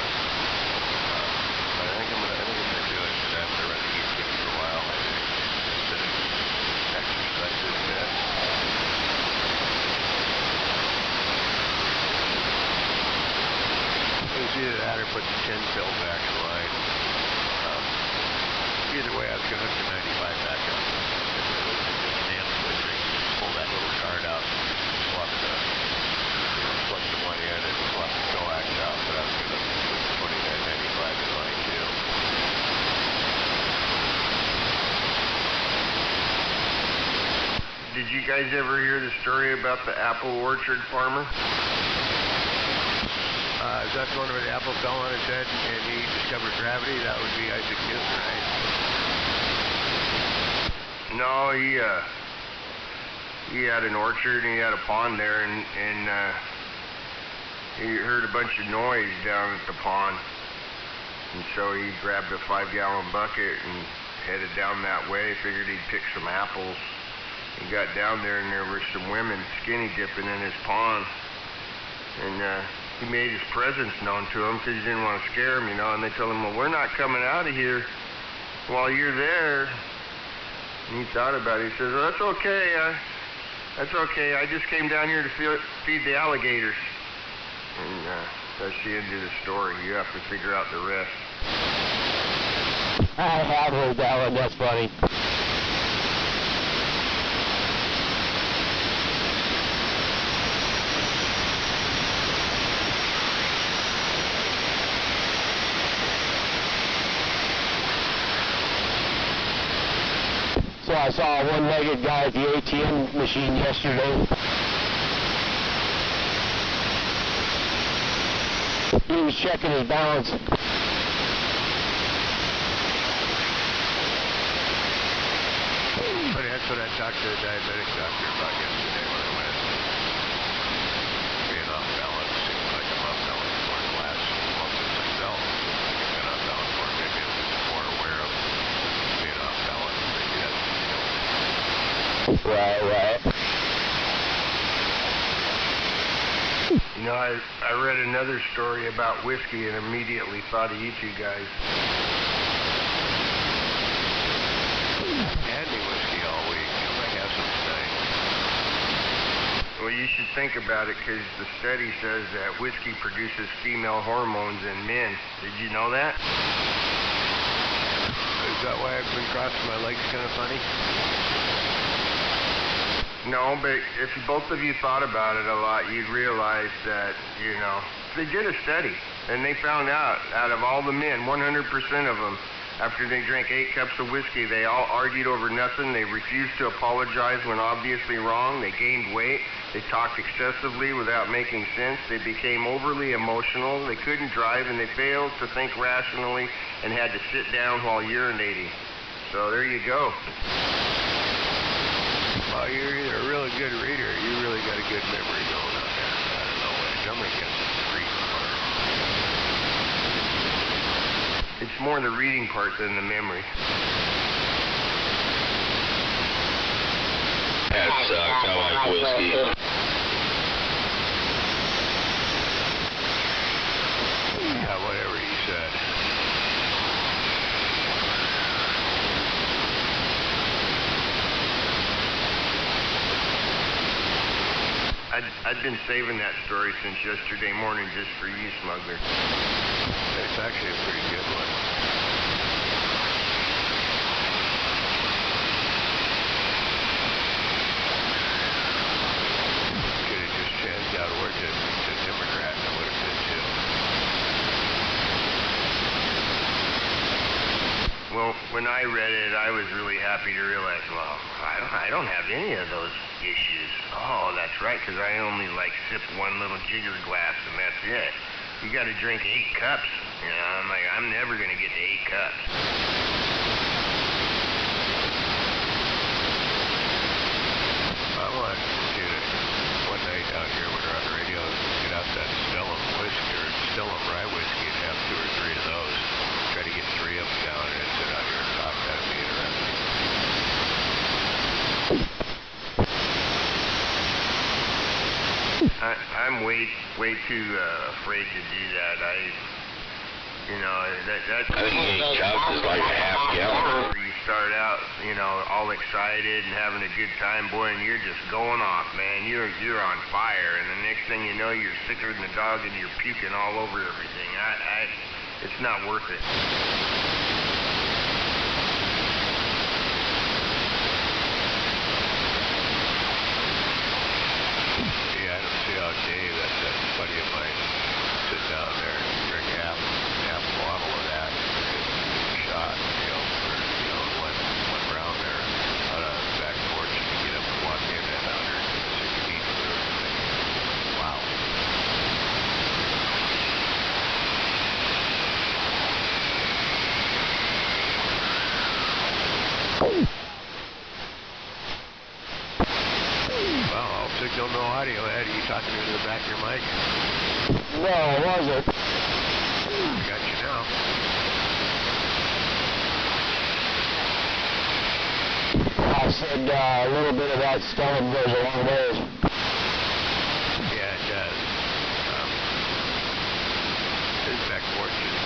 But I think I'm gonna do it because I haven't run the heat kit for a while. I think just to exercise it a bit. It was either that or put the 10 pill back in line. Either way, I was gonna hook the 95 back up. Pull that little card out, swap plug the one in and swap the coax out, but I was going to put in that 95 in line too. Did you guys ever hear the story about the apple orchard farmer? Is that the one where the apple fell on his head and he discovered gravity? That would be Isaac Newton, right? No, he had an orchard and he had a pond there, and he heard a bunch of noise down at the pond, and so he grabbed a 5-gallon bucket and headed down that way. Figured he'd pick some apples. He got down there and there were some women skinny dipping in his pond, and he made his presence known to them because he didn't want to scare them, and they told him, well, we're not coming out of here while you're there. And he thought about it. He says, well, that's okay. That's okay. I just came down here to feed the alligators. And that's the end of the story. You have to figure out the rest. I have heard that one. That's funny. So I saw a one-legged guy at the ATM machine yesterday. He was checking his balance. But that's what I talked to the diabetic doctor about yesterday when I went. Being off balance seems like I'm off balance more than last month with myself. Like I've been off balance more. Maybe I'm just more aware of being off balance. Maybe that's Right. I read another story about whiskey and immediately thought of you two guys. Had me whiskey all week. I might have some tonight. Well, you should think about it because the study says that whiskey produces female hormones in men. Did you know that? Is that why I've been crossing my legs kind of funny? No, but if both of you thought about it a lot, you'd realize that, they did a study, and they found out of all the men, 100% of them, after they drank 8 cups of whiskey, they all argued over nothing. They refused to apologize when obviously wrong. They gained weight. They talked excessively without making sense. They became overly emotional. They couldn't drive, and they failed to think rationally and had to sit down while urinating. So there you go. Well, you're either a really good reader or you really got a good memory going on there. I don't know which. I'm going to guess it's the reading part. It's more the reading part than the memory. That sucks. I like whiskey. Yeah, whatever he said. I'd been saving that story since yesterday morning just for you, Smuggler. It's actually a pretty good one. Could have just changed out of work to Democrat, and I would have been too. Well, when I read it, I was really happy to realize, well, I don't have any of those issues. Oh, that's right, because I only sip one little jigger glass and that's it. You got to drink 8 cups. I'm like, I'm never going to get to 8 cups. I'm way too afraid to do that. That's... I think 8 cups is like a half gallon. You start out, all excited and having a good time, boy, and you're just going off, man. You're on fire, and the next thing you know, you're sicker than a dog and you're puking all over everything. It's not worth it. Yeah, I don't see how Dave, that's a buddy of mine, sit down there and drink half bottle of that, shot, for, one round there out of the back porch, and you get up and walk in at 160 or something. Wow. Well, I'll signal no audio. Ed, are you talking into the back of your mic? No, it wasn't. Got you now. I said a little bit of that stone goes a long ways. Yeah, it does. His back porch is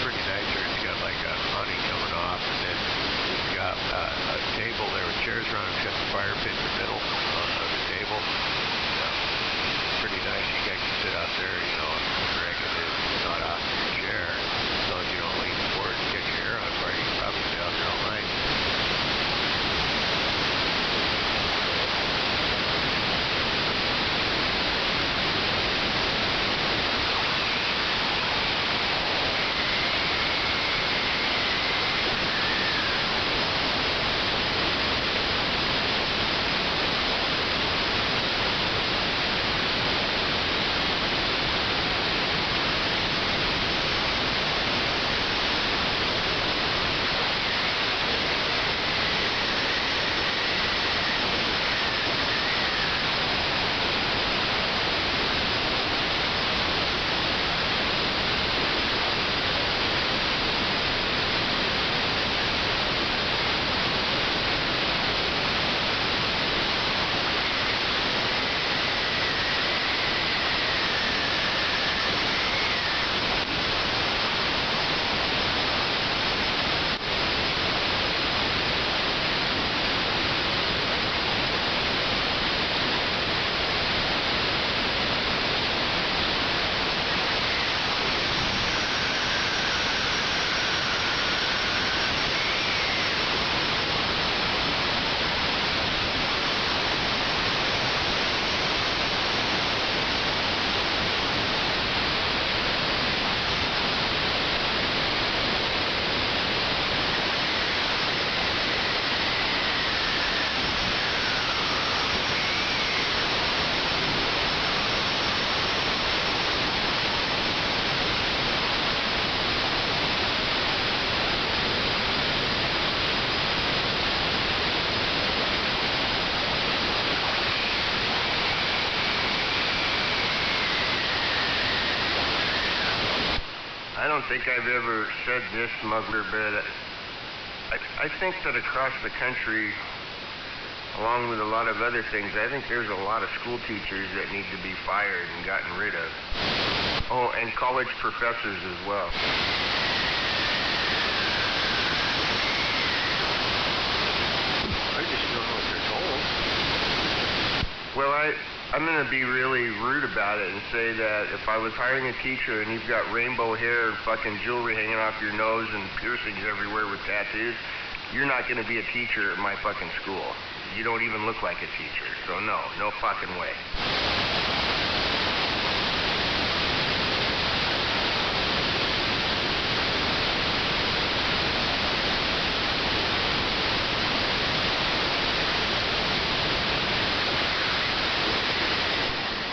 pretty nice here. It's got like a awning coming off, and then he's got a table there with chairs around it. It's got the fire pit in the middle of the table. Pretty nice. You guys can sit out there, and drink it is not off your chair. As long as you don't lean forward and get your hair on fire, you can probably stay out there all night. I don't think I've ever said this, Smuggler, but I think that across the country, along with a lot of other things, I think there's a lot of school teachers that need to be fired and gotten rid of. Oh, and college professors as well. I just don't know what they're told. Well, I'm going to be really rude about it and say that if I was hiring a teacher and you've got rainbow hair and fucking jewelry hanging off your nose and piercings everywhere with tattoos, you're not going to be a teacher at my fucking school. You don't even look like a teacher, so no fucking way.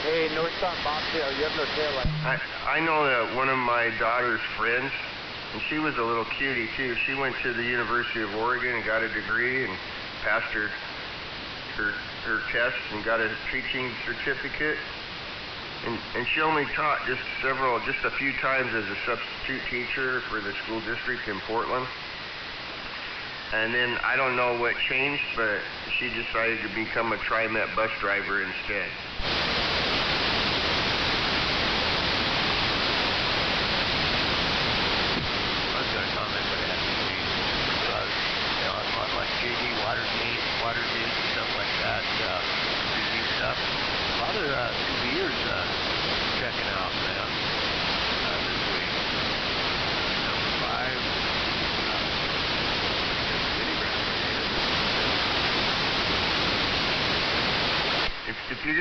Hey, Northstar Bobtail, you have no tail light. I know that one of my daughter's friends, and she was a little cutie too. She went to the University of Oregon and got a degree and passed her test and got a teaching certificate. And she only taught just a few times as a substitute teacher for the school district in Portland. And then I don't know what changed, but she decided to become a TriMet bus driver instead.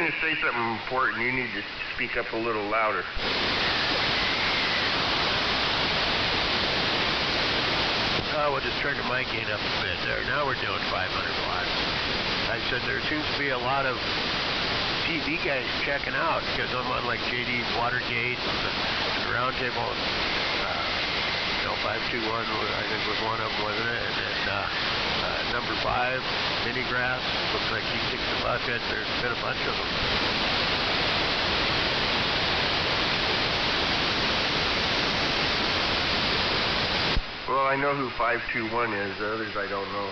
to say something important, you need to speak up a little louder. We'll just turn the mic gain up a bit there. Now we're doing 500 watts. I said there seems to be a lot of TV guys checking out because I'm on like JD's Watergate and Roundtable. 521 I think was one of them, wasn't it? And then number 5, Minigrass, looks like he kicks the bucket. There's been a bunch of them. Well, I know who 521 is. The others I don't know.